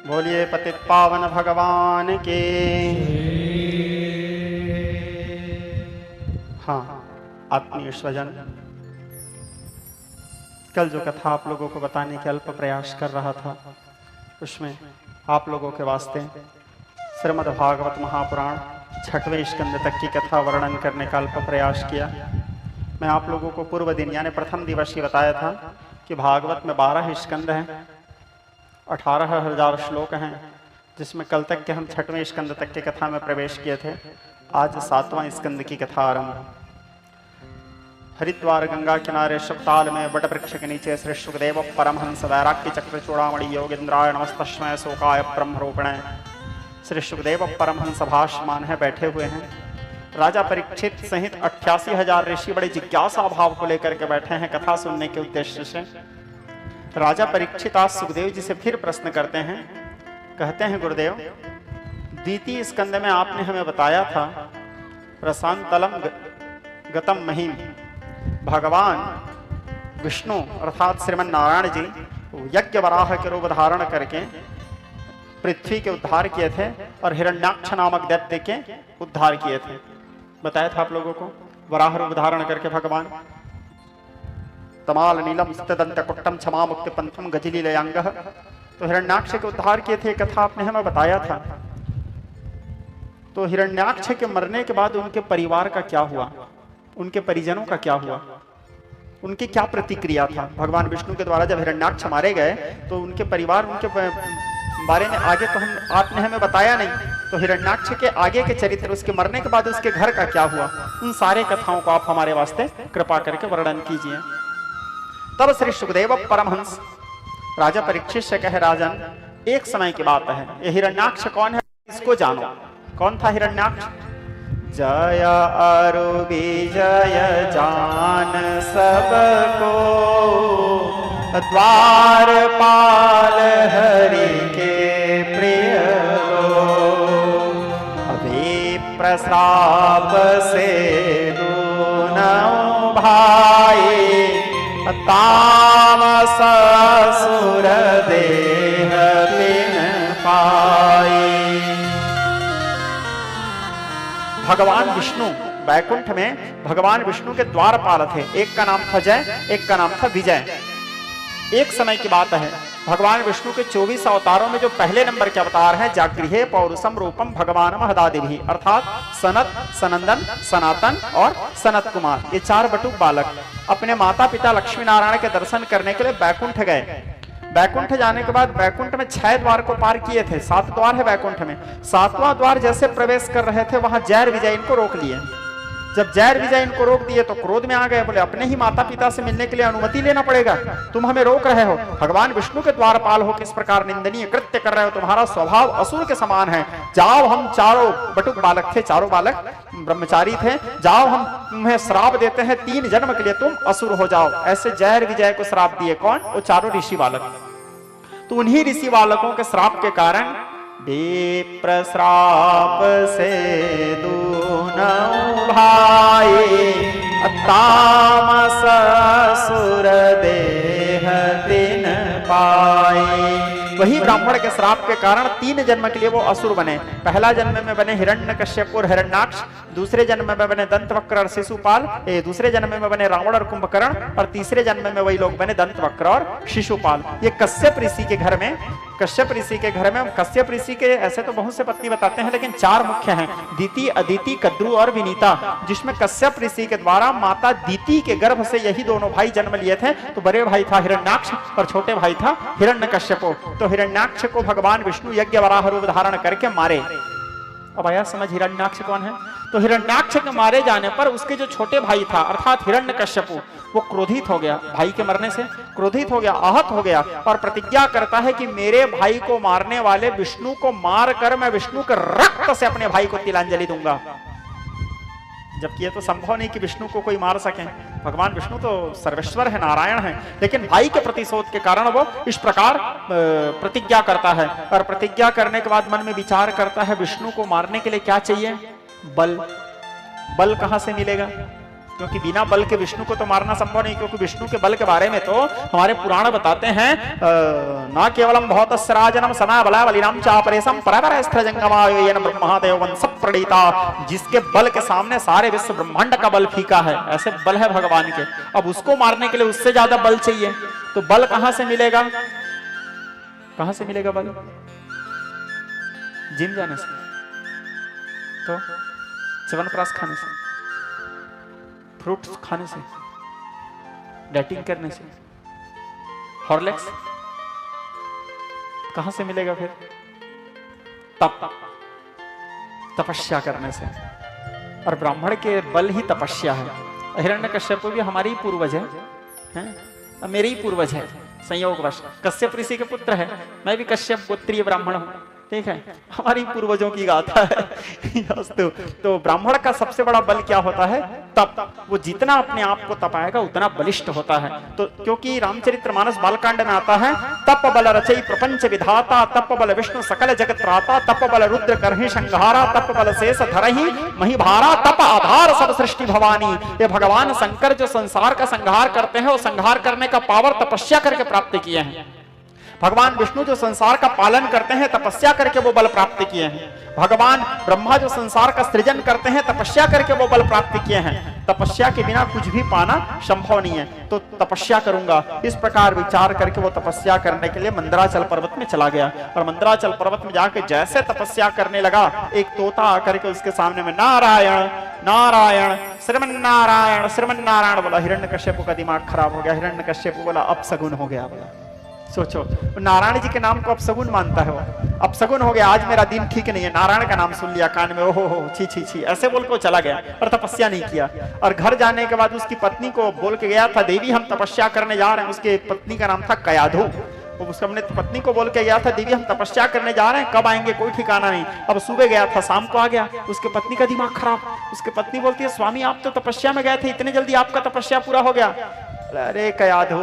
बोलिए पतित पावन भगवान के। हाँ आत्मीय स्वजन, कल जो कथा आप लोगों को बताने के अल्प प्रयास कर रहा था, उसमें आप लोगों के वास्ते श्रीमद् भागवत महापुराण 6वें स्कंद तक की कथा वर्णन करने का अल्प प्रयास किया। मैं आप लोगों को पूर्व दिन यानी प्रथम दिवस ही बताया था कि भागवत में 12 स्कंद हैं, 18,000 श्लोक हैं, जिसमें कल तक के हम 6वें स्कंद तक की कथा में प्रवेश किए थे। आज 7वां स्कंद की कथा आरंभ। हरिद्वार गंगा किनारे शब्दाल में बट वृक्ष के नीचे श्री सुखदेव परमहंस वैराग्य चक्र चूड़ामणि योगेंद्राय नमस्तस्मै शोकाय ब्रह्मरूपिणे। श्री सुखदेव परमहंस भाषमान है, बैठे हुए हैं। राजा परीक्षित सहित 88,000 ऋषि बड़े जिज्ञासा भाव को लेकर के बैठे हैं कथा सुनने के उद्देश्य से। राजा परीक्षित आज सुखदेव जी से फिर प्रश्न करते हैं। कहते हैं, गुरुदेव, द्वितीय स्कंद में आपने हमें बताया था प्रशांतलम गतम महिम, भगवान विष्णु अर्थात श्रीमन नारायण जी यज्ञ वराह के रूप धारण करके पृथ्वी के उद्धार किए थे और हिरण्याक्ष नामक दैत्य के उद्धार किए थे। बताया था आप लोगों को, वराह रूप धारण करके भगवान तमाल नीलम स्तदंत कुट्टम क्षमा मुक्ति पंथम गजलीलयांग, तो हिरण्याक्ष के उद्धार किए थे। कथा आपने हमें बताया था। तो हिरण्याक्ष के मरने के बाद उनके परिवार का क्या हुआ, उनके परिजनों का क्या हुआ, उनकी क्या प्रतिक्रिया था? भगवान विष्णु के द्वारा जब हिरण्याक्ष मारे गए तो उनके परिवार, उनके बारे में आगे तो आपने हमें बताया नहीं। तो हिरण्याक्ष के आगे के चरित्र, उसके मरने के बाद उसके घर का क्या हुआ, उन सारे कथाओं को आप हमारे वास्ते कृपा करके वर्णन कीजिए। तब श्री सुखदेव परमहंस राजा परीक्षित से कहे, राजन, एक समय की बात है, ये हिरण्याक्ष कौन है इसको जानो। कौन था हिरण्याक्ष? जय अरु विजय जान सबको, द्वारपाल हरि के प्रिय हो, अभी प्रसाप से दूनों भाई, तामस असुर देह बिन पाई। भगवान विष्णु वैकुंठ में भगवान विष्णु के द्वारपाल थे। एक का नाम था जय, एक का नाम था विजय। एक समय की बात है, भगवान विष्णु के 24 अवतारों में जो पहले नंबर के अवतार हैं, जागृहे पौरुषम रूपम भगवान महदादिभी, अर्थात सनत, सनंदन, सनातन और सनत कुमार, ये 4 बटुक बालक अपने माता पिता लक्ष्मी नारायण के दर्शन करने के लिए बैकुंठ गए। बैकुंठ जाने के बाद बैकुंठ में 6 द्वार को पार किए थे। 7 द्वार है बैकुंठ में। 7वां द्वार जैसे प्रवेश कर रहे थे, वहां जैर विजय इनको रोक लिए। जब जैर विजय इनको रोक दिए तो क्रोध में आ गए, बोले अपने ही माता पिता से मिलने के लिए अनुमति लेना पड़ेगा, तुम हमें रोक रहे हो। भगवान विष्णु के द्वारपाल हो किस प्रकार निंदनीय कृत्य कर रहे हो, तुम्हारा स्वभाव असुर के समान है। जाओ, हम 4 बटुक बालक थे, 4 बालक ब्रह्मचारी थे, जाओ हम तुम्हें श्राप देते हैं, 3 जन्म के लिए तुम असुर हो जाओ। ऐसे जैर विजय को श्राप दिए। कौन? वो 4 ऋषि बालक। तो उन्हीं ऋषि बालकों के श्राप के कारण विप्र श्राप से दूनों भाई, तामस असुर देह दिन पाई। वही ब्राह्मण के श्राप के कारण 3 जन्म के लिए वो असुर बने। पहला जन्म में बने हिरण्यकश्यप और हिरण्याक्ष, दूसरे जन्म में बने दंतवक्र और शिशुपाल, दूसरे जन्म में बने रावण और कुंभकर्ण, और तीसरे जन्म में वही लोग बने दंतवक्र और शिशुपाल। ये कश्यप ऋषि के घर में, कश्यप ऋषि के घर में, कश्यप ऋषि के ऐसे तो बहुत से पत्नी बताते हैं, लेकिन 4 मुख्य हैं, दीति, अदिति, कद्रु और विनीता, जिसमें कश्यप ऋषि के द्वारा माता दीति के गर्भ से यही दोनों भाई जन्म लिए थे। तो बड़े भाई था हिरण्याक्ष और छोटे भाई था हिरण्यकश्यप। तो हिरण्याक्ष को भगवान विष्णु यज्ञ वराह रूप धारण करके मारे। अब आया समझ हिरण्याक्ष कौन है? तो हिरण्याक्ष के मारे जाने पर उसके जो छोटे भाई था अर्थात हिरण्यकश्यप, वो क्रोधित हो गया। भाई के मरने से क्रोधित हो गया, आहत हो गया, और प्रतिज्ञा करता है कि मेरे भाई को मारने वाले विष्णु को मार कर मैं विष्णु के रक्त से अपने भाई को तिलांजलि दूंगा। जबकि ये तो संभव नहीं कि विष्णु को कोई मार सके। भगवान विष्णु तो सर्वेश्वर है, नारायण है, लेकिन भाई के प्रतिशोध के कारण वो इस प्रकार प्रतिज्ञा करता है। और प्रतिज्ञा करने के बाद मन में विचार करता है, विष्णु को मारने के लिए क्या चाहिए? बल। बल कहां से मिलेगा? क्योंकि बिना बल के विष्णु को तो मारना संभव नहीं, क्योंकि विष्णु के बल के बारे में तो हमारे पुराण बताते हैं ना केवलम भौतस्राजनम समा बला बलिनाम चापरेशम परवर स्त्रजंगमायेन ब्रह्मदेव वंश प्रणीता, जिसके बल के सामने सारे विश्व ब्रह्मांड का बल फीका है, ऐसे बल है भगवान के। अब उसको मारने के लिए उससे ज्यादा बल चाहिए, तो बल कहां से मिलेगा? कहां से मिलेगा बल? जिम जाने से, तो च्यवनप्राश खाने से, फ्रूट्स खाने से, डाइटिंग करने से, हॉर्लिक्स कहां से मिलेगा फिर? तपस्या करने से। और ब्राह्मण के बल ही तपस्या है। हिरण्यकश्यप भी हमारी ही पूर्वज है, मेरे ही पूर्वज है संयोगवश। कश्यप ऋषि के पुत्र है, मैं भी कश्यप गोत्रीय ब्राह्मण हूं, ठीक है, हमारी पूर्वजों की गाथा है। तो ब्राह्मण का सबसे बड़ा बल क्या होता है? तप। वो जितना अपने आप को तपाएगा उतना बलिष्ठ होता है। तो क्योंकि रामचरितमानस बालकांड में आता है, तप बल रचयि प्रपंच विधाता, तप बल विष्णु सकल जगत त्राता, तप बल रुद्र करहि संहारा, तप बल शेष धरहि महिभारा, तप आधार सब सृष्टि भवानी। ये भगवान शंकर जो संसार का संहार करते हैं, वो संहार करने का पावर तपस्या करके प्राप्त किए हैं। भगवान विष्णु जो संसार का पालन करते हैं, तपस्या करके वो बल प्राप्त किए हैं। भगवान ब्रह्मा जो संसार का सृजन करते हैं, तपस्या करके वो बल प्राप्त किए हैं। तपस्या के बिना कुछ भी पाना संभव नहीं है, तो तपस्या करूंगा, इस प्रकार विचार करके वो तपस्या करने के लिए मंदराचल पर्वत में चला गया। और मंदराचल पर्वत में जाके जैसे तपस्या करने लगा, एक तोता आकर के उसके सामने में नारायण नारायण श्रीमन्नारायण श्रीमन्नारायण बोला। हिरण्यकश्यप का दिमाग खराब हो गया। हिरण्यकश्यप बोला अपशगुन हो गया। बोला सोचो, नारायण जी के नाम को अपशगुन मानता है वो। अपशगुन हो गया, आज मेरा दिन ठीक नहीं है, नारायण का नाम सुन लिया कान में, ओहो हो छी छी छी, ऐसे बोल के चला गया और तपस्या नहीं किया। और घर जाने के बाद उसकी पत्नी को बोल के गया था, देवी हम तपस्या करने जा रहे हैं। उसके पत्नी का नाम था कयाधु। वो उसका अपने पत्नी को बोल के गया था, देवी हम तपस्या करने जा रहे हैं, कब आएंगे कोई ठिकाना नहीं। अब सुबह गया था, शाम को आ गया। उसके पत्नी का दिमाग खराब। उसके पत्नी बोलती है, स्वामी आप तो तपस्या में गए थे, इतने जल्दी आपका तपस्या पूरा हो गया? अरे कयाधु,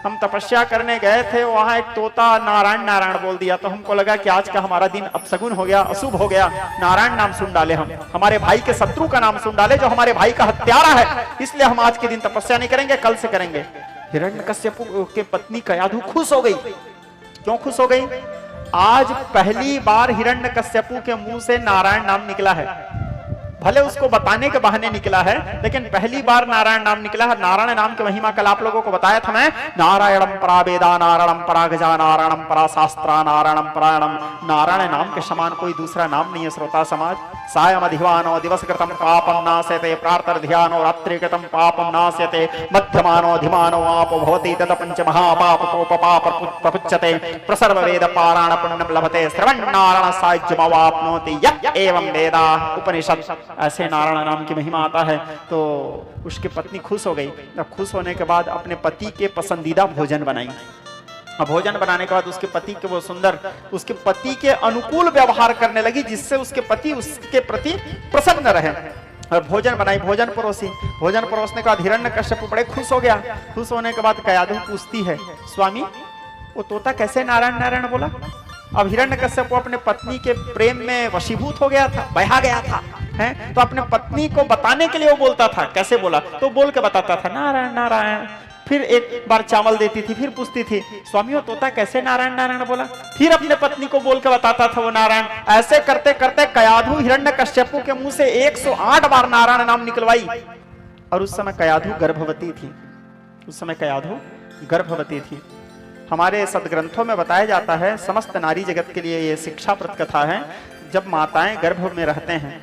हम तपस्या करने गए थे, वहां एक तोता नारायण नारायण बोल दिया, तो हमको लगा कि आज का हमारा दिन अपशगुन हो गया, अशुभ हो गया। नारायण नाम सुन डाले, हम हमारे भाई के शत्रु का नाम सुन डाले, जो हमारे भाई का हत्यारा है, इसलिए हम आज के दिन तपस्या नहीं करेंगे, कल से करेंगे। हिरण्यकश्यप के पत्नी कयाधु खुश हो गई। क्यों खुश हो गई? आज पहली बार हिरण्यकश्यप के मुंह से नारायण नाम निकला है। भले उसको बताने के बहाने निकला है, लेकिन पहली बार नारायण नाम निकला है। नारायण नाम की महिमा कल आप लोगों को बताया था मैं। नारायणम परा वेदा नारायणम परा गजा नारायणम परा शास्त्रा नारायणम परायणम। नारायण नाम के समान कोई दूसरा नाम नहीं है श्रोता समाज। सायम अधिवानो दिवस कृतम पापम नास्यते, प्रातः ध्यानो रात्रि कृतम पापम नास्यते, मध्यमानो धिमानो आप भवति तत पंच महापाप पाप प्रपुच्यते, प्रसर्व वेद पारायण पुण्यम लभते, श्रवण नारायण सायुज्यमवाप्नोति य एवं वेदा उपनिषद। ऐसे नारायण नाम की महिमा आता है। तो उसकी पत्नी खुश हो गई। अब खुश होने के बाद अपने पति के पसंदीदा भोजन बनाई। अब भोजन बनाने के बाद उसके पति के वो सुंदर, उसके पति के अनुकूल व्यवहार करने लगी, जिससे उसके पति उसके प्रति प्रसन्न रहे। और भोजन बनाई, भोजन परोसी। भोजन परोसने के बाद हिरण्यकश्यप बड़े खुश हो गया। खुश होने के बाद कयाधु पूछती है, स्वामी वो तोता कैसे नारायण नारायण बोला? अब हिरण्यकश्यप अपने पत्नी के प्रेम में वशीभूत हो गया था, बहा गया था, हैं? तो अपने पत्नी को बताने के लिए वो बोलता था। कैसे बोला? तो बोल के बताता था नारायण नारायण। फिर एक बार चावल देती थी, फिर पूछती थी, स्वामी वो तोता कैसे नारायण नारायण बोला? फिर अपने पत्नी को बोल के बताता था वो नारायण। ऐसे करते करते कयाधु हिरण्यकश्यप के मुंह से 108 बार नारायण नाम निकलवाई। और उस समय कयाधु गर्भवती थी। उस समय कयाधु गर्भवती थी। हमारे सदग्रंथों में बताया जाता है, समस्त नारी जगत के लिए ये शिक्षाप्रद कथा है। जब माताएं गर्भ में रहते हैं,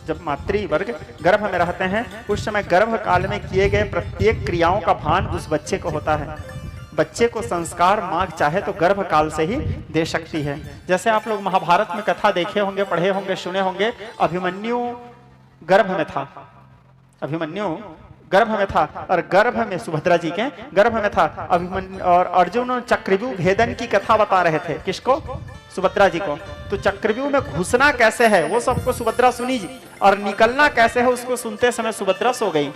जब मातृवर्ग गर्भ में रहते हैं, उस समय गर्भ काल में किए गए प्रत्येक क्रियाओं का भान उस बच्चे को होता है। बच्चे को संस्कार माँ चाहे तो गर्भ काल से ही दे सकती है। जैसे आप लोग महाभारत में कथा देखे होंगे, पढ़े होंगे, सुने होंगे। अभिमन्यु गर्भ में था। अभिमन्यु गर्भ में था और गर्भ में सुभद्रा जी के गर्भ में था अभिमन्यु। और अर्जुन चक्रव्यूह भेदन की कथा बता रहे थे। किसको? सुभद्रा जी को। तो चक्रव्यूह में घुसना कैसे है वो सबको सुभद्रा सुनी जी, और निकलना कैसे है उसको सुनते समय सुभद्रा सो गई।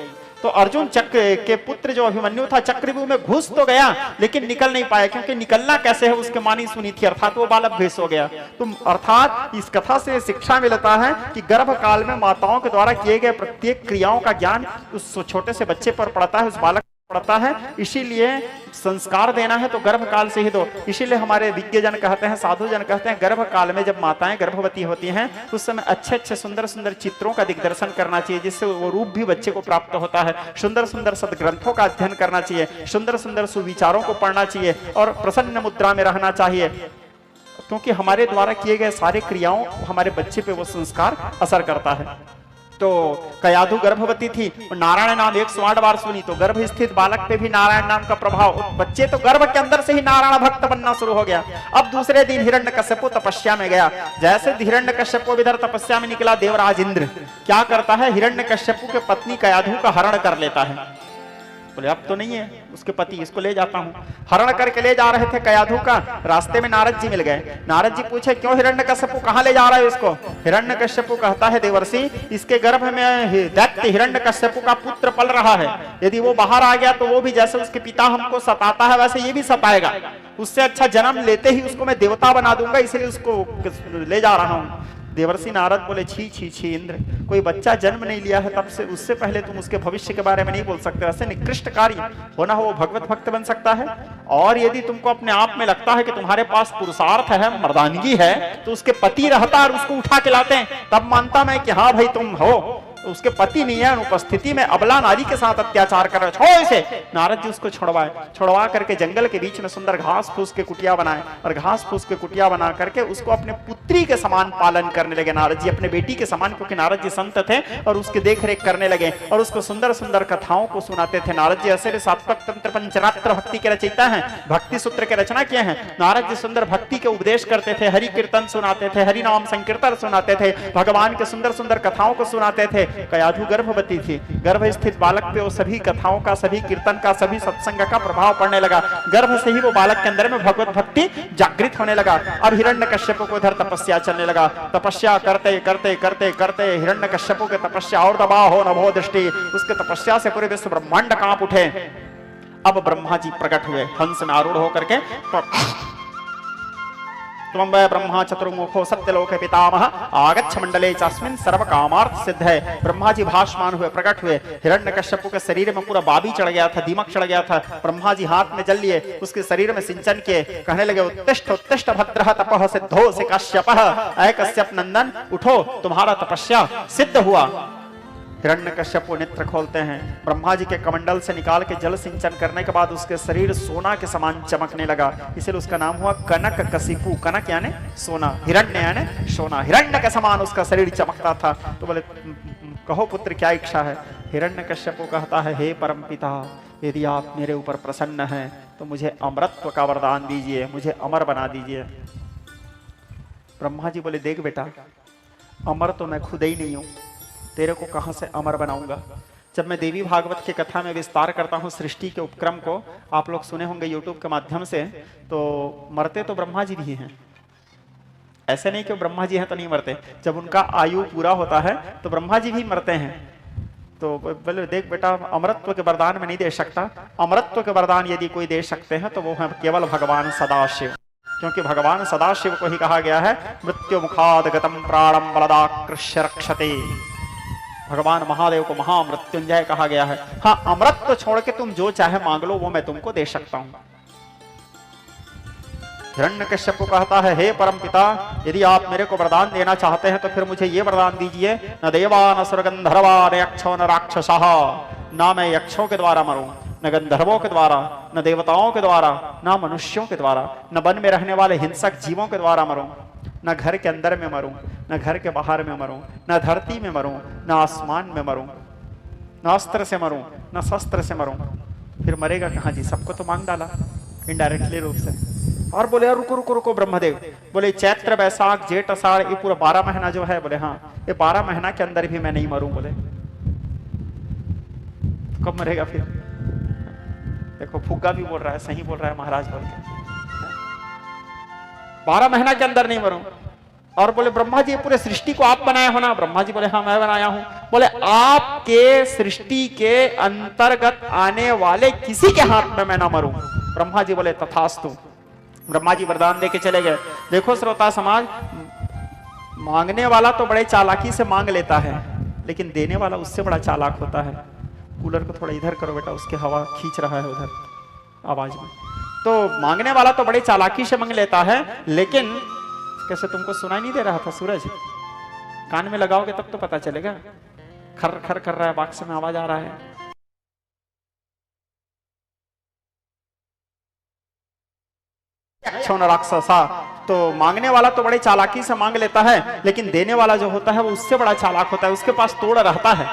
तो अर्जुन चक्र के पुत्र जो अभिमन्यु था चक्रव्यूह में घुस तो गया लेकिन निकल नहीं पाया, क्योंकि निकलना कैसे है उसके मानी सुनी थी, अर्थात वो बालक भेष हो गया। तो अर्थात इस कथा से शिक्षा मिलता है कि गर्भ काल में माताओं के द्वारा किए गए प्रत्येक क्रियाओं का ज्ञान उस छोटे से बच्चे पर पड़ता है, उस बालक पड़ता है। इसीलिए संस्कार देना है तो गर्भ काल से ही दो। इसीलिए हमारे विज्ञजन कहते हैं, साधु जन कहते हैं, गर्भ काल में जब माताएं गर्भवती होती हैं उस समय अच्छे अच्छे सुंदर सुंदर चित्रों का दिग्दर्शन करना चाहिए, जिससे वो रूप भी बच्चे को प्राप्त होता है। सुंदर सुंदर सदग्रंथों का अध्ययन करना चाहिए, सुंदर सुंदर सुविचारों को पढ़ना चाहिए और प्रसन्न मुद्रा में रहना चाहिए, क्योंकि हमारे द्वारा किए गए सारे क्रियाओं हमारे बच्चे पे वो संस्कार असर करता है। तो कयाधु गर्भवती थी और नारायण नाम 108 बार सुनी, तो गर्भ स्थित बालक पे भी नारायण नाम का प्रभाव, बच्चे तो गर्भ के अंदर से ही नारायण भक्त बनना शुरू हो गया। अब दूसरे दिन हिरण्यकश्यप तपस्या में गया। जैसे हिरण्यकश्यप इधर तपस्या में निकला, देवराज इंद्र क्या करता है, हिरण्यकश्यप के पत्नी कयाधु का हरण कर लेता है। बोले अब तो नहीं है उसके पति, इसको ले जाता हूं। हरण करके ले जा रहे थे कयाधु का, रास्ते में नारद जी मिल गए। नारद जी पूछे क्यों हिरण्यकश्यप कहां ले जा रहा है इसको? हिरण्यकश्यप कहता है देवर्षि, इसके गर्भ में दैत्य हिरण्यकश्यप का पुत्र पल रहा है, यदि वो बाहर आ गया तो वो भी जैसे उसके पिता हमको सताता है वैसे ये भी सताएगा, उससे अच्छा जन्म लेते ही उसको मैं देवता बना दूंगा, इसलिए उसको ले जा रहा हूं। देवर्षि नारद बोले छी छी छी इंद्र, कोई बच्चा जन्म नहीं लिया है तब से उससे पहले तुम उसके भविष्य के बारे में नहीं बोल सकते। ऐसे निकृष्ट कार्य होना हो वो भगवत भक्त बन सकता है। और यदि तुमको अपने आप में लगता है कि तुम्हारे पास पुरुषार्थ है, मर्दानगी है, तो उसके पति रहता और उसको उठा के लाते हैं, तब मानता मैं कि हाँ भाई तुम हो। उसके पति नहीं है, अनुपस्थिति में अबला नारी के साथ अत्याचार कर रहे, छोड़ो इसे। नारद जी उसको छुड़वाए, छुड़वा करके जंगल के बीच में सुंदर घास फूस के कुटिया बनाए और घास फूस के कुटिया बना करके उसको अपने पुत्री के समान पालन करने लगे नारद जी, अपने बेटी के समान, क्योंकि नारद जी संत थे और उसके देख रेख करने लगे और उसको सुंदर सुंदर कथाओं को सुनाते थे। नारद जी ऐसे सात्विक तंत्र पंचरात्र भक्ति के रचयिता हैं, भक्ति सूत्र के रचना किए हैं। नारद जी सुंदर भक्ति के उपदेश करते थे, हरि कीर्तन सुनाते थे, हरि नाम संकीर्तन सुनाते थे, भगवान के सुंदर सुंदर कथाओं को सुनाते थे। कयाधु गर्भवती थी, गर्भ स्थित बालक पे वो सभी कथाओं का, सभी कीर्तन का, सभी सत्संग का प्रभाव पड़ने लगा। गर्भ से ही वो बालक के अंदर में भगवत भक्ति जागृत होने लगा। अब हिरण्यकश्यप को इधर तपस्या चलने लगा। तपस्या करते करते करते करते हिरण्यकश्यप के तपस्या और दबा हो नभो दृष्टि, उसके तपस्या से पूरे विश्व ब्रह्मांड कांप उठे। अब ब्रह्मा जी प्रकट हुए हंस में आरूढ़ होकर के, त्वं वै ब्रह्मा चतुर्मुखो सत्यलोके पितामह आगच्छ मंडले चास्मिन् सर्व कामार्थ सिद्ध है। ब्रह्मा जी भाषमान हुए, प्रकट हुए। हिरण्यकश्यप के शरीर में पूरा बाबी चढ़ गया था, दीमक चढ़ गया था। ब्रह्मा जी हाथ में जल लिए, उसके शरीर में सिंचन किए, कहने लगे उत्तिष्ठ उत्तिष्ठ भद्रः तपः सिद्धो से कश्यपः, ऐ कश्यप नंदन उठो, तुम्हारा तपस्या सिद्ध हुआ। हिरण्यकश्यप नेत्र खोलते हैं, ब्रह्मा जी के कमंडल से निकाल के जल सिंचन करने के बाद उसके शरीर सोना के समान चमकने लगा, इसलिए उसका नाम हुआ कनक कशिपु। कनक यानी सोना, हिरण्य यानी सोना, हिरण्य के समान उसका शरीर चमकता था। तो बोले कहो पुत्र क्या इच्छा है? हिरण्यकश्यप कहता है हे परमपिता, यदि आप मेरे ऊपर प्रसन्न हैं तो मुझे अमरत्व का वरदान दीजिए, मुझे अमर बना दीजिए। ब्रह्मा जी बोले देख बेटा, अमर तो मैं खुद ही नहीं हूं, तेरे को कहां से अमर बनाऊंगा। जब मैं देवी भागवत की कथा में विस्तार करता हूं सृष्टि के उपक्रम को, आप लोग सुने होंगे यूट्यूब के माध्यम से, तो मरते तो ब्रह्मा जी भी हैं, ऐसे नहीं कि ब्रह्मा जी हैं तो नहीं मरते। जब उनका आयु पूरा होता है तो ब्रह्मा जी भी मरते हैं। तो बोले देख बेटा, अमरत्व के वरदान में नहीं दे सकता, अमरत्व के वरदान यदि कोई दे सकते हैं तो वो है केवल भगवान सदाशिव, क्योंकि भगवान सदाशिव को ही कहा गया है मृत्यु मुखाद गतम प्राणम बलदाकृष्य रक्षते। भगवान महादेव को महामृत्युंजय कहा गया है। हाँ, अमृत तो छोड़ के तुम जो चाहे मांग लो वो मैं तुमको दे सकता हूं। हिरण्यकश्यप को कहता है हे परमपिता, यदि आप मेरे को वरदान देना चाहते हैं तो फिर मुझे ये वरदान दीजिए, न देवा न स्वर्ग गंधर्वा न यक्षो न राक्षसः, ना मैं यक्षों के द्वारा मरूं, न गंधर्वों के द्वारा, न देवताओं के द्वारा, न मनुष्यों के द्वारा, न वन में रहने वाले हिंसक जीवों के द्वारा मरूं, न घर के अंदर में मरूं, न घर के बाहर में मरूं, न धरती में मरूं, न आसमान में मरूं, न अस्त्र से मरूं, न शस्त्र से मरूं। फिर मरेगा कहाँ जी? सबको तो मांग डाला इनडायरेक्टली रूप से। और बोले रुको रुको रुको ब्रह्मदेव, बोले चैत्र बैसाख जेठ अषाढ़ ये पूरा 12 महीना जो है, बोले हाँ ये 12 महीना के अंदर भी मैं नहीं मरूं। बोले कब मरेगा फिर? देखो फुग्गा भी बोल रहा है, सही बोल रहा है महाराज बोल के, 12 महीना के अंदर नहीं मरूं। और बोले ब्रह्मा जी पूरे सृष्टि को आप बनाए हो ना? ब्रह्मा जी बोले हाँ मैं बनाया हूं। बोले आपके सृष्टि के अंतर्गत आने वाले किसी के हाथ में मैं ना मरूं। ब्रह्मा जी बोले तथास्तु। ब्रह्मा जी वरदान देके चले गए। देखो श्रोता समाज, मांगने वाला तो बड़े चालाकी से मांग लेता है, लेकिन देने वाला उससे बड़ा चालाक होता है। कूलर को थोड़ा इधर करो बेटा, उसकी हवा खींच रहा है उधर आवाज में। तो मांगने वाला तो बड़े चालाकी से मांग लेता है, लेकिन कैसे तुमको सुनाई नहीं दे रहा था सूरज? कान में लगाओगे तब तो पता चलेगा। खर खर कर रहा है, बाक्स में आवाज आ रहा है। राक्षसा, तो मांगने वाला तो बड़े चालाकी से मांग लेता है, लेकिन देने वाला जो होता है वो उससे बड़ा चालाक होता है, उसके पास तोड़ रहता है।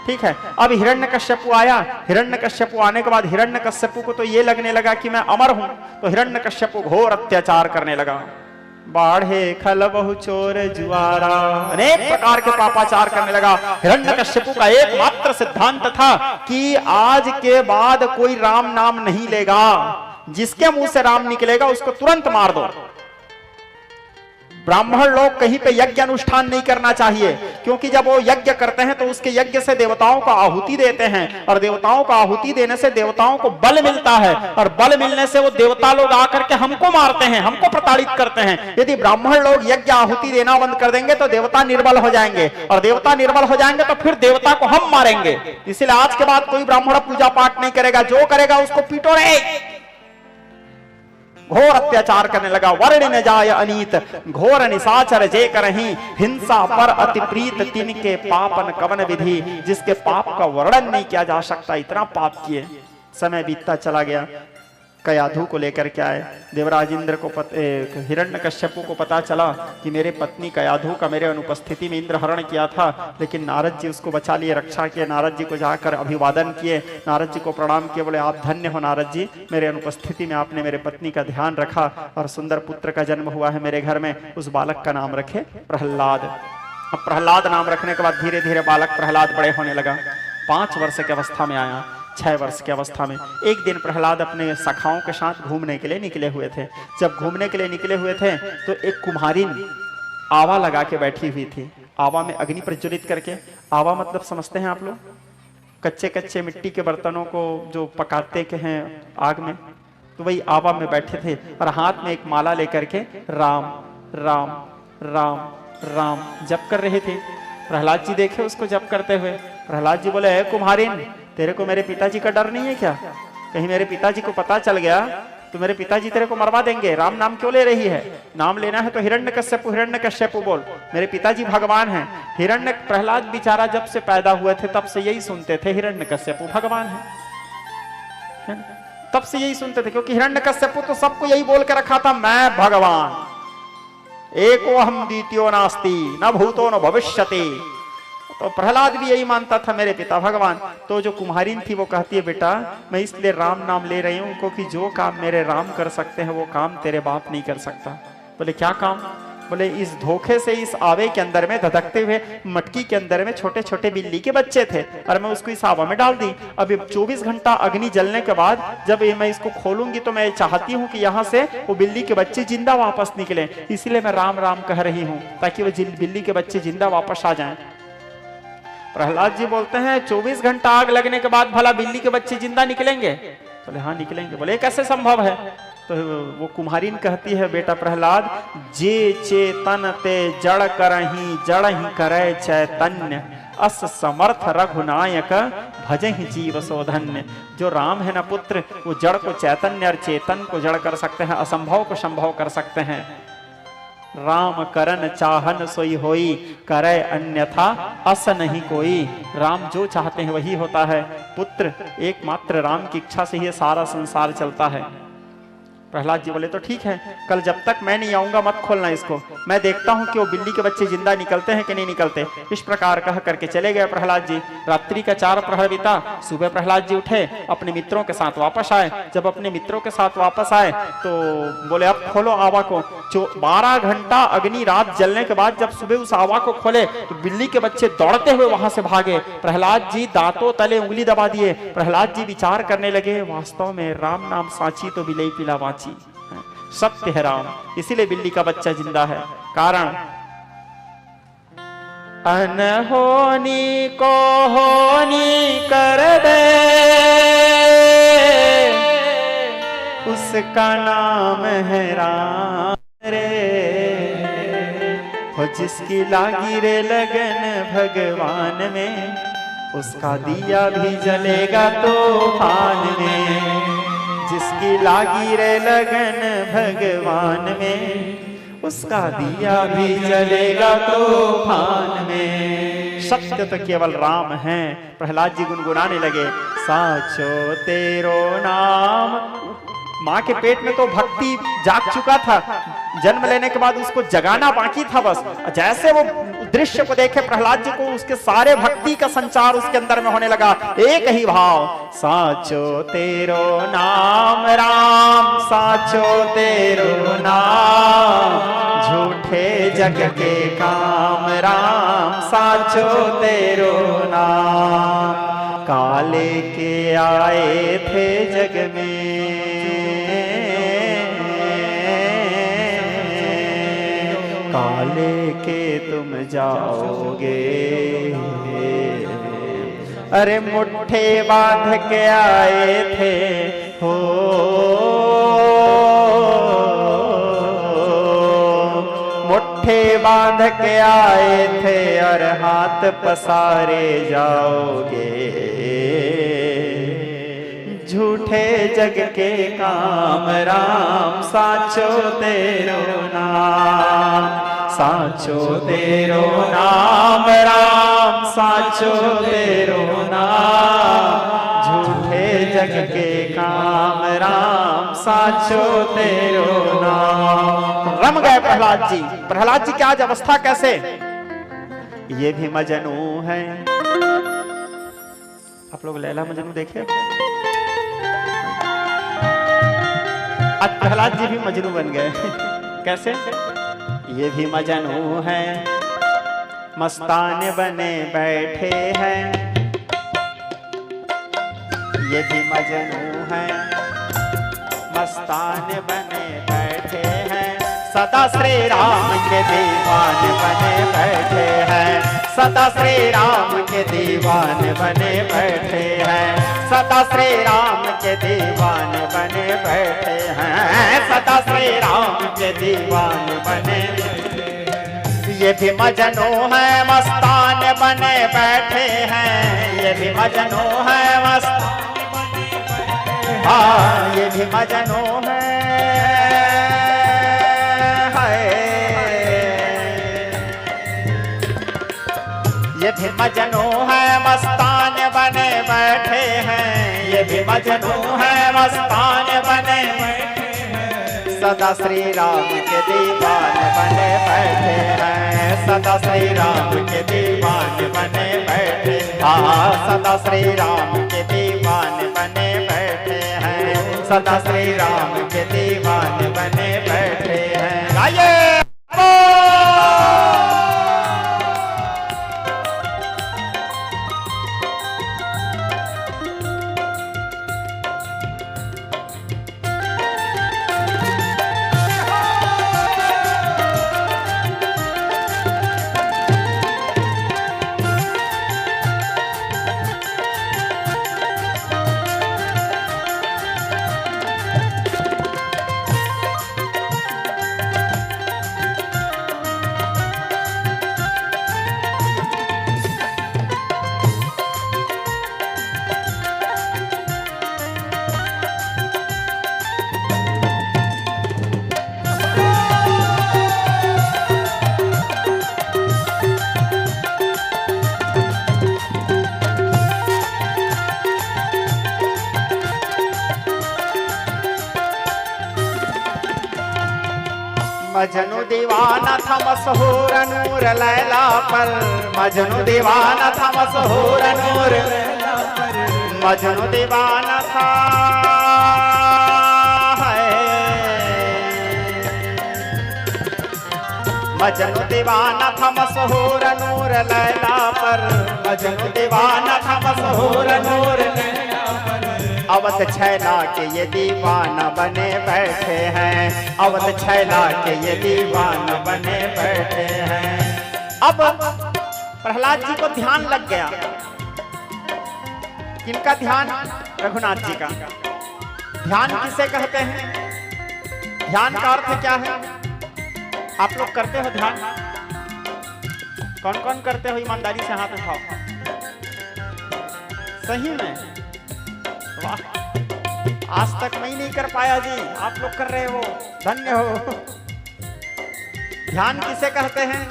ठीक है, अब हिरण्यकश्यपु आया। हिरण्यकश्यपु आने के बाद हिरण्यकश्यपु को तो ये लगने लगा कि मैं अमर हूं, तो हिरण्यकश्यपु घोर अत्याचार करने लगा। बाढ़े खल बहु चोर जुआरा, अनेक प्रकार के पापाचार करने लगा। हिरण्यकश्यपु का एकमात्र सिद्धांत था कि आज के बाद कोई राम नाम नहीं लेगा, जिसके मुंह से राम निकलेगा उसको तुरंत मार दो। ब्राह्मण लोग कहीं पे यज्ञ अनुष्ठान नहीं करना चाहिए, क्योंकि जब वो यज्ञ करते हैं तो उसके यज्ञ से देवताओं को आहुति देते हैं, और देवताओं को आहुति देने से देवताओं को बल मिलता है, और बल मिलने से वो देवता लोग आकर के हमको मारते हैं, हमको प्रताड़ित करते हैं। यदि ब्राह्मण लोग यज्ञ आहुति देना बंद कर देंगे तो देवता निर्बल हो जाएंगे, और देवता निर्बल हो जाएंगे तो फिर देवता को हम मारेंगे। इसलिए आज के बाद कोई ब्राह्मण पूजा पाठ नहीं करेगा, जो करेगा उसको पीटो रे। घोर अत्याचार करने लगा। वर्ण न जाय अनीत, घोर निशाचर जे करही, हिंसा पर अति प्रीत तिनके पापन कवन विधि। जिसके पाप का वर्णन नहीं किया जा सकता, इतना पाप किए। समय बीतता चला गया। कयाधु को लेकर के आए। देवराज इंद्र को हिरण्यकश्यपु को पता चला कि मेरे पत्नी कयाधु का मेरे अनुपस्थिति में इंद्र हरण किया था, लेकिन नारद जी उसको बचा लिए, रक्षा किए। नारद जी को जाकर अभिवादन किए, नारद जी को प्रणाम किए, बोले आप धन्य हो नारद जी, मेरे अनुपस्थिति में आपने मेरे पत्नी का ध्यान रखा और सुंदर पुत्र का जन्म हुआ है मेरे घर में। उस बालक का नाम रखे प्रहलाद। अब प्रहलाद नाम रखने के बाद धीरे धीरे बालक प्रहलाद बड़े होने लगा। 5 वर्ष की अवस्था में आया। 6 वर्ष की अवस्था में एक दिन प्रहलाद अपने सखाओं के साथ घूमने के लिए निकले हुए थे। जब घूमने के लिए निकले हुए थे तो एक कुम्हारिन आवा लगा के बैठी हुई थी। आवा में अग्नि प्रज्वलित करके, आवा मतलब समझते हैं आप लोग, कच्चे कच्चे मिट्टी के बर्तनों को जो पकाते के हैं आग में, तो वही आवा में बैठे थे और हाथ में एक माला लेकर के राम राम राम राम जप कर रहे थे। प्रहलाद जी देखे उसको जप करते हुए। प्रहलाद जी बोले, कुम्हारिन तेरे को मेरे पिताजी का डर नहीं है क्या? कहीं मेरे पिताजी को पता चल गया तो मेरे पिताजी तेरे को मरवा देंगे। राम नाम क्यों ले रही है? नाम लेना है तो हिरण्यकश्यपु हिरण्यकश्यपु बोल, मेरे पिताजी भगवान हैं। हिरण्य प्रहलाद बेचारा जब से पैदा हुए थे तब से यही सुनते थे हिरण्यकश्यपु भगवान है, तब से यही सुनते थे, क्योंकि हिरण्यकश्यपु तो सबको यही बोल के रखा था, मैं भगवान, एको अहम द्वितीयो नास्ति, न भूतो न भविष्यति। तो प्रहलाद भी यही मानता था, मेरे पिता भगवान। तो जो कुम्हारिन थी वो कहती है, बेटा मैं इसलिए राम नाम ले रही हूँ क्योंकि जो काम मेरे राम कर सकते हैं वो काम तेरे बाप नहीं कर सकता। बोले क्या काम? बोले इस धोखे से इस आवे के अंदर में धधकते हुए मटकी के अंदर में छोटे छोटे बिल्ली के बच्चे थे और मैं उसको इस आवा में डाल दी। अब 24 घंटा अग्नि जलने के बाद जब मैं इसको खोलूंगी तो मैं चाहती हूँ कि यहाँ से वो बिल्ली के बच्चे जिंदा वापस निकले, इसलिए मैं राम राम कह रही हूँ ताकि वो बिल्ली के बच्चे जिंदा वापस आ जाएं। प्रहलाद जी बोलते हैं 24 घंटा आग लगने के बाद भला बिल्ली के बच्चे जिंदा निकलेंगे? बोले हाँ निकलेंगे। बोले कैसे संभव है? तो वो कुम्हारिन कहती है, बेटा प्रहलाद, जे चेतन ते जड़ करही जड़ ही करे चैतन्य, अस समर्थ रघुनायक भजहि जीव सोधन्य। जो राम है ना पुत्र, वो जड़ को चैतन्य और चेतन को जड़ कर सकते हैं, असंभव को संभव कर सकते हैं। राम करन चाहन सोई होई, करे अन्यथा अस नहीं कोई। राम जो चाहते हैं वही होता है। पुत्र एकमात्र राम की इच्छा से ही सारा संसार चलता है। प्रहलाद जी बोले तो ठीक है, कल जब तक मैं नहीं आऊंगा मत खोलना इसको, मैं देखता हूं कि वो बिल्ली के बच्चे जिंदा निकलते हैं कि नहीं निकलते। इस प्रकार कह करके चले गए प्रहलाद जी। रात्रि का 4 प्रहर बीता। सुबह प्रहलाद जी उठे, अपने मित्रों के साथ वापस आए। जब अपने मित्रों के साथ वापस आए तो बोले अब खोलो आवा को। 12 घंटा अग्नि रात जलने के बाद जब सुबह उस आवा को खोले तो बिल्ली के बच्चे दौड़ते हुए वहां से भागे। प्रहलाद जी दांतों तले उंगली दबा दिए। प्रहलाद जी विचार करने लगे, वास्तव में राम नाम साची तो बिलई पिला वाची, सत्य है राम, इसीलिए बिल्ली का बच्चा जिंदा है। कारण अनहोनी को होनी कर दे, उसका नाम है राम रे। हो जिसकी लागी रे लगन भगवान में, उसका दिया भी जलेगा तूफान में। जिसकी लागी रे लगन भगवान में, उसका दिया भी जलेगा तूफान में। सत्य तो केवल राम है। प्रहलाद जी गुनगुनाने लगे, साचो तेरो नाम। माँ के पेट में तो भक्ति जाग चुका था, जन्म लेने के बाद उसको जगाना बाकी था बस। जैसे वो दृश्य को देखे प्रहलाद जी को, उसके सारे भक्ति का संचार उसके अंदर में होने लगा। एक ही भाव, साचो तेरो नाम राम, साचो तेरो नाम, झूठे जग के काम राम, साचो तेरो नाम। काले के आए थे जग में, काले के तुम जाओगे। अरे मुट्ठे बांध के आए थे हो, मुट्ठे बांध के आए थे और हाथ पसारे जाओगे। झूठे जग के काम राम, साचो तेरो नाम, साचो तेरो नाम राम, साचो तेरो नाम। झूठे जग के काम राम, साचो तेरो नाम। रम गए प्रहलाद जी। प्रहलाद जी की आज अवस्था कैसे? ये भी मजनू है। आप लोग लैला मजनू देखे? आज प्रहलाद जी भी मजनू बन गए। कैसे? ये भी मजनू है, मस्तान बने बैठे हैं। ये भी मजनू है, मस्तान बने बैठे हैं। सदा श्री राम के दीवान बने बैठे हैं, सदा श्री राम के दीवान बने बैठे हैं। सदा श्री राम के दीवान बने बैठे हैं, सदा श्री राम के दीवान बने। ये भी मजनू है, मस्तान बने बैठे हैं। ये भी मजनू है, मस्तान बने बैठे हैं। हाँ, ये भी मजनू है। ये भी मजनू है, मस्तान बने बैठे हैं। ये भी मजनू है, मस्तान बने बैठे हैं। सदा श्री राम के दीवान बने बैठे हैं, सदा श्री राम के दीवान बने बैठे। हाँ, सदा श्री राम के दीवान बने बैठे हैं, सदा श्री राम के दीवान बने बैठे हैं। गाइए मजनू दीवाना था मशहूर नूर लैला पर। मजनू दीवाना था मशहूर नूर लैला पर। मजनू दीवाना था मजनू दीवाना था मशहूर नूर लैला पर। मजनू दीवाना था मशहूर नूर लैला पर। अवध छैला के ये दीवाना बने बैठे हैं। अवध छैला के ये दीवाना बने बैठे हैं। अब प्रहलाद जी को ध्यान लग गया। किनका ध्यान? रघुनाथ जी का। ध्यान किसे कहते हैं? ध्यान का अर्थ क्या है? आप लोग करते हो ध्यान? कौन कौन करते हो? ईमानदारी से हाथ उठाओ। सही में? वाह, आज तक मैं ही नहीं कर पाया जी, आप लोग कर रहे हो, धन्य हो। ध्यान किसे कहते हैं?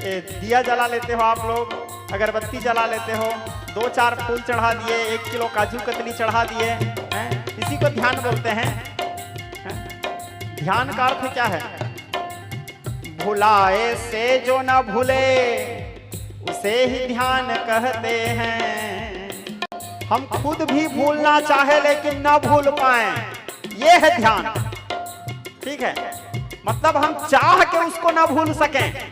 दिया जला लेते हो आप लोग, अगरबत्ती जला लेते हो, 2-4 फूल चढ़ा दिए, 1 किलो काजू कतली चढ़ा दिए, हैं? इसी को ध्यान बोलते हैं। ध्यान का अर्थ क्या है? भुलाए से जो न भूले उसे ही ध्यान कहते हैं। हम खुद भी भूलना चाहे लेकिन न भूल पाए, ये है ध्यान। ठीक है, मतलब हम चाह के उसको न भूल सकें।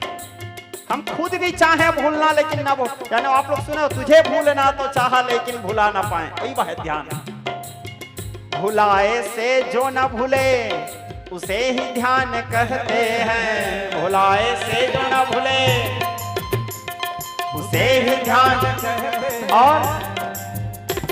हम खुद भी चाहे भूलना लेकिन ना भूल, यानी आप लोग सुने, तुझे भूलना तो चाहा लेकिन भुला ना पाए, वही वह ध्यान। भुलाए से जो न भूले उसे ही ध्यान कहते हैं। भुलाए से जो न भूले उसे ही ध्यान कहते। और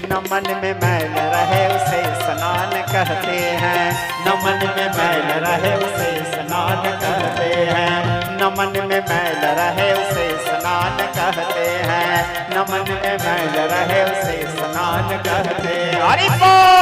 न मन में मैल रहे उसे स्नान कहते हैं। न मन में मैल रहे उसे स्नान कहते हैं। न मन में मैल रहे उसे स्नान कहते हैं। न मन में मैल रहे उसे स्नान कहते हैं। हरि बोल।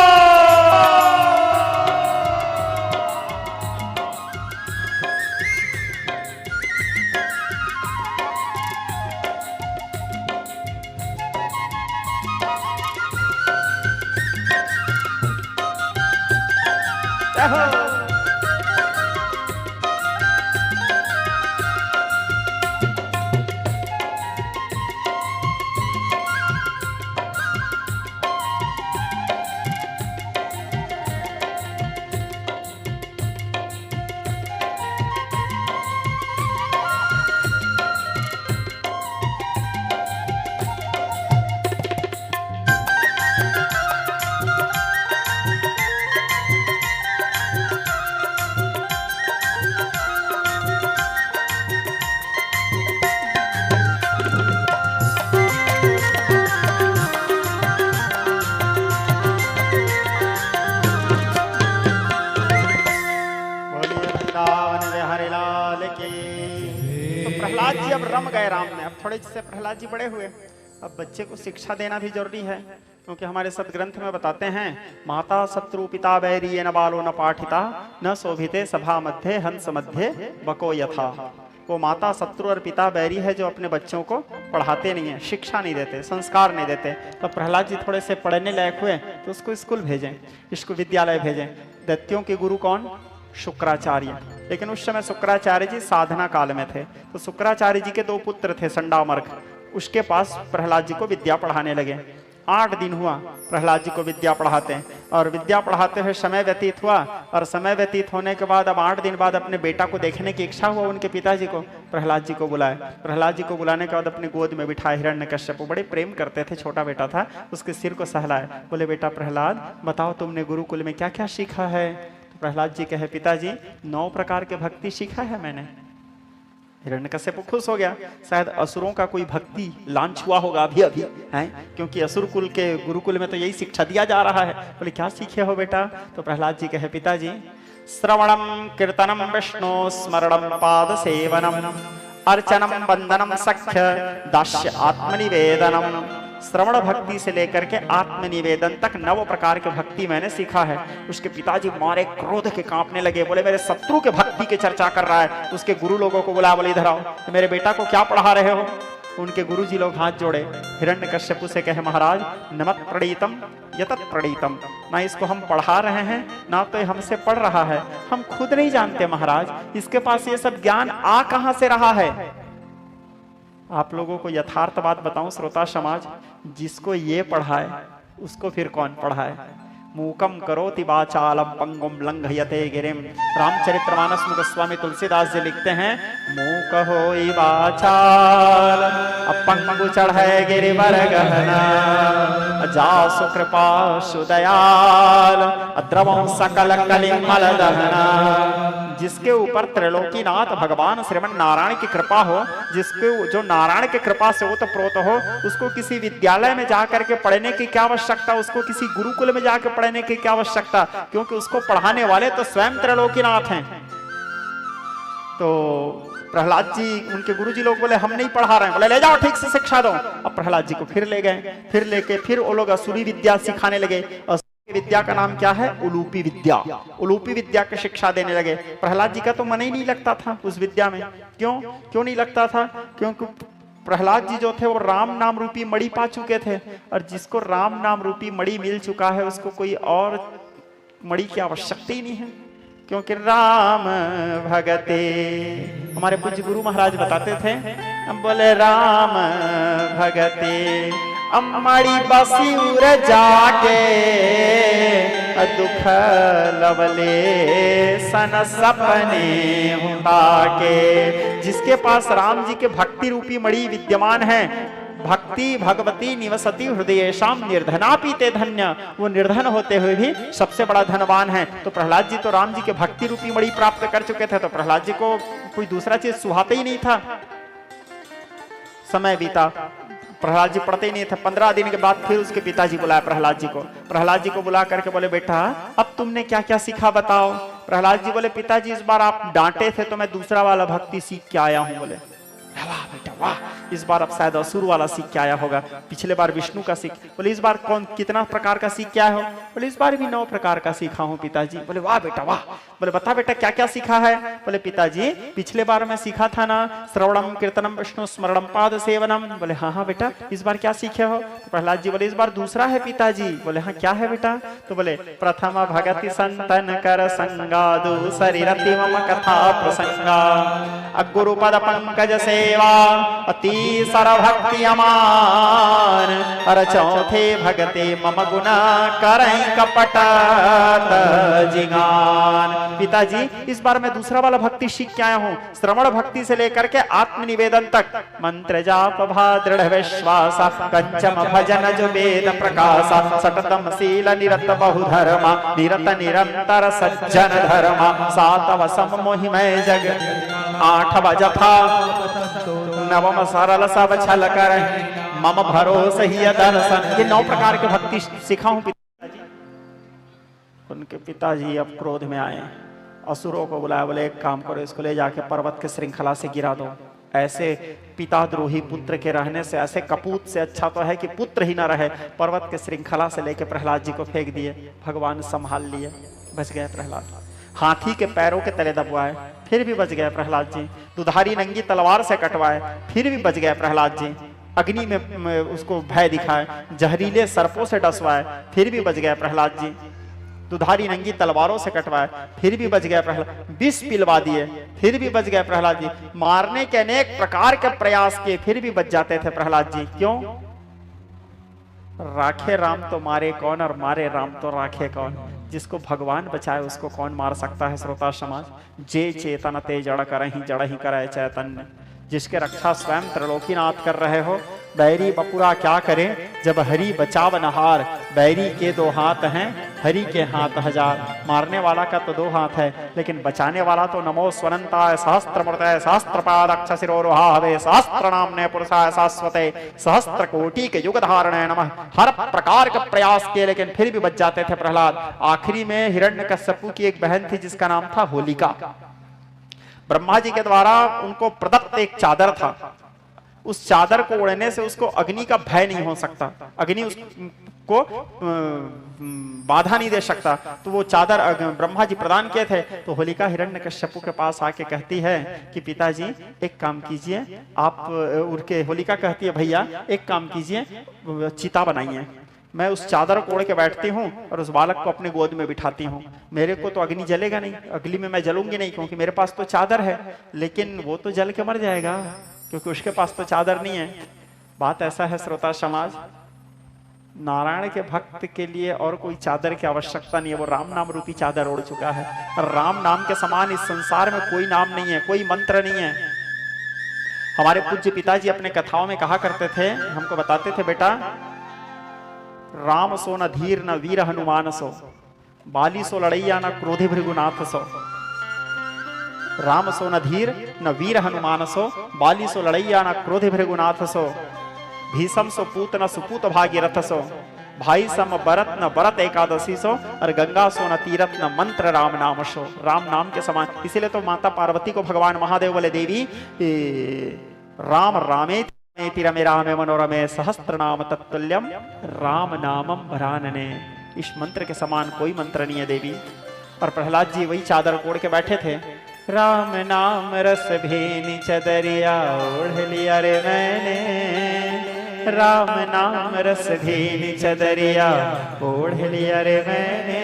प्रहलाद जी अब रम गए राम में। अब थोड़े से प्रहलाद जी बड़े हुए, अब बच्चे को शिक्षा देना भी जरूरी है, क्योंकि हमारे सदग्रंथ में बताते हैं, माता शत्रु पिता बैरी न बालो न पाठिता न शोभिते सभा मध्य हंस मध्य बको यथा। वो माता शत्रु और पिता बैरी है जो अपने बच्चों को पढ़ाते नहीं है, शिक्षा नहीं देते, संस्कार नहीं देते। तो प्रहलाद जी थोड़े से पढ़ने लायक हुए तो उसको स्कूल भेजें, इसको विद्यालय भेजें। दैत्यों के गुरु कौन? शुक्राचार्य। लेकिन उस समय शुक्राचार्य जी साधना काल में थे, तो शुक्राचार्य जी के 2 पुत्र थे, संडामर्क। उसके पास प्रहलाद जी को विद्या पढ़ाने लगे। 8 दिन हुआ प्रहलाद जी को विद्या पढ़ाते हैं, और विद्या पढ़ाते हुए समय व्यतीत हुआ, और समय व्यतीत होने के बाद अब 8 दिन बाद अपने बेटा को देखने की इच्छा हुआ उनके पिताजी को। प्रहलाद जी को बुलाए, प्रहलाद जी को बुलाने के बाद अपनी गोद में बिठाए। हिरण्यकश्यप बड़े प्रेम करते थे, छोटा बेटा था, उसके सिर को सहलाए, बोले बेटा प्रहलाद बताओ तुमने गुरुकुल में क्या क्या सीखा है? तो प्रहलाद जी कहे, पिताजी 9 प्रकार के भक्ति सीखा है मैंने। हिरण्यकश्यप खुश हो गया, शायद असुरों का कोई भक्ति लॉन्च हुआ होगा अभी अभी, हैं? क्योंकि असुर कुल के गुरुकुल में तो यही शिक्षा दिया जा रहा है। बोले क्या सीखे हो बेटा? तो प्रहलाद जी कहे, पिताजी श्रवणम कीर्तनम विष्णु स्मरणम पाद सेवनम अर्चनम वंदनम सख्य दास्य आत्मनिवेदनम। श्रवण भक्ति से लेकर के आत्मनिवेदन तक 9 प्रकार के भक्ति मैंने सीखा है। उसके पिताजी मारे क्रोध के कांपने लगे, बोले मेरे शत्रु के भक्ति की चर्चा कर रहा है। उसके गुरु लोगों को बुला, बोले इधर आओ, तो मेरे बेटा को क्या पढ़ा रहे हो? उनके गुरुजी लोग हाथ जोड़े, हिरण्यकश्यप से कहे, महाराज नमत प्रणीतम यतत प्रणीतम, ना इसको हम पढ़ा रहे हैं ना तो हमसे पढ़ रहा है, हम खुद नहीं जानते महाराज, इसके पास ये सब ज्ञान आ कहां से रहा है। आप लोगों को यथार्थ बात बताऊं श्रोता समाज, जिसको ये पढ़ाए उसको फिर कौन पढ़ाए? मूकम करोति वाचालम पंगुम लंघयते गिरिम। रामचरितमानस में गोस्वामी तुलसीदास जी लिखते हैं, मूक होई वाचाल पंगु चढ़े गिरिवर गहना, जासु कृपा सुदयाल द्रवं सकल कलिमल दहना। जिसके ऊपर त्रिलोकीनाथ भगवान श्रीमन नारायण की कृपा हो, जिसके जो नारायण की कृपा से ओतप्रोत हो, उसको किसी विद्यालय में जाकर के पढ़ने की क्या आवश्यकता, उसको किसी गुरुकुल में जाकर पढ़ने की क्या आवश्यकता, क्योंकि उसको पढ़ाने वाले तो स्वयं त्रिलोकीनाथ हैं। तो प्रहलाद जी, उनके गुरुजी लोग बोले हम नहीं पढ़ा रहे हैं, बोले ले जाओ ठीक से शिक्षा दो। अब प्रहलाद जी को फिर ले गए, फिर लेके फिर वो लोग असुरी विद्या सिखाने लगे। विद्या का नाम क्या है? उलूपी विद्या। उलूपी विद्या की शिक्षा देने लगे। प्रहलाद जी का तो मन ही नहीं लगता था उस विद्या में। क्यों नहीं लगता था? क्योंकि प्रहलाद जी जो थे वो राम नाम रूपी मणि पा चुके थे, और जिसको राम नाम रूपी मणि मिल चुका है उसको कोई और मणि की आवश्यकता ही नहीं है। क्योंकि राम भगते, हमारे पूज्य गुरु महाराज बताते थे, हम बोले राम भगते अम्मड़ी बसी उर जाके, दुख लवले सन सपने हुआ के। जिसके पास राम जी के भक्ति रूपी मणि विद्यमान है, भक्ति भगवती निवसती हृदयेषाम निर्धना पीते धन्य, वो निर्धन होते हुए भी सबसे बड़ा धनवान है। तो प्रहलाद जी तो राम जी के भक्ति रूपी मणि प्राप्त कर चुके थे, तो प्रहलाद जी को कोई दूसरा चीज सुहाता ही नहीं था। समय बीता, प्रहलाद जी पढ़ते ही नहीं थे। 15 दिन के बाद फिर उसके पिताजी बुलाया प्रहलाद जी को। प्रहलाद जी को बुला करके बोले बेटा अब तुमने क्या क्या सीखा बताओ। प्रहलाद जी बोले पिताजी इस बार आप डांटे थे तो मैं दूसरा वाला भक्ति सीख के आया हूं। बोले वाह बेटा वाह, इस बार अब शायद असुर वाला सीख के आया होगा, पिछले बार विष्णु का सीख। बोले इस बार कौन कितना प्रकार का सीख के आया हो? बोले इस बार भी 9 प्रकार का सीखा हूं पिताजी। बोले वाह बेटा वाह। बोले बता बेटा क्या क्या सीखा है? बोले पिताजी पिछले बार मैं सीखा था ना श्रवणम कीर्तनम विष्णु स्मरणम पाद सेवनम। बोले हाँ बेटा, इस बार क्या सीखे हो? तो प्रहलाद जी बोले इस बार दूसरा है पिताजी। बोले हाँ क्या है बेटा? तो बोले प्रथम भगति संतन कर संगा, दूसरी रति मम कथा प्रसंगा, गुरु पद पंकज सेवा, तीसरा भक्ति अमान, और चौथे भगते मम गुना करें कपट जिगान। पिताजी इस बार मैं दूसरा वाला भक्ति सीख के आया हूँ, श्रवण भक्ति से लेकर के आत्मनिवेदन तक। मंत्र जाप भा दृढ़ विश्वास, पंचम भजन जो वेद प्रकाश, सततम शील निरत बहुधर्मा, निरत निरंतर सज्जन धर्मा, सातव सम मोहिमय जग, आठव जथा, नवम सरल सब छल कर, मम भरोस ही दर्शन। ये 9 प्रकार के भक्ति सिखाऊं पिताजी। उनके पिताजी अब क्रोध में आए, असुरों को बुलाया। बोले एक काम करो, इसको ले जाके पर्वत के श्रृंखला से गिरा दो। ऐसे पिताद्रोही पुत्र के रहने से, ऐसे कपूत से अच्छा तो है कि पुत्र ही ना रहे। पर्वत के श्रृंखला से लेके प्रहलाद जी को फेंक दिए, भगवान संभाल लिए, बच गए प्रहलाद। हाथी के पैरों के तले दबवाए, फिर भी बच गए प्रहलाद जी। दुधारी नंगी तलवार से कटवाए, फिर भी बच गए प्रहलाद जी। अग्नि में उसको भय दिखाए, जहरीले सर्पों से डसवाए, फिर भी बच गए प्रहलाद जी। दुधारी नंगी तलवारों से कटवाए, फिर भी बच गए प्रहलाद। विष पिलवा दिए, फिर भी बच गए प्रहलाद जी। मारने के अनेक प्रकार के प्रयास किए, फिर भी बच जाते थे प्रहलाद जी। क्यों? राखे राम तो मारे कौन, और मारे राम तो राखे कौन। जिसको भगवान बचाए उसको कौन मार सकता है? श्रोता समाज, जे चेतन ते जड़ करहि, जड़ ही करे चैतन्य। जिसके रक्षा स्वयं त्रिलोकीनाथ कर रहे हो, बैरी बपुरा क्या करे जब हरि बचाव नहार। बैरी के 2 हाथ हैं, हरि के हाथ 1000। मारने वाला का तो 2 हाथ है, लेकिन बचाने वाला तो नमो स्वनंताय सहस्त्रमूर्तये सहस्त्रपाद अक्षशिरोरुहावे सहस्त्र नामने पुरुषाय शाश्वते सहस्त्र कोटि के युग धारणे नमः। हर प्रकार का प्रयास किए, लेकिन फिर भी बच जाते थे प्रहलाद। आखिरी में हिरण्यकश्यपु की एक बहन थी जिसका नाम था होलिका। ब्रह्मा जी के द्वारा उनको प्रदत्त एक चादर था, उस चादर को उड़ने से उसको अग्नि का भय नहीं हो सकता, अग्नि उसको बाधा नहीं दे सकता। तो वो चादर ब्रह्मा जी प्रदान किए थे। तो होलिका हिरण्यकश्यपु के पास आके कहती है कि पिताजी एक काम कीजिए आप। उनके होलिका कहती है भैया एक काम कीजिए, चिता बनाइए, मैं उस चादर को ओढ़ के बैठती हूँ और उस बालक को अपने गोद में बिठाती हूँ। मेरे को तो अग्नि जलेगा नहीं, अग्नि में मैं जलूंगी नहीं, क्योंकि मेरे पास तो चादर है, लेकिन वो तो जल के मर जाएगा क्योंकि उसके पास तो चादर नहीं है। बात ऐसा है श्रोता समाज, नारायण के भक्त के लिए और कोई चादर की आवश्यकता नहीं है, वो राम नाम रूपी चादर ओढ़ चुका है। और राम नाम के समान इस संसार में कोई नाम नहीं है, कोई मंत्र नहीं है। हमारे पूज्य पिताजी अपने कथाओं में कहा करते थे, हमको बताते थे, बेटा राम सो न धीर न वीर हनुमान सो, बाली सो लड़ैया न क्रोधि भृगुनाथ सो। राम सो न धीर न वीर हनुमान सो, बाली सो लड़ैया न क्रोधि भृगुनाथ सो, भीषम सो पूत न सुपूत भागीरथ सो, भाई सम बरत न बरत एकादशी सो, और गंगा सो न तीरथ न मंत्र राम नाम सो। राम नाम के समान, इसीलिए तो माता पार्वती को भगवान महादेव बोले, देवी राम रामेति रमे रामे मनोरमे सहस्त्र नाम तत्तुल्यम राम नामम भरानने। इस मंत्र के समान कोई मंत्र नहीं है देवी। और प्रहलाद जी वही चादर कोड़ के बैठे थे। राम नाम रस भेनी चदरिया ओढ़ लिया रे मैंने, राम नाम रस भेनी चदरिया ओढ़ लिया रे मैंने।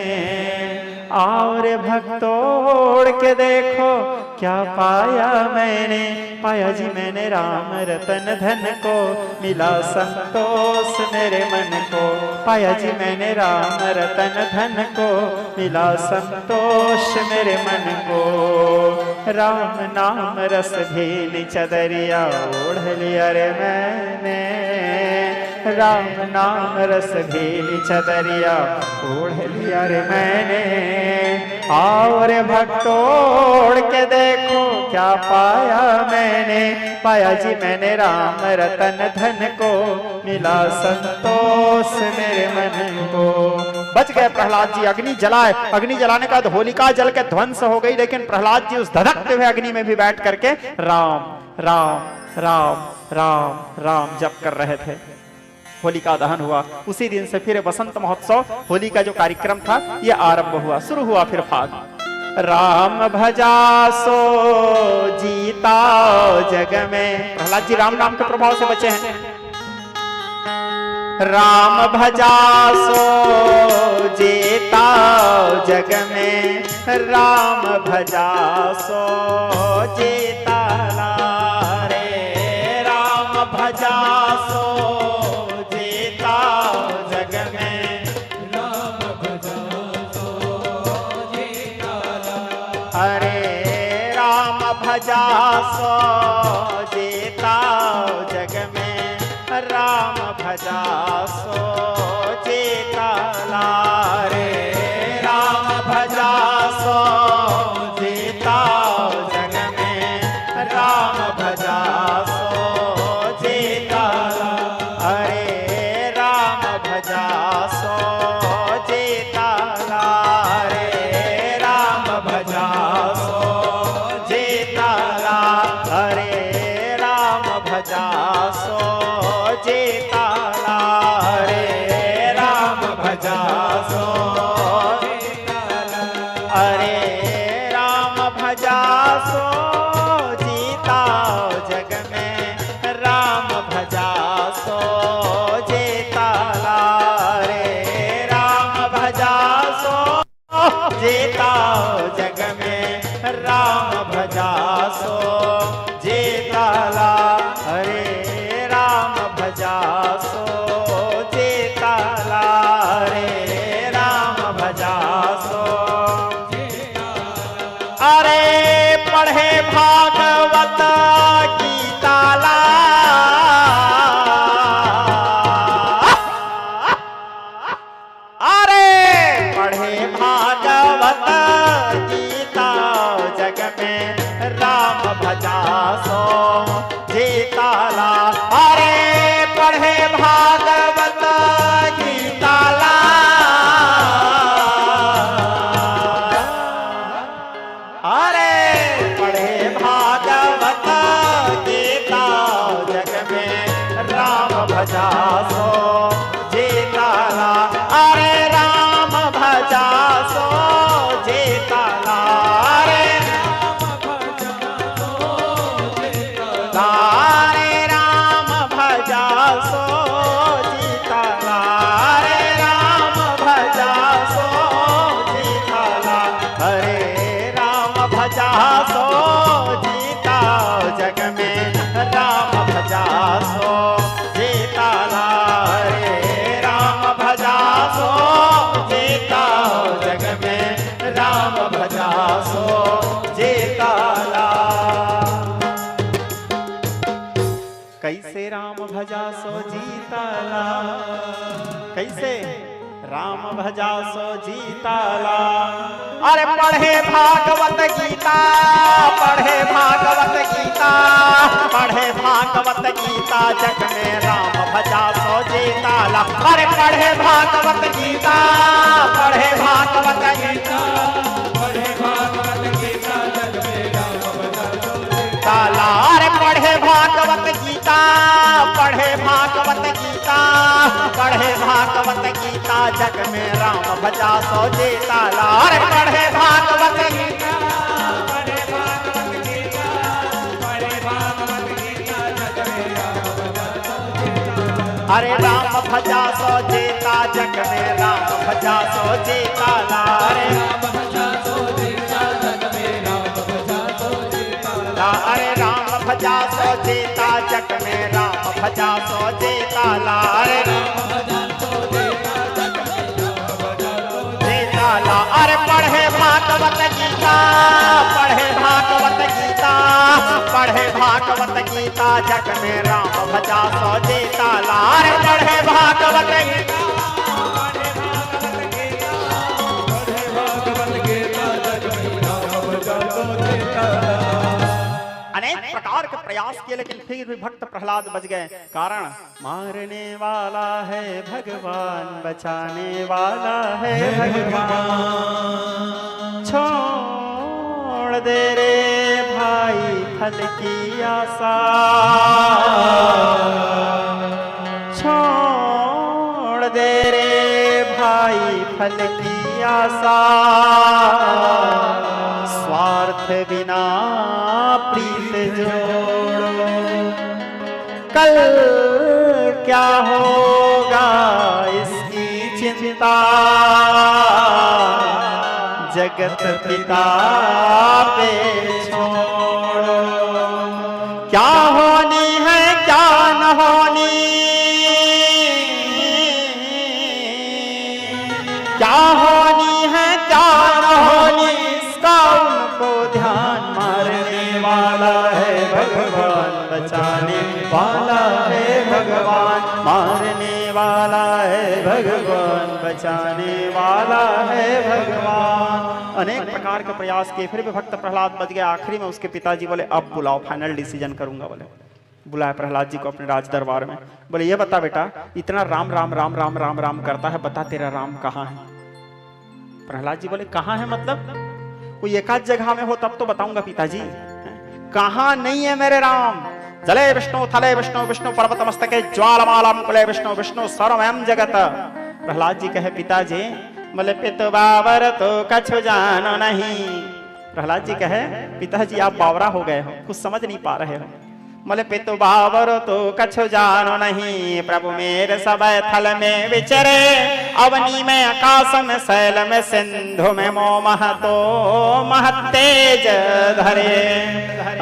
और भक्तों ओढ़ के देखो क्या पाया मैंने, पाया जी मैंने राम रतन धन को, मिला संतोष मेरे मन को। पाया जी मैंने राम रतन धन को, मिला संतोष मेरे मन को। राम नाम रस भेली चदरिया ओढ़ लिया रे मैंने, राम नाम रस भेली चदरिया ओढ़ लिया रे मैंने। और भक्तोड़ के देखो क्या पाया मैंने, पाया जी मैंने राम रतन धन को, मिला संतोष मेरे मन को। बच गए प्रहलाद जी, अग्नि जलाए, अग्नि जलाने का होलिका जल के ध्वंस हो गई, लेकिन प्रहलाद जी उस धधकते हुए अग्नि में भी बैठ करके राम राम राम राम राम जप कर रहे थे। होलिका दहन हुआ। उसी दिन से फिर बसंत महोत्सव, होली का जो कार्यक्रम था यह आरंभ हुआ, शुरू हुआ फिर फाग। राम भजा सो जीता जग में, प्रहलाद जी राम नाम के प्रभाव से बचे हैं। राम भजा सो जीता जग में, राम भजा सो जीता रे। राम भजा सो भजा सो जीता जग में, राम भजा सो जीता रे। राम भजा सो जीता जग में, राम भजा सो जीता अरे। राम भजा सो जीता रे। राम भजा सो हरे राम भजा सो जीता रे। राम भजा सो हरे राम भजा सो जीता जग में, राम भजा सो जीता रे। राम भजा सो जीता जग में, राम भजा सो जीताला। हरे राम भजा सो जीताला रे। राम भजा सो अरे पढ़े भागवत गीताला। अरे पढ़े भागवत गीता जग में, राम भजा सो जीताला। अरे पढ़े भागवत गीताला। अरे पढ़े भागवत गीता जग में, राम भजा सो जीताला। अरे राम भजा सो जीताला। हरे राम भजा सो जीताला। हरे राम भजा सो जीताला। हरे राम भजा सो जीता जग में, राम भजा सो जीताला रे। राम भजा सो जीताला। कैसे? राम भजा सो जीताला। अरे पढ़े भागवत गीता, पढ़े भागवत गीता, पढ़े भागवत गीता, जग में राम भजा सो जीताला। अरे पढ़े भागवत गीता, पढ़े भागवत गीता, पढ़े भागवत गीता, जग में राम भजा सो जीताला। अरे पढ़े भागवत गीता, पढ़े भागवत गीता, पढ़े भागवत गीता, जग में राम भजा सो जीताला। अरे पढ़े भागवत गीता, पढ़े भागवत गीता, पढ़े भागवत गीता, जग में राम भजा सो जीताला। अरे राम भजा सो जीता, जग में राम भजा सो जीताला। अरे राम भजा सो जीता, जग में राम भजा सो जीताला। अरे राम भजा सो जीता, जग में राम भजा सो जीताला। अरे राम भजा सो जीता, जग में राम भजा सो जीताला। अरे पढ़े भागवत गीता, पढ़े भागवत गीता, पढ़े भागवत गीता, जग में राम भजा सो जीताला। अरे पढ़े भागवत गीता, पढ़े भागवत गीता, पढ़े भागवत गीता, जग में राम भजा सो जीताला। अनेक प्रकार के प्रयास किए लेकिन फिर भी भक्त प्रहलाद बच गए। कारण मारने वाला है भगवान, बचाने वाला है भगवान। छोड़ दे रे भाई फल की आशा, छोड़ दे रे भाई फल की आशा। स्वार्थ बिना प्रीत जोड़ो, कल क्या होगा इसकी चिंता। जगत पिता पे छोड़ो, क्या होनी है क्या न होनी, क्या होनी है क्या न होनी, इसका उनको ध्यान। मारने वाला है भगवान, बचाने वाला है भगवान, मारने वाला है भगवान, बचाने वाला है भगवान। अनेक प्रकार के प्रयास किए फिर भी भक्त प्रहलाद बच गया। आखिरी में उसके पिताजी बोले अब बुलाओ, फाइनल डिसीजन करूंगा। बोले बुलाया प्रहलाद जी को अपने राज दरबार में। बोले ये बता बेटा, इतना राम राम राम राम राम राम करता है, बता तेरा राम कहाँ है। प्रहलाद जी बोले कहाँ है मतलब? कोई एकाध जगह में हो तब तो बताऊंगा पिताजी। कहाँ नहीं है मेरे राम? जले विष्णु थले विष्णु, विष्णु पर्वत मस्तके ज्वालमालम कुले विष्णु, विष्णु सर्वमयम जगत। प्रहलाद जी कहे पिताजी, बोले पितु बावर तो कछु जानो नहीं। प्रहलाद जी कहे पिताजी आप बावरा हो गए हो, कुछ समझ नहीं पा रहे हो। बोले पितु बावर तो कछु जानो नहीं, प्रभु मेरे सब थल में विचरे। अवनी में आकाश में शैल में सिंधु में मोह तो महतेज धरे।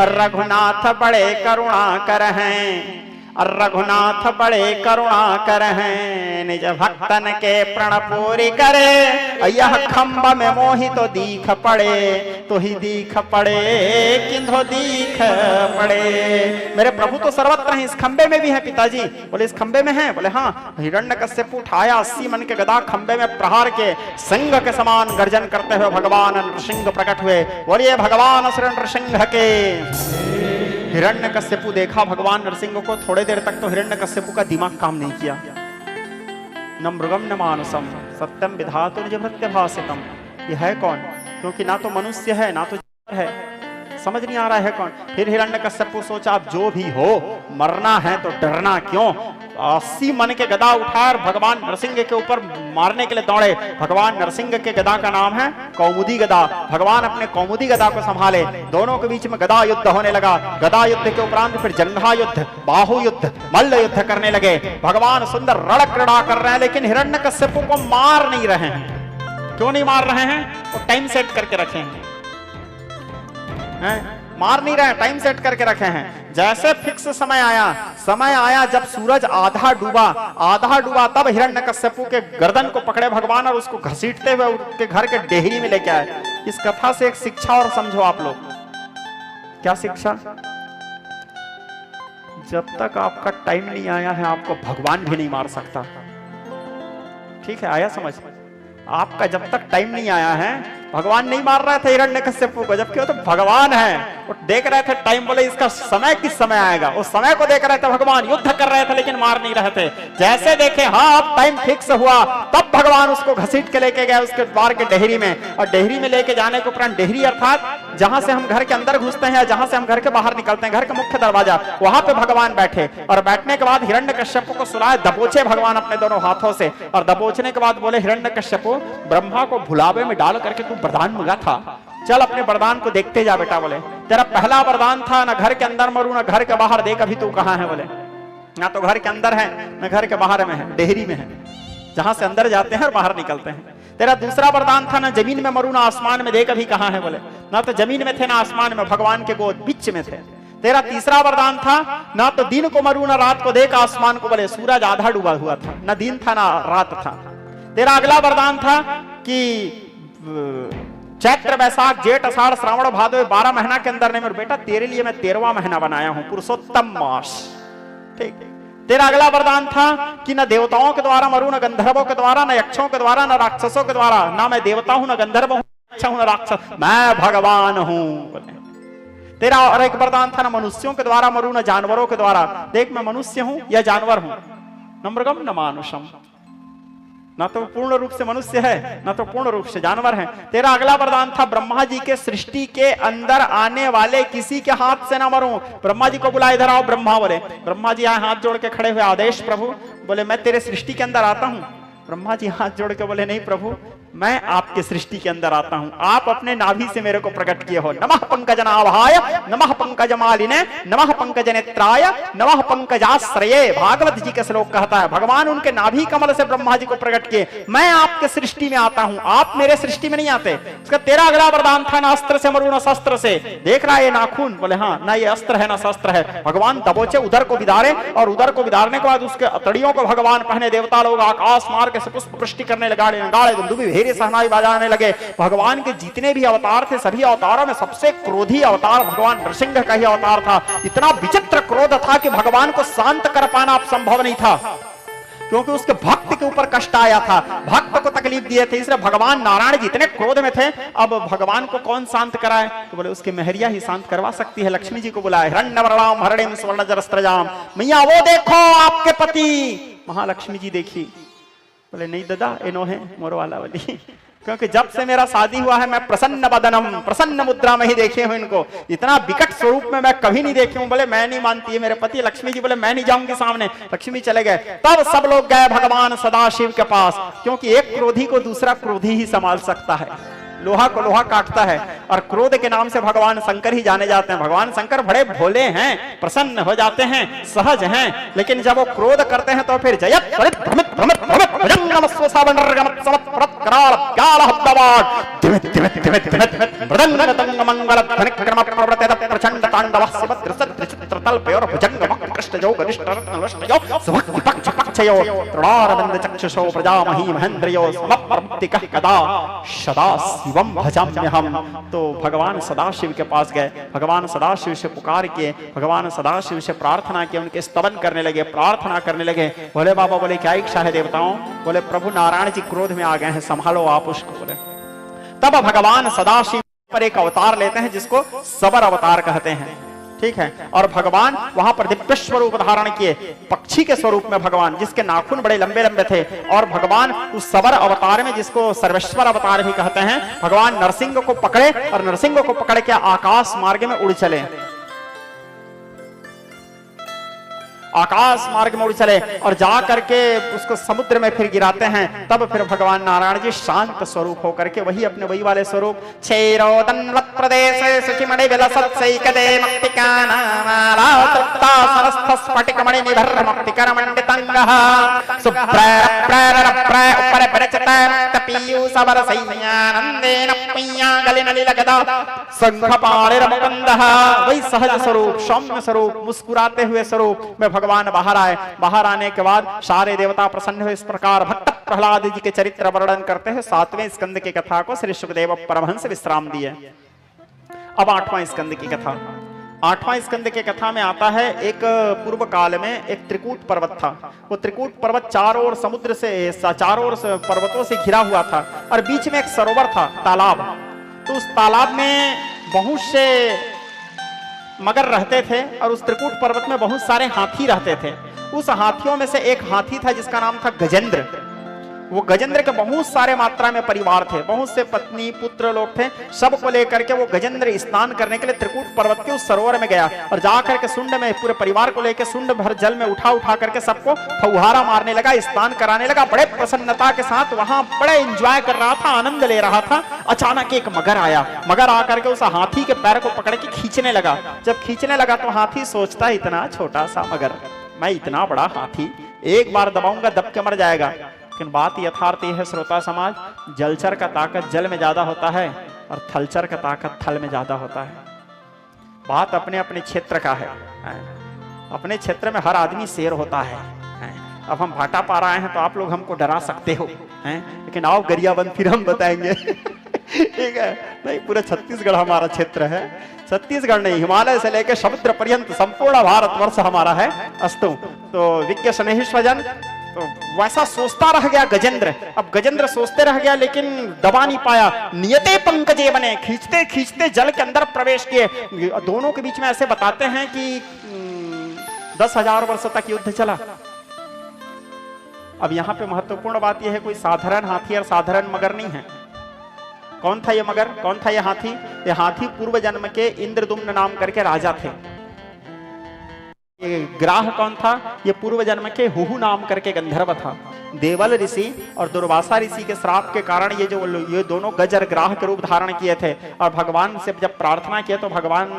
रघुनाथ बड़े करुणा कर हैं, रघुनाथ बड़े करुणा कर हैं, निज भक्तन के प्रण पूरी करे। यह खंभ में मोहि तो दीख पड़े, तो ही दीख पड़े किंधो दीख पड़े। मेरे प्रभु तो सर्वत्र हैं, इस खंबे में भी है पिताजी। बोले इस खंबे में है? बोले हाँ। हिरण्यकश्यप उठाया 80 मन के गदा, खंबे में प्रहार के सिंह के समान गर्जन करते हुए भगवान नृसिंह प्रकट हुए। बोलिए भगवान नृसिंह के। हिरण्यकश्यपु देखा भगवान नरसिंह को, थोड़े देर तक तो हिरण्यकश्यपु का दिमाग काम नहीं किया। न मृगम न मानुसम सत्यम विधातु निज भृत्यभासितम। ये है कौन? क्योंकि ना तो मनुष्य है ना तो है, समझ नहीं आ रहा है कौन। फिर हिरण्यकश्यपु सोचा अब जो भी हो मरना है तो डरना क्यों। 80 मन के गदा उठाकर भगवान नरसिंह के ऊपर मारने के लिए दौड़े। भगवान नरसिंह के गदा का नाम है कौमुदी गदा। भगवान अपने कौमुदी गदा को संभाले, दोनों के बीच में गदा युद्ध होने लगा। गदा युद्ध के उपरांत फिर जंघा युद्ध, बाहु युद्ध, मल्ल युद्ध करने लगे। भगवान सुंदर रण क्रीड़ा कर रहे हैं, लेकिन हिरण्यकश्यपु को मार नहीं रहे हैं। क्यों नहीं मार रहे हैं? वो टाइम सेट करके रखे हैं, मार नहीं रहे, टाइम सेट करके रखे हैं। जैसे फिक्स समय आया जब सूरज आधा डूबा तब हिरण्यकश्यपु के गर्दन को पकड़े भगवान और उसको घसीटते हुए उनके घर के डेहरी में लेके आए। इस कथा से एक शिक्षा और समझो आप लोग। क्या शिक्षा? जब तक आपका टाइम नहीं आया है आपको भगवान भी नहीं मार सकता। ठीक है, आया समझ? आपका जब तक टाइम नहीं आया है, भगवान नहीं मार रहे थे हिरण्यकश्यपु को, जबकि वो तो भगवान है। वो देख रहे थे टाइम, बोले इसका समय किस समय आएगा, उस समय को देख रहे थे भगवान। युद्ध कर रहे थे लेकिन मार नहीं रहे थे। जैसे देखे हाँ अब टाइम फिक्स हुआ, तब भगवान उसको घसीट के लेके गए उसके द्वार के डेहरी में। और डेहरी में लेके जाने के उपरांत, डेहरी अर्थात जहां से हम घर के अंदर घुसते हैं, जहां से हम घर के बाहर निकलते हैं, घर का मुख्य दरवाजा, वहां पे भगवान बैठे। और बैठने के बाद हिरण्यकश्यपु को सुलाए, दबोचे भगवान अपने दोनों हाथों से। और दबोचने के बाद बोले, हिरण्यकश्यपु ब्रह्मा को भुलावे में डाल करके तू वरदान मांगा था, चल अपने वरदान को देखते जा बेटा। बोले तेरा पहला वरदान था, ना घर के अंदर मरू ना घर के बाहर, देख अभी तू कहां है। बोले ना तो घर के अंदर है ना घर के बाहर में है, डेहरी में है, जहां से अंदर जाते हैं और बाहर निकलते हैं। तेरा दूसरा वरदान था, ना जमीन में मरू ना आसमान में, देख अभी कहां है। बोले ना तो जमीन में थे ना आसमान में, भगवान के गोद बीच में थे। तेरा तीसरा वरदान था, ना तो दिन को मरू ना रात को, देख आसमान को। बोले सूरज आधा डूबा हुआ था, ना दिन था ना रात था। तेरा अगला वरदान था कि चैत्र वैशाख जेठ अषाढ़ श्रावण भादो 12 महीना के अंदर नहीं मर। बेटा तेरे लिए मैं 13वां महीना बनाया हूं, पुरुषोत्तम मास। ठीक। तेरा अगला वरदान था कि न देवताओं के द्वारा मरू, न गंधर्वों के द्वारा, न यक्षों के द्वारा, न राक्षसों के द्वारा। ना मैं देवता हूं, न गंधर्व हूं, यक्ष हूं, न राक्षस, मैं भगवान हूं। तेरा और एक वरदान था, न मनुष्यों के द्वारा मरू, न जानवरों के द्वारा, देख मैं मनुष्य हूं या जानवर हूं, न मृगम न मानुषम। ना तो पूर्ण रूप से मनुष्य है, ना तो पूर्ण रूप से जानवर है। तेरा अगला वरदान था, ब्रह्मा जी के सृष्टि के अंदर आने वाले किसी के हाथ से ना मरूं। ब्रह्मा जी को बुला, इधर आओ। ब्रह्मा बोले, ब्रह्मा जी यहाँ हाथ जोड़ के खड़े हुए, आदेश प्रभु। बोले मैं तेरे सृष्टि के अंदर आता हूं। ब्रह्मा जी हाथ जोड़ के बोले, नहीं प्रभु मैं आपके सृष्टि के अंदर आता हूं, आप अपने नाभि से मेरे को प्रकट किए हो। नमः पंकजनाभाय, नमः पंकजमालिने, नमः पंकजनेत्राय, नमः पंकजाश्रये। भागवत जी का श्लोक कहता है, भगवान उनके नाभि कमल से ब्रह्मा जी को प्रकट किए, मैं आपके सृष्टि में आता हूं, आप मेरे सृष्टि में नहीं आते। उसका तेरा अगला वरदान था, ना अस्त्र से मरू ना शस्त्र से। देख रहा है ये नाखून? बोले हाँ, ना ये अस्त्र है ना शस्त्र है। भगवान दबोचे, उधर को विदारे, और उधर को विदारने के बाद उसके अतड़ियों को भगवान पहने। देवता लोग आकाश मार्ग से पुष्प वृष्टि करने लगा, गाड़े दुंदुभी सहनाई बजाने लगे। भगवान के जितने भी अवतार थे, सभी अवतारों में सबसे क्रोधी अवतार भगवान नरसिंह का ही अवतार था। इतना विचित्र क्रोध था कि भगवान को शांत कर पाना अब संभव नहीं था, क्योंकि उसके भक्त के ऊपर कष्ट आया था, भक्त को तकलीफ दिए थे। इसलिए भगवान नारायण जितने क्रोध में थे, अब भगवान को कौन शांत कराए? तो बोले उसकी महरिया ही शांत करवा सकती है। लक्ष्मी जी को बुलाए, हिरण्यवर्णाम हरणिम स्वर्णजरस्त्रजाम, मैया वो देखो आपके पति। महालक्ष्मी जी देखी, बोले नहीं दादा इनो है मोर वाला वाली, क्योंकि जब से मेरा शादी हुआ है मैं प्रसन्न बदनम प्रसन्न मुद्रा में ही देखे हूं इनको, इतना विकट स्वरूप में मैं कभी नहीं देखी हूं। बोले मैं नहीं मानती है मेरे पति। लक्ष्मी जी बोले मैं नहीं जाऊंगी सामने। लक्ष्मी चले गए। तब सब लोग गए भगवान सदाशिव के पास, क्योंकि एक क्रोधी को दूसरा क्रोधी ही संभाल सकता है, लोहा को लोहा काटता है। और क्रोध के नाम से भगवान शंकर ही जाने जाते हैं। भगवान शंकर बड़े भोले हैं, प्रसन्न हो जाते हैं, सहज हैं, लेकिन जब वो क्रोध करते हैं तो फिर जयत त्वरित भ्रमित भ्रमित भ्रमित भुजंगम स्वसावनर्गमत समत प्रत कराल प्याल हब्दवाद दिमित दिमित दिमित दिमित मृदंग तंग मंगल ध्वनि क्रम प्रवर्तत प्रचंड तांडवस्य वज्रसत चित्र तल्पयोर भुजंग वक्र कृष्णजो गरिष्ठ रत्नवष्टयो सुभक्ति पक्ष पक्षयो तृणारविंद चक्षुषो प्रजामही महेंद्रयो समप्रमुक्तिकः कदा सदा शिवम भजाम्यहम्। तो भगवान सदाशिव के पास गए, भगवान सदाशिव से पुकार किए, भगवान सदाशिव से प्रार्थना किए, उनके स्तवन करने लगे, प्रार्थना करने लगे। भोले बाबा बोले क्या इच्छा है देवताओं? बोले प्रभु नारायण जी क्रोध में आ गए हैं, संभालो आप उसको। बोले तब भगवान सदाशिव पर एक अवतार लेते हैं जिसको सबर अवतार कहते हैं। ठीक है, और भगवान वहां पर दिव्य स्वरूप धारण किए, पक्षी के स्वरूप में भगवान, जिसके नाखून बड़े लंबे लंबे थे। और भगवान उस सबर अवतार में, जिसको सर्वेश्वर अवतार भी कहते हैं, भगवान नरसिंह को पकड़े और नरसिंह को पकड़ के आकाश मार्ग में उड़ चले, आकाश मार्ग में उड़ चले और जा करके उसको समुद्र में फिर गिराते हैं। तब फिर भगवान नारायण जी शांत स्वरूप होकर के वही अपने वही वाले स्वरूप क्षीरोदन्वत् प्रदेशे सुचिमणि विलसत्सैकदे मक्तिकानामाला तृप्ता सरस्थ स्फटिकमणि निभर मक्तिकरमण्डितंगः सुप्रेरप्रेरप्रे उपरे परिचित तपीयूषवर सैन्यानंदेन पियागलिनलिलगदा संघपाणिरमुकुन्दः। वही सहज स्वरूप, सौम्य स्वरूप, मुस्कुराते हुए स्वरूप में भगवान बाहर आए। बाहर आने के बाद सारे देवता प्रसन्न हुए। इस प्रकार भक्त प्रहलाद जी के चरित्र वर्णन करते हैं 7वें स्कंद की कथा को श्री सुखदेव परमहंस विश्राम दिए। अब 8वां स्कंद की कथा। 8वां स्कंद के कथा में आता है, एक पूर्व काल में एक त्रिकूट पर्वत था। वो त्रिकूट पर्वत चारों ओर समुद्र से, चारों ओर पर्वतों से घिरा हुआ था और बीच में एक सरोवर था, तालाब। तो उस तालाब में बहुत से मगर रहते थे और उस त्रिकूट पर्वत में बहुत सारे हाथी रहते थे। उस हाथियों में से एक हाथी था जिसका नाम था गजेंद्र। वो गजेंद्र के बहुत सारे मात्रा में परिवार थे, बहुत से पत्नी पुत्र लोग थे। सबको लेकर के वो गजेंद्र स्नान करने के लिए त्रिकूट पर्वत के उस सरोवर में गया और जाकर के सुंड में पूरे परिवार को लेकर सुंड भर जल में उठा करके सबको फुहारा मारने लगा, स्नान कराने लगा। बड़े प्रसन्नता के साथ वहां बड़े एंजॉय कर रहा था, आनंद ले रहा था। अचानक एक मगर आया। मगर आकर के उस हाथी के पैर को पकड़ के खींचने लगा। जब खींचने लगा तो हाथी सोचता, इतना छोटा सा मगर, मैं इतना बड़ा हाथी, एक बार दबाऊंगा दब के मर जाएगा। लेकिन बात यथार्थ है श्रोता समाज, जलचर का ताकत जल में ज्यादा होता है और थलचर का ताकत थल में ज्यादा होता है। बात अपने अपने क्षेत्र का है। अपने क्षेत्र में हर आदमी शेर होता है। अब हम भाटा पा रहे हैं तो आप लोग हमको डरा सकते हो, लेकिन आओ गरियाबंद फिर हम बताएंगे। ठीक है, नहीं पूरा छत्तीसगढ़ हमारा क्षेत्र है। छत्तीसगढ़ नहीं, हिमालय से लेकर समुद्र पर्यंत संपूर्ण भारतवर्ष हमारा है। अस्तु तो विज्ञ स्नेही स्वजन, तो वैसा सोचता रह गया गजेंद्र। अब गजेंद्र सोचते रह गया लेकिन दबा नहीं पाया। नियते पंकजे बने, खींचते खींचते जल के अंदर प्रवेश किए। दोनों के बीच में ऐसे बताते हैं कि 10,000 वर्ष तक युद्ध चला। अब यहाँ पे महत्वपूर्ण बात यह है, कोई साधारण हाथी और साधारण मगर नहीं है। कौन था ये मगर, कौन था ये हाथी? ये हाथी पूर्व जन्म के इंद्रदुम्न नाम करके राजा थे। ये ग्राह कौन था? ये पूर्व जन्म के हुहु नाम करके गंधर्व था। देवल ऋषि और दुर्वासा ऋषि के श्राप के कारण ये दोनों गज और ग्राह के रूप धारण किए थे। और भगवान से जब प्रार्थना किए तो भगवान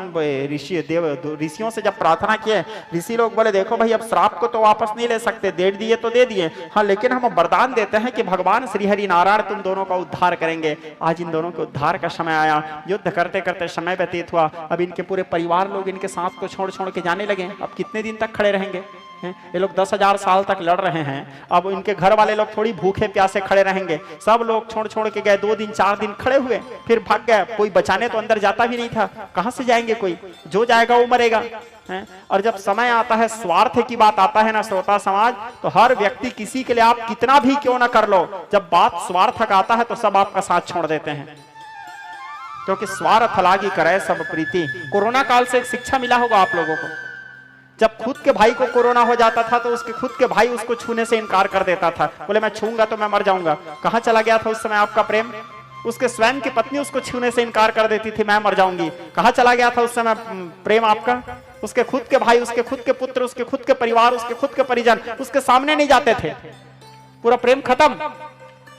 ऋषियों से जब प्रार्थना किए, ऋषि लोग बोले देखो भाई, अब श्राप को तो वापस नहीं ले सकते, दे दिए तो दे दिए, हाँ लेकिन हम वरदान देते हैं कि भगवान श्री हरि नारायण तुम दोनों का उद्धार करेंगे। आज इन दोनों के उद्धार का समय आया। युद्ध करते करते समय व्यतीत हुआ। अब इनके पूरे परिवार लोग इनके साथ को छोड़ छोड़ के जाने लगे। अब कितने दिन तक खड़े रहेंगे? ये लोग 10,000 साल तक लड़ रहे हैं। अब इनके घर वाले लोग थोड़ी भूखे प्यासे खड़े रहेंगे। सब लोग छोड़ छोड़ के गए। 2 दिन 4 दिन खड़े हुए, फिर भाग गए। कोई बचाने तो अंदर जाता भी नहीं था। कहां से जाएंगे? कोई जो जाएगा वो मरेगा। और जब समय आता है, स्वार्थ की बात आता है ना श्रोता समाज, तो हर व्यक्ति किसी के लिए आप कितना भी क्यों ना कर लो, जब बात स्वार्थ का आता है तो सब आपका साथ छोड़ देते हैं, क्योंकि स्वार्थ लागी करे सब प्रीति। कोरोना काल से एक शिक्षा मिला होगा आप लोगों को। जब खुद के भाई को कोरोना हो जाता था तो उसके खुद के भाई उसको छूने से इनकार कर देता था, बोले मैं छूंगा तो मैं मर जाऊंगा। कहां चला गया था उस समय आपका प्रेम? उसके स्वयं की पत्नी उसको छूने से इनकार कर देती थी, मैं मर जाऊंगी। कहां चला गया था उस समय प्रेम आपका? उसके खुद के भाई, उसके खुद के पुत्र, उसके खुद के परिवार, उसके खुद के परिजन उसके सामने नहीं जाते थे। पूरा प्रेम खत्म।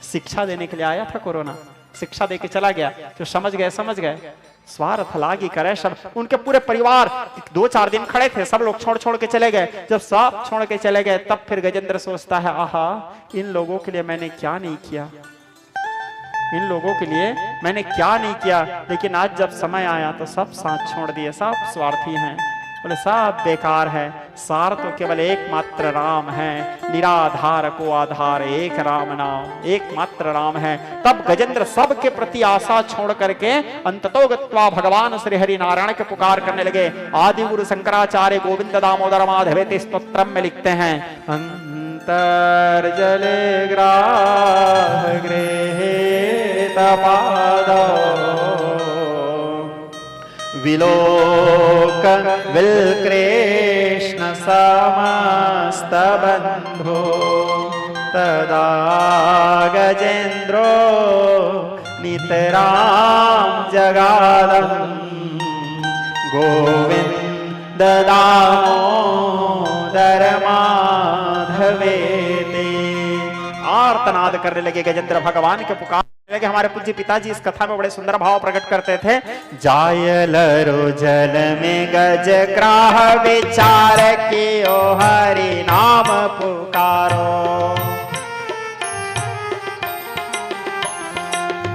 शिक्षा देने के लिए आया था कोरोना, शिक्षा दे के चला गया। जो समझ गए समझ गए। स्वार्थ लागी करे सब। उनके पूरे परिवार 2-4 दिन खड़े थे, सब लोग छोड़ छोड़ के चले गए। जब सब छोड़ के चले गए तब फिर गजेंद्र सोचता है, आहा इन लोगों के लिए मैंने क्या नहीं किया, इन लोगों के लिए मैंने क्या नहीं किया। लेकिन आज जब समय आया तो सब साथ छोड़ दिए, सब स्वार्थी हैं, बोले सब बेकार है। सार तो केवल एकमात्र राम है, निराधार को आधार एक राम नाम, एकमात्र राम है। तब गजेंद्र सब के प्रति आशा छोड़ करके अंततो गत्वा भगवान श्री हरि नारायण के पुकार करने लगे। आदि गुरु शंकराचार्य गोविंद दामोदर माधवेति स्तोत्रम में लिखते हैं, अंतर जले ग्राह गृहीत पादो विलोक विलकृष्ण समस्त बंधो तदा गजेंद्रो नितराम जगादम गोविंद दामोदर माधवेति। आर्तनाद करने लगे गजेंद्र, भगवान के पुकार लगे। हमारे पूज्य पिताजी इस कथा में बड़े सुंदर भाव प्रकट करते थे। जायलरो जल में गज ग्राह विचार कियो हरि नाम पुकारो।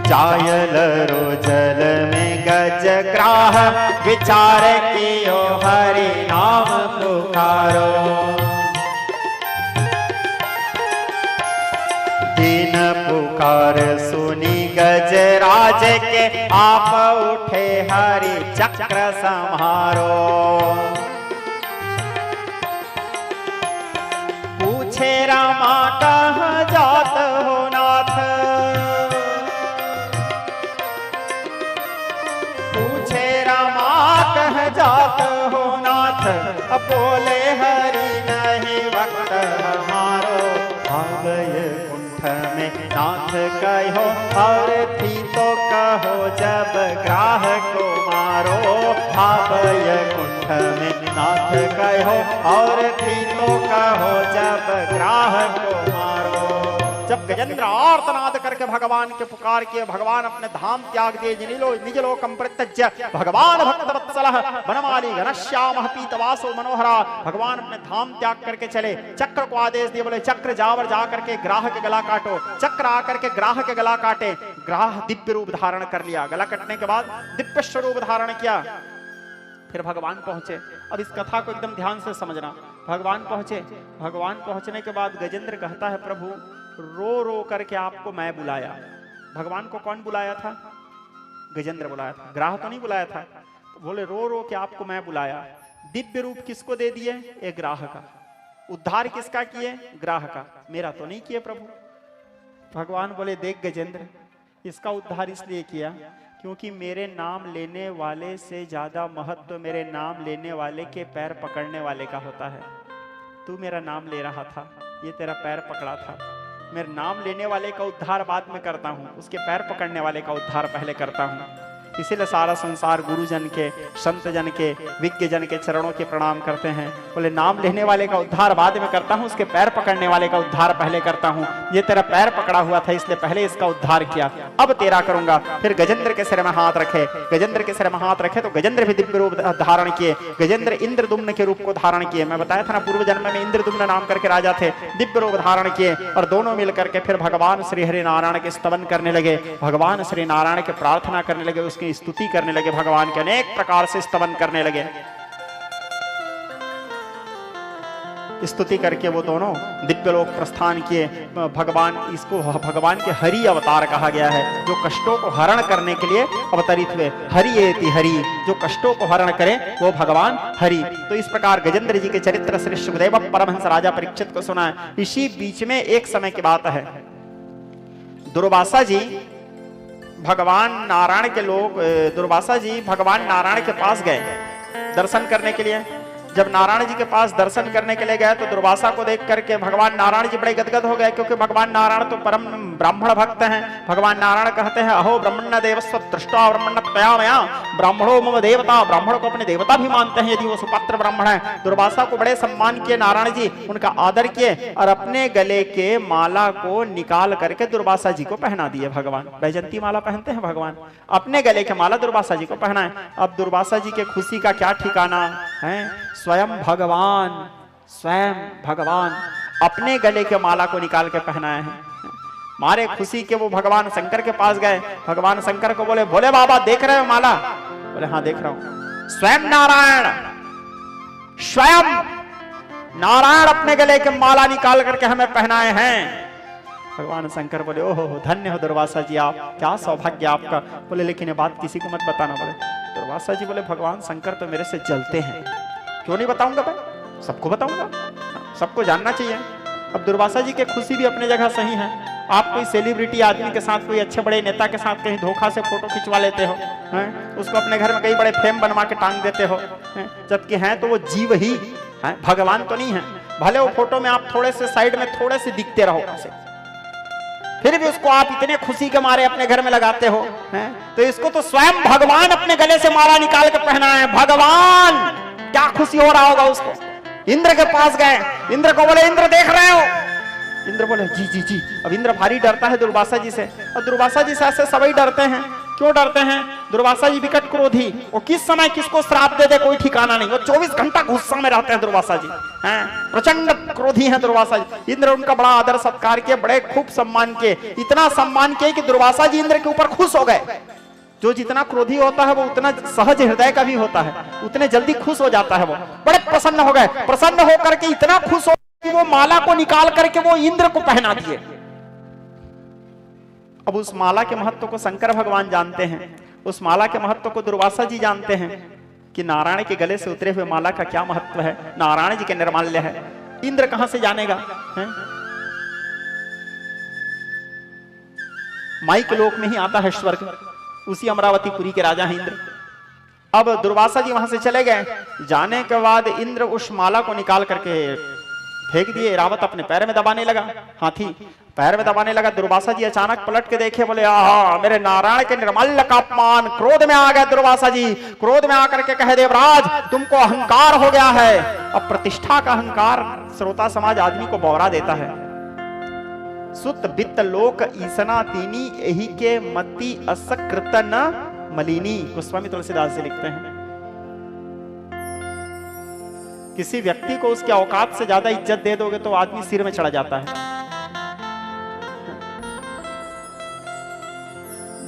जायलरो जल में गज ग्राह विचार कियो हरि नाम पुकारो। दिन पुकार सुनी गजराज के आप उठे हरि चक्र समारो। पूछे रामा कहाँ जात हो नाथ, पूछे रामा कहाँ जात हो नाथ, अब बोले हरि नहीं वक्त हमारो। भागय कुंठ में नाथ कहो और थी तो कहो जब ग्राह को मारो। भागय कुंठ में नाथ कहो और थी तो कहो जब ग्राह को मारो। जब गजेंद्र आर्तनाद करके भगवान के पुकार किए, भगवान अपने धाम त्याग दिए, निज लोकम परित्यज्य भगवान भक्त वत्सलः वनमाली घनश्यामः पीतवासो मनोहरा। भगवान अपने धाम त्याग करके चले, चक्र को आदेश दिए, बोले चक्र जावर जा करके ग्राह के गला काटो। चक्र आकर के ग्राह के गला काटे, ग्राह दिव्य रूप धारण कर लिया। गला कटने के बाद दिव्य स्वरूप धारण किया। फिर भगवान पहुंचे। अब इस कथा को एकदम ध्यान से समझना। भगवान पहुंचे, भगवान पहुंचने के बाद गजेंद्र कहता है प्रभु रो रो करके आपको मैं बुलाया। भगवान को कौन बुलाया था? गजेंद्र बुलाया था, ग्राह तो नहीं बुलाया था। तो बोले रो रो के आपको मैं बुलाया। दिव्य रूप किसको दे दिए? एक ग्राह का। उद्धार किसका किए? ग्राह का। मेरा तो नहीं किए प्रभु। भगवान बोले देख गजेंद्र, इसका उद्धार इसलिए किया क्योंकि मेरे नाम लेने वाले से ज्यादा महत्व मेरे नाम लेने वाले के पैर पकड़ने वाले का होता है। तू मेरा नाम ले रहा था, ये तेरा पैर पकड़ा था। मेरे नाम लेने वाले का उद्धार बाद में करता हूँ, उसके पैर पकड़ने वाले का उद्धार पहले करता हूँ। इसीलिए सारा संसार गुरुजन के, संत जन के, विज्ञ जन के चरणों के प्रणाम करते हैं। बोले नाम लेने वाले का उद्धार बाद में करता हूँ, उसके पैर पकड़ने वाले का उद्धार पहले करता हूँ। ये तेरा पैर पकड़ा हुआ था इसलिए पहले इसका उद्धार किया, अब तेरा करूंगा। फिर गजेंद्र के सिर में हाथ रखे, गजेंद्र के सिर में हाथ रखे तो गजेंद्र भी दिव्य रूप धारण किए। गजेंद्र इंद्रदुम्न के रूप को धारण किए। मैं बताया था ना पूर्व जन्म में इंद्रदुम्न नाम करके राजा थे, दिव्य रूप धारण किए। और दोनों मिलकर के फिर भगवान श्री हरि नारायण के स्तवन करने लगे, भगवान श्री नारायण के प्रार्थना करने लगे, उसकी स्तुति करने लगे, भगवान के अनेक प्रकार से स्तवन करने लगे। स्तुति करके वो दोनों दिव्य लोक प्रस्थान किए। भगवान, इसको भगवान के हरि अवतार कहा गया है, जो कष्टों को हरण करने के लिए अवतरित हुए। हरि एति हरि, जो कष्टों को हरण करे वो भगवान हरि। तो इस प्रकार गजेंद्र जी के चरित्र श्री सुखदेव परमहंस राजा परीक्षित को सुना है। इसी बीच में एक समय की बात है, दुर्वासा जी भगवान नारायण के लोग, दुर्वासा जी भगवान नारायण के पास गए दर्शन करने के लिए। जब नारायण जी के पास दर्शन करने के लिए गए तो दुर्वासा को देख करके भगवान नारायण जी बड़े गदगद हो गए, क्योंकि भगवान नारायण तो परम ब्राह्मण भक्त हैं। भगवान नारायण कहते हैं अहो ब्रह्मण्य देवस्व दृष्टा ब्रह्मण्य त्वया मया ब्राह्मणो मम देवता। ब्राह्मण को अपने देवता भी मानते हैं यदि वो सुपात्र ब्राह्मण है। दुर्वासा को बड़े सम्मान किए नारायण जी, उनका आदर किए और अपने गले के माला को निकाल करके दुर्वासा जी को पहना दिए। भगवान वैजंती माला पहनते हैं, भगवान अपने गले के माला दुर्वासा जी को पहनाए। अब दुर्वासा जी के खुशी का क्या ठिकाना है। स्वयं भगवान अपने गले के माला को निकाल के पहनाए हैं। मारे खुशी के वो भगवान शंकर के पास गए। भगवान शंकर को बोले भोले बाबा देख रहे हो माला? बोले हाँ देख रहा हूं। स्वयं नारायण अपने गले के माला निकाल करके हमें पहनाए हैं। भगवान शंकर बोले ओहो धन्य हो दुर्वासा जी, आप क्या सौभाग्य आपका। बोले लेकिन ये बात किसी को मत बताना। बोले दुर्वासा जी बोले भगवान शंकर तो मेरे से जलते हैं, क्यों नहीं बताऊंगा भाई, सबको बताऊंगा, सबको जानना चाहिए। अब दुर्वासा जी के खुशी भी अपने जगह सही है। आप कोई सेलिब्रिटी आदमी के साथ, कोई अच्छे बड़े नेता के साथ कहीं धोखा से फोटो खिंचवा लेते हो, हैं? उसको अपने घर में कई बड़े फ्रेम बनवा के टांग देते हो, जबकि हैं तो वो जीव ही है, भगवान तो नहीं है। भले वो फोटो में आप थोड़े से साइड में थोड़े से दिखते रहो ऐसे, फिर भी उसको आप इतने खुशी के मारे अपने घर में लगाते हो, हैं? तो इसको तो स्वयं भगवान अपने गले से माला निकाल के पहना है। भगवान क्या खुशी हो रहा होगा उसको। इंद्र के पास गए, इंद्र को बोले इंद्र देख रहे हो? इंद्र बोले जी जी जी। अब इंद्र भारी डरता है दुर्वासा जी से, और दुर्वासा जी से ऐसे सभी डरते हैं। क्यों डरते हैं? दुर्वासा जी विकट क्रोधी, वो किस समय किसको श्राप दे दे कोई ठिकाना नहीं। वो 24 घंटा गुस्सा में रहते हैं दुर्वासा जी, हैं? प्रचंड क्रोधी हैं दुर्वासा जी। इंद्र उनका बड़ा आदर सत्कार किए, बड़े खूब सम्मान किए, इतना सम्मान किए कि दुर्वासा जी इंद्र के ऊपर खुश हो गए। जो जितना क्रोधी होता है वो उतना सहज हृदय का भी होता है, उतने जल्दी खुश हो जाता है। वो बड़े प्रसन्न हो गए। प्रसन्न होकर के इतना खुश हो कि वो माला को निकाल करके वो इंद्र को पहना दिए। अब उस माला के महत्व को शंकर भगवान जानते हैं, उस माला के महत्व को दुर्वासा जी जानते हैं कि नारायण के गले से उतरे हुए माला का क्या महत्व है, नारायण जी के निर्माल्य है। इंद्र कहां से जानेगा है? माइक लोक में ही आता है स्वर्ग, उसी अमरावतीपुरी के राजा हैं इंद्र। अब दुर्वासा जी वहां से चले गए, जाने के बाद इंद्र उस माला को निकाल करके फेंक दिए। रावत अपने पैर में दबाने लगा, हाथी पैर में दबाने लगा। दुर्वासा जी अचानक पलट के देखे, बोले आहा, मेरे नारायण के निर्मल्य का अपमान। क्रोध में आ गए दुर्वासा जी, क्रोध में आकर के कहे, देवराज तुमको अहंकार हो गया है। अब प्रतिष्ठा का अहंकार श्रोता समाज आदमी को बौरा देता है। सुत वित्त लोक ईसना तीनी यही के मति असकृत न मलिनी, गोस्वामी तुलसीदास जी लिखते हैं। किसी व्यक्ति को उसके औकात से ज्यादा इज्जत दे दोगे तो आदमी सिर में चढ़ा जाता है।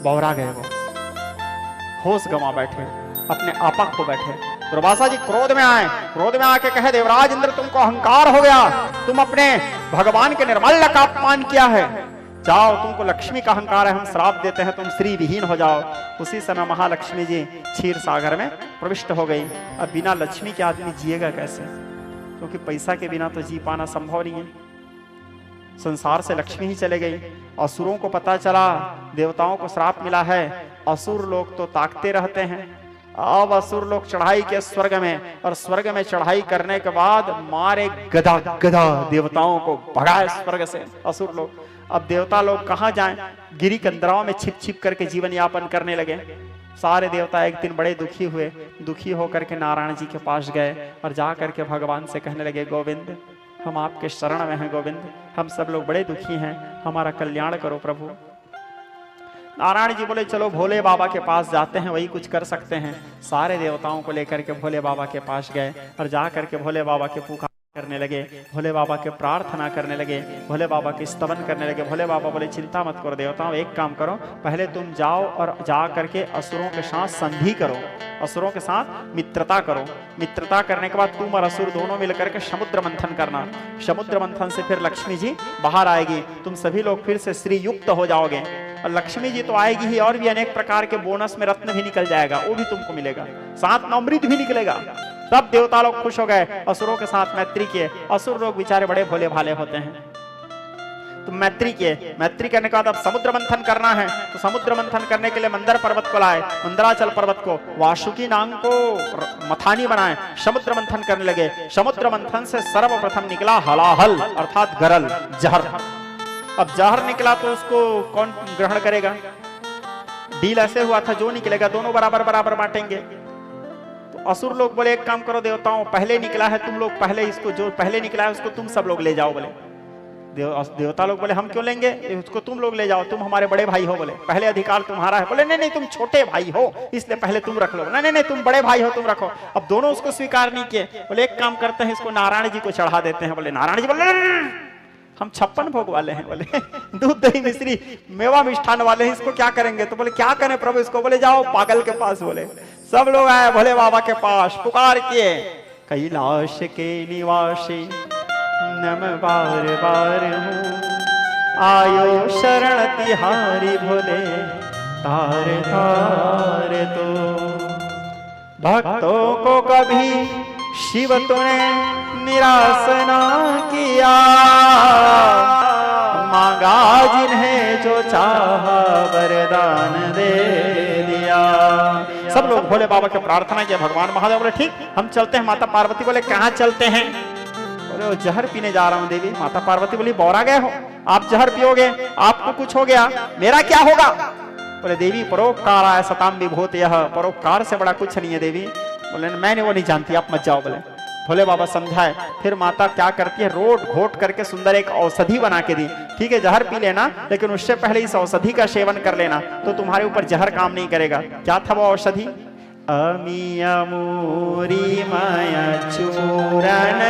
बौरा गए वो, होश गंवा बैठे, अपने आपा खो बैठे। दुर्वासा जी क्रोध में आए, क्रोध में आके कहे, देवराज इंद्र तुमको अहंकार हो गया, तुम अपने भगवान के निर्मल्य का अपमान किया है। जाओ, तुमको लक्ष्मी का अहंकार है, हम श्राप देते हैं, तुम श्री विहीन हो जाओ। उसी समय महालक्ष्मी जी क्षीर सागर में प्रविष्ट हो गई। अब बिना लक्ष्मी के आदमी जिएगा कैसे, क्योंकि पैसा के बिना तो जी पाना संभव नहीं है। संसार से लक्ष्मी ही चले गई। असुरों को पता चला देवताओं को श्राप मिला है, असुर लोग तो ताकते रहते हैं। अब असुर लोग चढ़ाई के स्वर्ग में, और स्वर्ग में चढ़ाई करने के बाद मारे गदा गदा देवताओं को भगाए स्वर्ग से असुर लोग। अब देवता लोग कहां जाएं, गिरी कंदराओं में छिप छिप करके जीवन यापन करने लगे। सारे देवता एक दिन बड़े दुखी हुए, दुखी होकर के नारायण जी के पास गए और जा करके भगवान से कहने लगे, गोविंद हम आपके शरण में हैं, गोविंद हम सब लोग बड़े दुखी हैं, हमारा कल्याण करो प्रभु। नारायण जी बोले, चलो भोले बाबा के पास जाते हैं, वही कुछ कर सकते हैं। सारे देवताओं को लेकर के भोले बाबा के पास गए और जा करके भोले बाबा के पुकार करने लगे, भोले बाबा के प्रार्थना करने लगे, भोले बाबा के स्तवन करने लगे। भोले बाबा बोले, चिंता मत करो देवताओं, एक काम करो, पहले तुम जाओ और जा करके असुरों के साथ संधि करो, असुरों के साथ मित्रता करो। मित्रता करने के बाद तुम और असुर दोनों मिलकर के समुद्र मंथन करना। समुद्र मंथन से फिर लक्ष्मी जी बाहर आएगी, तुम सभी लोग फिर से श्री युक्त हो जाओगे। और लक्ष्मी जी तो आएगी ही, और भी अनेक प्रकार के बोनस में रत्न भी निकल जाएगा, वो भी तुमको मिलेगा, साथ में अमृत भी निकलेगा। तब देवता लोग खुश हो गए, असुरों के साथ मैत्री किए। असुर लोग बेचारे बड़े भोले भाले होते हैं, तो मैत्री किए। मैत्री करने के बाद अब समुद्र मंथन करना है, तो समुद्र मंथन करने के लिए मंदर पर्वत को लाए, मंदराचल पर्वत को, वासुकी नाग को मथानी बनाए, समुद्र मंथन करने लगे। समुद्र मंथन से सर्वप्रथम निकला हलाहल अर्थात गरल, जहर। अब जहर निकला तो उसको कौन ग्रहण करेगा? डील ऐसे हुआ था, जो निकलेगा दोनों बराबर बराबर बांटेंगे। तो असुर लोग बोले, एक काम करो देवताओं, पहले निकला है तुम लोग पहले इसको, जो पहले निकला है उसको तुम सब लोग ले जाओ। बोले देवता लोग बोले, हम क्यों लेंगे, उसको तुम लोग ले जाओ, तुम हमारे बड़े भाई हो, बोले पहले अधिकार तुम्हारा है। बोले नहीं नहीं, तुम छोटे भाई हो इसलिए पहले तुम रख लो। नहीं नहीं, तुम बड़े भाई हो, तुम रखो। अब दोनों उसको स्वीकार नहीं किए। बोले एक काम करते हैं, इसको नारायण जी को चढ़ा देते हैं। बोले नारायण जी बोले, हम 56 भोग वाले हैं, बोले दूध दही मिश्री मेवा मिष्ठान वाले हैं, इसको क्या करेंगे? तो बोले क्या करें प्रभु इसको? बोले जाओ पागल के पास। बोले सब लोग आए भोले बाबा के पास, पुकार किए, कैलाश के निवासी नम बार बार हूँ, आयो शरण तिहारी भोले तार तार। तो भक्तों को कभी शिव तूने निराश ना किया, मांगा जिन्हें जो चाहा वरदान दे दिया। सब लोग भोले बाबा के प्रार्थना किया। भगवान महादेव बोले ठीक, हम चलते हैं। माता पार्वती बोले कहाँ चलते हैं? बोले जहर पीने जा रहा हूं देवी। माता पार्वती बोली, बौरा गए हो, आप जहर पियोगे, आपको कुछ हो गया, मेरा क्या होगा? बोले देवी परोपकार आय सताम विभूत, यह परोपकार से बड़ा कुछ नहीं है देवी। बोले मैंने वो नहीं जानती, आप मत जाओ। बोले भोले बाबा समझाए। फिर माता क्या करती है, रोट घोट करके सुंदर एक औषधि बना के दी। ठीक है जहर पी लेना, लेकिन उससे पहले इस औषधि का सेवन कर लेना, तो तुम्हारे ऊपर जहर काम नहीं करेगा। क्या था वो औषधि? अमिया मूरी माया चूरन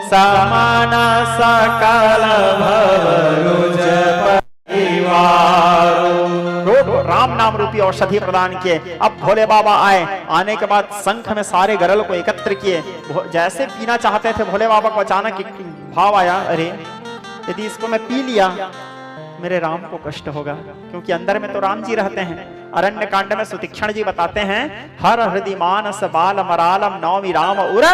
समाना सकल भवरुज परिवार। राम नाम रूपी औषधि प्रदान किए। अब भोले बाबा आए, आने के बाद शंख में सारे गरल को एकत्र किए। जैसे पीना चाहते थे भोले बाबा को अचानक भाव आया, अरे यदि इसको मैं पी लिया मेरे राम को कष्ट होगा, क्योंकि अंदर में तो राम जी रहते हैं। अरण्य कांड में सुतीक्षण जी बताते हैं, हर हृदय मानस बाल मरालम नौमी राम उर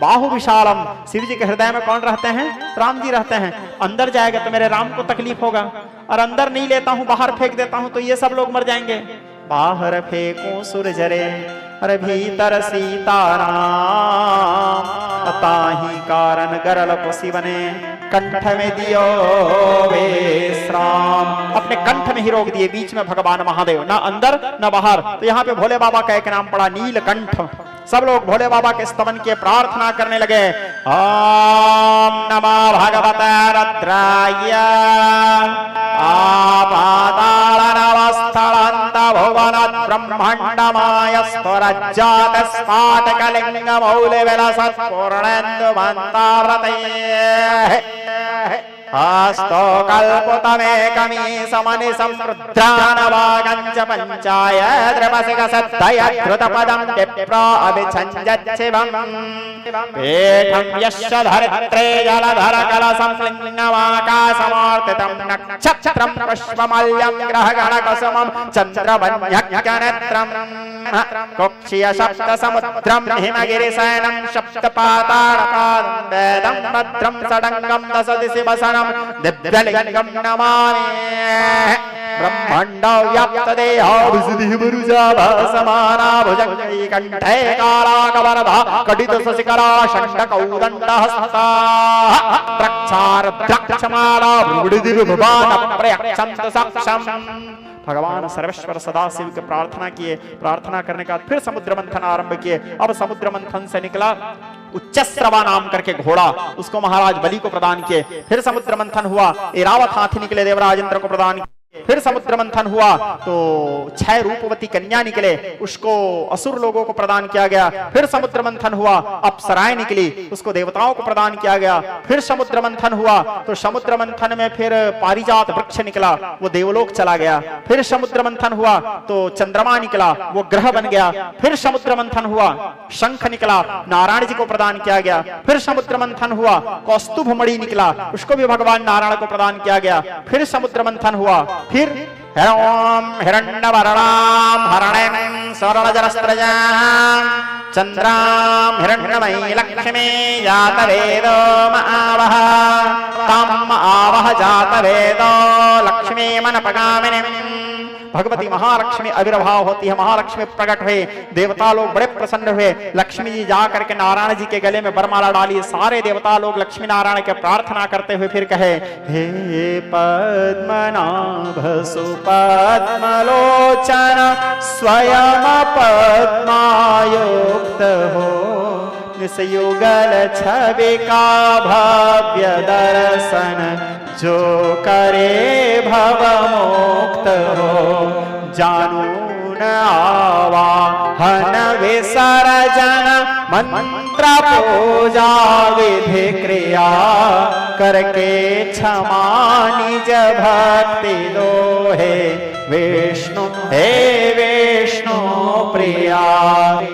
बाहु विशालम। शिव जी के हृदय में कौन रहते हैं? राम जी रहते हैं। अंदर जाएगा तो मेरे राम को तकलीफ होगा, और अंदर नहीं लेता हूं, बाहर फेंक देता हूं तो ये सब लोग मर जाएंगे। बाहर फेंकूं सुरजरे और भीतर सीताराम, ताही कारण गरल को शिवने कंठ में दियो विश्राम। अपने कंठ में ही रोक दिए, बीच में भगवान महादेव, ना अंदर ना बाहर। तो यहाँ पे भोले बाबा का एक नाम पड़ा, नीलकंठ। सब लोग भोले बाबा के स्तवन किए, प्रार्थना करने लगे, ओम नमः भगवते रुद्राय आपातालनवस्थलन्त भुवन ब्रह्माण्डमाय स्वरज्जात स्फाटकलिंग मौलिविलसत् पूर्णेन्दुमन्ताव्रते आस्तो कल्पुतमेकमी समनि संरुद्रानवागञ्च पञ्चाय द्रपसिक सत्तय धृतपदं विप्र अभिछञ्जच्छिवम् पीठं यस्य धरित्रे जलधर कलसंलिङ्गमाकाशमार्तितं नक्षत्रं पुष्पमल्यं ग्रहगणकुसुमं चन्द्रवन्यज्ञनेत्रं कुक्षिय सप्तसमुद्रं हिमगिरिशयनं सप्तपातालपादं वेदं भद्रं षडङ्गं दशदिशि वसनं दिव्यलिङ्गं नमामि ब्रह्माण्ड व्याप्त देहो विशुद्धिर्भुजाभासमाना भुजङ्गैकण्ठे कालाकवरदा कटित शशिकरा षण्डकौदण्डहस्ता द्रक्षारद्राक्षमाला भृगुडिदिर्भुवान प्रयक्षन्तु सक्षम्। भगवान सर्वेश्वर सदाशिव के प्रार्थना किए, प्रार्थना करने के बाद फिर समुद्र मंथन आरंभ किए। अब समुद्र मंथन से निकला उच्चस्रवा नाम करके घोड़ा, उसको महाराज बलि को प्रदान किए। फिर समुद्र मंथन हुआ, ऐरावत हाथी निकले, देवराज इंद्र को प्रदान किए। फिर समुद्र मंथन हुआ तो 6 रूपवती कन्या निकले, उसको असुर लोगों को प्रदान किया गया। फिर समुद्र मंथन हुआ, अप्सराएं निकली, उसको देवताओं को प्रदान किया गया। फिर समुद्र मंथन हुआ तो समुद्र मंथन में फिर पारिजात वृक्ष निकला, वो देवलोक चला गया। फिर समुद्र मंथन हुआ तो चंद्रमा निकला, वो ग्रह बन गया। फिर समुद्र मंथन हुआ, शंख निकला, नारायण जी को प्रदान किया गया। फिर समुद्र मंथन हुआ, कौस्तुभ मणि निकला, उसको भी भगवान नारायण को प्रदान किया गया। फिर समुद्र मंथन हुआ, फिर ओम हिरण्यवर्णां हरणेन स्वर्णजरस्त्रजां चन्द्रां हिरण्यमयी लक्ष्मी जातवेदो आवह ताम् आवह जातवेदो लक्ष्मीमनपगामिनीम्। भगवती महालक्ष्मी आविर्भाव होती है, महालक्ष्मी प्रकट हुए, देवता लोग बड़े प्रसन्न हुए। लक्ष्मी जी जा करके नारायण जी के गले में वरमाला डाली। सारे देवता लोग लक्ष्मी नारायण के प्रार्थना करते हुए फिर कहे, हे पद्मनाभ सुपद्मलोचन स्वयं पद्मायुक्त हो, निसयुगल छवि का भव्य दर्शन जो करे भव मुक्त हो। जानू न आवाहन विसर्जन मंत्र पूजा विधि क्रिया करके क्षमा निज भक्ति दोहे विष्णु हे विष्णु प्रिया।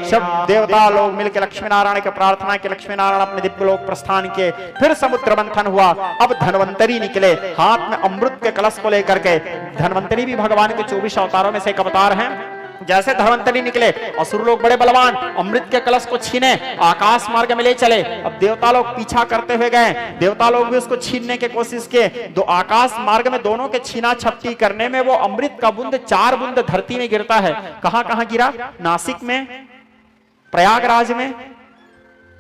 सब देवता लोग मिलकर लक्ष्मी नारायण की प्रार्थना की। लक्ष्मी नारायण अपने दिव्य लोक प्रस्थान किए। फिर समुद्र मंथन हुआ। अब धन्वंतरी निकले हाथ में अमृत के कलश को लेकर के। धन्वंतरी भी भगवान के 24 अवतारों में से एक अवतार हैं। जैसे धन्वंतरी निकले, असुर लोग बड़े बलवान अमृत के कलश को छीने आकाश मार्ग में ले चले। अब देवता लोग पीछा करते हुए गए, देवता लोग भी उसको छीनने की कोशिश किए। दो आकाश मार्ग में दोनों के छीना छपटी करने में वो अमृत का बूंद 4 बूंद धरती में गिरता है। कहां कहां गिरा? नासिक में, प्रयागराज में,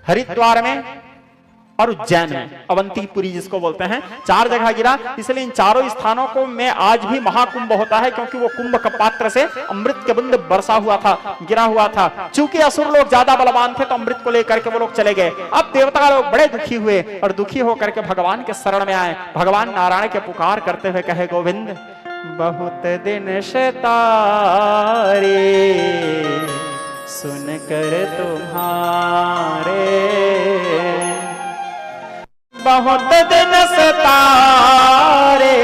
हरिद्वार में और उज्जैन में, अवंतीपुरी जिसको बोलते हैं। 4 जगह गिरा। इसलिए इन चारों स्थानों को में आज भी महाकुंभ होता है, क्योंकि वो कुंभ का पात्र से अमृत के बूंद बरसा हुआ था, गिरा हुआ था। चूंकि असुर लोग ज्यादा बलवान थे तो अमृत को लेकर के वो लोग चले गए। अब देवता लोग बड़े दुखी हुए और दुखी होकर के भगवान के शरण में आए। भगवान नारायण के पुकार करते हुए कहे, गोविंद बहुत दिन से तारे सुनकर तुम्हारे, बहुत दिन से तारे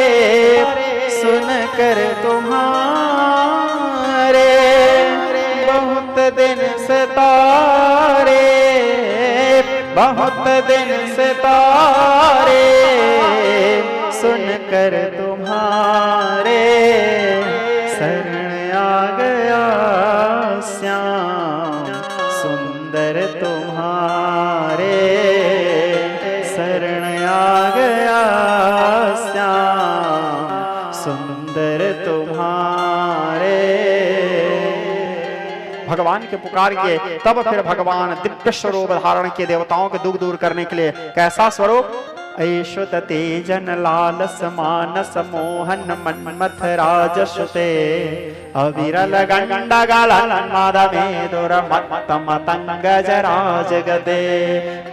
सुनकर तुम्हारे, बहुत दिन से तारे, बहुत दिन से तारे सुनकर तुम्हारे शरण आ गया श्याम, सुंदर तुम्हारे शरण आ गया श्याम, सुंदर तुम्हारे। भगवान के पुकार के तब फिर भगवान दिव्य स्वरूप धारण किए देवताओं के दुख दूर करने के लिए। कैसा स्वरूप? ऐशो तेजन लालस मानस मोहन मन्मथ राजसुते अविरल गंडा गालन माधवे दुर मत मतंग जराज गदे।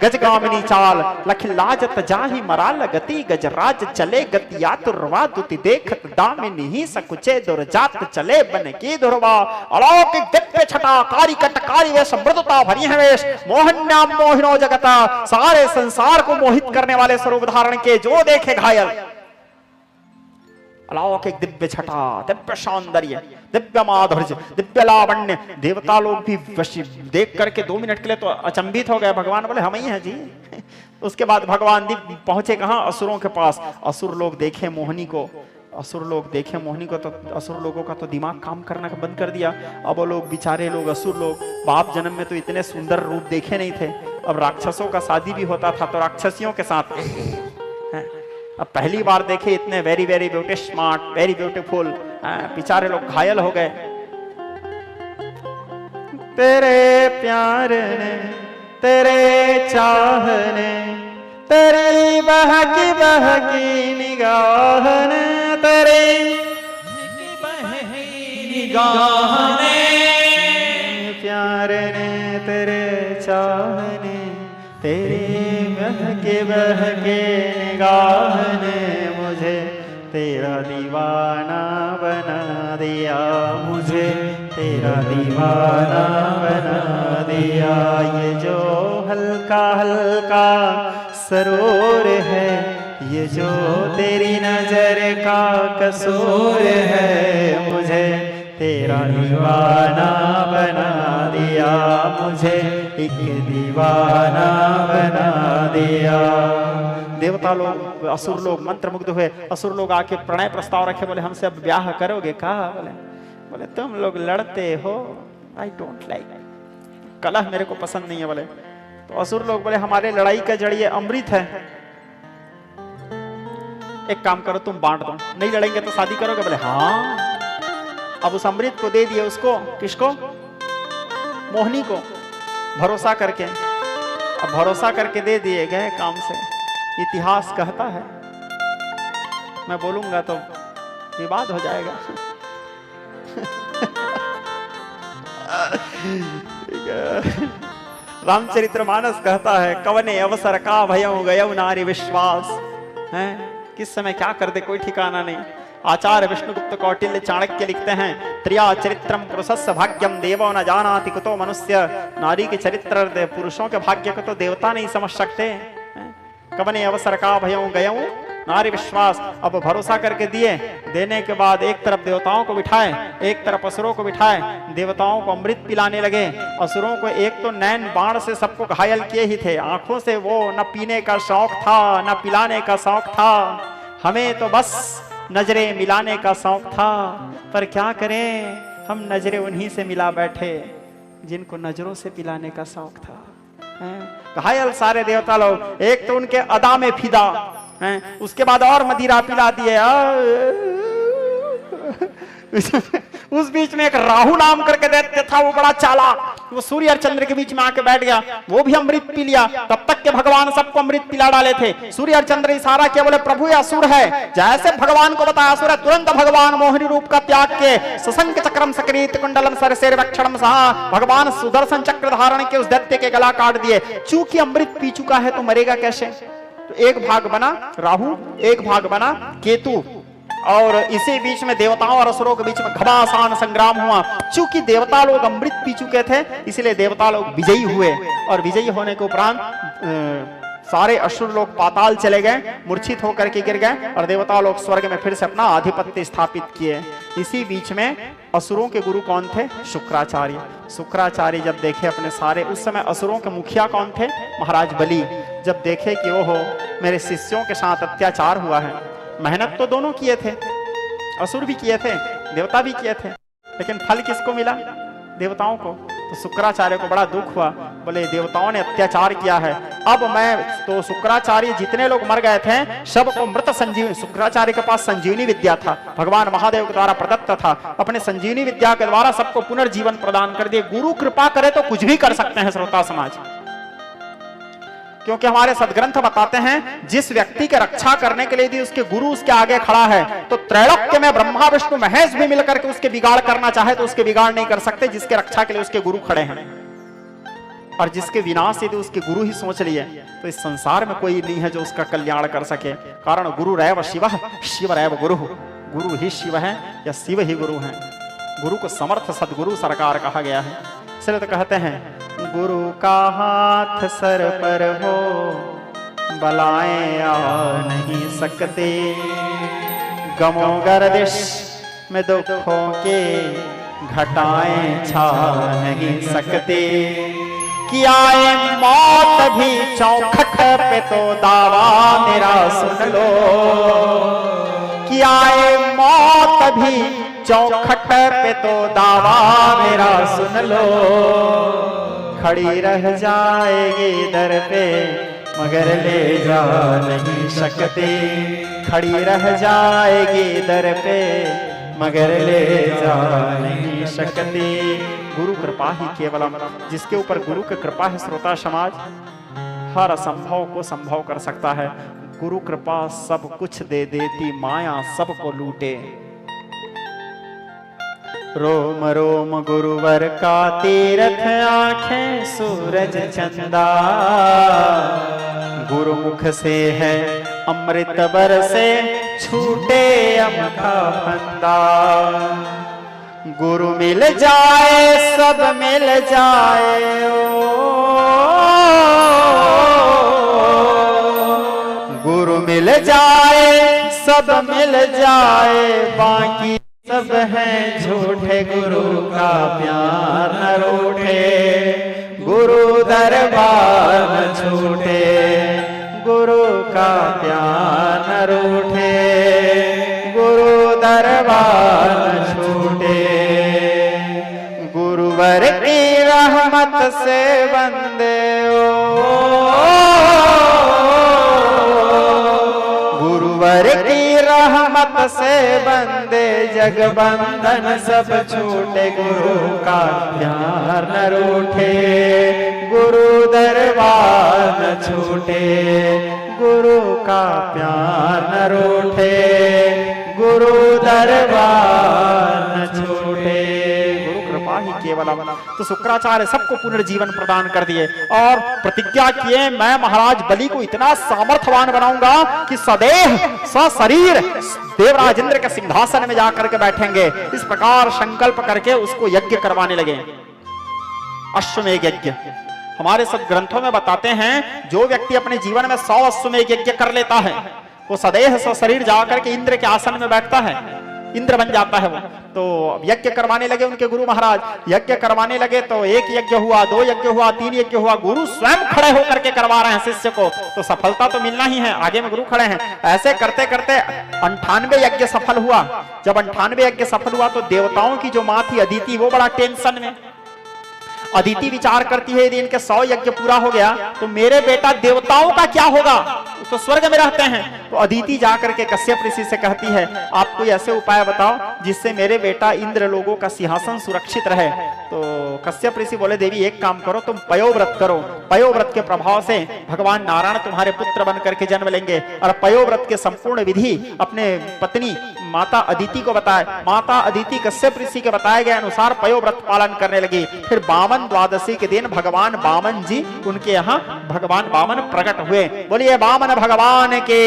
गजगामिनी चाल लख लाजत जाहि मराल गति, गजराज चले गति आतुरवा दुति देखत दामिनी ही सकुचे दुर्जात चले बन की दुर्वा। अलौकिक दिव्य छटा कारी कटकारी वेश मृदुता भरी है वेश, मोहन्याम मोहिनो जगता, सारे संसार को मोहित करने वाले स्वरूप धारण के जो देखे घायल। अलौकिक दिव्य छटा, दिव्य सौंदर्य, दिव्य माधुर्य, दिव्य लावण्य। देवता लोग भी देख करके 2 मिनट के लिए तो अचंभित हो गए। भगवान बोले हम ही हैं जी। उसके बाद भगवान पहुंचे कहां? असुरों के पास। असुर लोग देखे मोहिनी को, असुर लोग देखे मोहिनी को तो असुर लोगों का तो दिमाग काम करना बंद कर दिया। अब वो लोग बेचारे लोग असुर लोग बाप जन्म में तो इतने सुंदर रूप देखे नहीं थे। अब राक्षसों का शादी भी होता था तो राक्षसियों के साथ अब पहली बार देखे इतने very very beauty smart, very beautiful. बेचारे लोग घायल हो गए। तेरे प्यार ने, तेरे चाहने, तेरी बहकी निगाह ने, तेरी बहकी निगाह ने, प्यार ने, तेरे चाहने, तेरी बहके निगाह ने मुझे तेरा दीवाना बना दिया, मुझे तेरा दीवाना बना दिया। ये जो हल्का हल्का सरूर है, ये जो तेरी नजर का कसूर है, मुझे तेरा दीवाना बना दिया, मुझे एक दीवाना बना दिया। देवता लोग, असुर लोग मंत्रमुग्ध हुए। असुर लोग आके प्रणय प्रस्ताव रखे, बोले हमसे अब ब्याह करोगे? कहा बोले तुम लोग लड़ते हो, आई डोंट लाइक, कलह मेरे को पसंद नहीं है। बोले तो असुर लोग बोले हमारे लड़ाई का जड़ ये अमृत है, एक काम करो तुम बांट दो, नहीं लड़ेंगे तो शादी करोगे? बोले हाँ। अब उस अमृत को दे दिए उसको, किसको? मोहिनी को, भरोसा करके। अब भरोसा करके दे दिए गए काम से। इतिहास कहता है, मैं बोलूंगा तो विवाद हो जाएगा। रामचरितमानस कहता है कवने अवसर का भयं गयौ नारी विश्वास है। किस समय क्या कर दे कोई ठिकाना नहीं। आचार्य विष्णुगुप्त कौटिल्य चाणक्य लिखते हैं त्रिया चरित्रम पुरुषस्य भाग्यम देवो न जानाति कुतो मनुष्य। नारी के चरित्र पुरुषों के भाग्य को तो देवता नहीं समझ सकते। कवने अवसर का भयं गयौ नारी विश्वास। अब भरोसा करके दिए, देने के बाद एक तरफ देवताओं को बिठाए, एक तरफ असुरों को बिठाए। देवताओं को अमृत पिलाने लगे, असुरों को एक तो नैन बाण से सबको घायल किए ही थे। आंखों से वो न पीने का शौक था न पिलाने का शौक था, हमें तो बस नजरें मिलाने का शौक था। पर क्या करें, हम नजरें उन्हीं से मिला बैठे जिनको नजरों से पिलाने का शौक था। घायल सारे देवता लोग, एक तो उनके अदा में फिदा, उसके बाद और मदिरा पिला दिए। उस बीच में एक राहु नाम करके दैत्य था, वो बड़ा चालाक, वो सूर्य और चंद्र के बीच में आके बैठ गया, वो भी अमृत पी लिया। तब तक के भगवान सबको अमृत पिला डाले थे। सूर्य और चंद्र इशारा किया, बोले प्रभु ये असुर है। जैसे भगवान को बताया असुर है, तुरंत भगवान मोहिनी रूप का त्याग के सशंक चक्रम सकरीत कुंडलम सरसेर वक्षणम सहा, भगवान सुदर्शन चक्र धारण के उस दैत्य के गला काट दिए। चूंकि अमृत पी चुका है तो मरेगा कैसे? तो एक भाग बना राहु, एक भाग बना केतु, और इसी बीच में देवताओं और असुरों के बीच में घमासान संग्राम हुआ। चूंकि देवता लोग अमृत पी चुके थे, इसलिए देवता लोग विजयी हुए, और विजयी होने के उपरांत सारे असुर लोग पाताल चले गए, मूर्छित होकर के गिर गए, और देवता लोग स्वर्ग में फिर से अपना आधिपत्य स्थापित किए। इसी बीच में असुरों के गुरु कौन थे? शुक्राचार्य। शुक्राचार्य जब देखे अपने सारे, उस समय असुरों के मुखिया कौन थे? महाराज बलि। जब देखे कि ओहो मेरे शिष्यों के साथ अत्याचार हुआ है, मेहनत तो दोनों किए थे, असुर भी किए थे, देवता भी किए थे, लेकिन फल किसको मिला? देवताओं को। तो शुक्राचार्य को बड़ा दुख हुआ, बोले देवताओं ने अत्याचार किया है, अब मैं तो शुक्राचार्य जितने लोग मर गए थे सबको मृत संजीवनी, शुक्राचार्य के पास संजीवनी विद्या था, भगवान महादेव के द्वारा प्रदत्त था, अपने संजीवनी विद्या के द्वारा सबको पुनर्जीवन प्रदान कर दिए। गुरु कृपा करे तो कुछ भी कर सकते हैं श्रोता समाज, क्योंकि हमारे सदग्रंथ बताते हैं जिस व्यक्ति के रक्षा करने के लिए यदि उसके गुरु उसके आगे खड़ा है तो त्रैलोक्य में ब्रह्मा विष्णु महेश भी मिलकर के उसके बिगाड़ करना चाहे तो उसके बिगाड़ नहीं कर सकते, जिसके रक्षा के लिए उसके गुरु खड़े हैं। और जिसके विनाश यदि उसके गुरु ही सोच लिए तो इस संसार में कोई नहीं है जो उसका कल्याण कर सके। कारण गुरु रैव शिव, शिव रैव गुरु, गुरु ही शिव है या शिव ही गुरु है। गुरु को समर्थ सदगुरु सरकार कहा गया है। इसलिए तो कहते हैं गुरु का हाथ सर पर हो बलाएं आ नहीं सकते, गमो गर्दिश में दुखों के घटाएं छा नहीं सकते, कि आए मौत भी चौखट पे तो दावा मेरा सुन लो, कि आए मौत भी चौखट पे तो दावा मेरा सुन लो, खड़ी रह जाएगी दर पे मगर ले जा नहीं सकते, खड़ी रह जाएगी दर पे मगर ले जा नहीं सकते। गुरु कृपा ही केवलम, जिसके ऊपर गुरु की कृपा है श्रोता समाज, हर असंभव को संभव कर सकता है। गुरु कृपा सब कुछ दे देती, माया सबको लूटे। रोम रोम गुरुवर का तीर्थ आंखें सूरज चंदा, गुरुमुख से है अमृत बरसे छूटे अमखा फंदा, गुरु मिल जाए सब मिल जाए ओ, गुरु मिल जाए सब मिल जाए, बाकी सब हैं झूठे, गुरु का प्यार न रूठे, गुरु दरबार न छूटे, गुरु का प्यार न रूठे, गुरु दरबार न छूटे, गुरुवर की रहमत से बंदे ओ, गुरुवर की रहमत से बंदे जग बंधन सब छूटे, गुरु का प्यार न रूठे, गुरु दरबार न छूटे, गुरु का प्यार न रूठे, गुरु दरबार न छूटे। गुरु कृपा ही केवलम। तो शुक्राचार्य सबको पुनर्जीवन प्रदान कर दिए और प्रतिज्ञा किए, मैं महाराज बलि को इतना सामर्थ्यवान बनाऊंगा कि सदैव सशरीर देवराज इंद्र के सिंहासन में जाकर के बैठेंगे। इस प्रकार संकल्प करके उसको यज्ञ करवाने लगे, अश्वमेध यज्ञ। हमारे सब ग्रंथों में बताते हैं जो व्यक्ति अपने जीवन में 100 अश्वमेध यज्ञ कर लेता है वो सदैव सशरीर जाकर के इंद्र के आसन में बैठता है, इंद्र बन जाता है वो। तो यज्ञ करवाने लगे उनके गुरु महाराज, यज्ञ करवाने लगे तो 1 यज्ञ हुआ, 2 यज्ञ हुआ, 3 यज्ञ हुआ। गुरु स्वयं खड़े होकर के करवा रहे हैं शिष्य को, तो सफलता तो मिलना ही है, आगे में गुरु खड़े हैं। ऐसे करते करते 98 यज्ञ सफल हुआ। जब 98 यज्ञ सफल हुआ तो देवताओं की जो माँ थी अदिति, वो बड़ा टेंशन में। अदिति विचार करती है यदि इनके 100 यज्ञ पूरा हो गया तो मेरे बेटा देवताओं का क्या होगा, तो स्वर्ग में रहते हैं। तो अदिति जाकर के कश्यप ऋषि से कहती है आप कोई ऐसे उपाय बताओ जिससे मेरे बेटा इंद्र लोगों का सिंहासन सुरक्षित रहे। तो कश्यप ऋषि बोले देवी एक काम करो, तुम पयोव्रत करो, पयोव्रत के प्रभाव से भगवान नारायण तुम्हारे पुत्र बन करके जन्म लेंगे। और पयोव्रत के संपूर्ण विधि अपने पत्नी माता अदिति को बताए। माता अदिति कश्यप ऋषि के बताए गए अनुसार पयोव्रत पालन करने लगी। फिर बामन द्वादशी के दिन भगवान बामन जी उनके यहाँ भगवान बामन प्रकट हुए। बोलिए बामन भगवान के।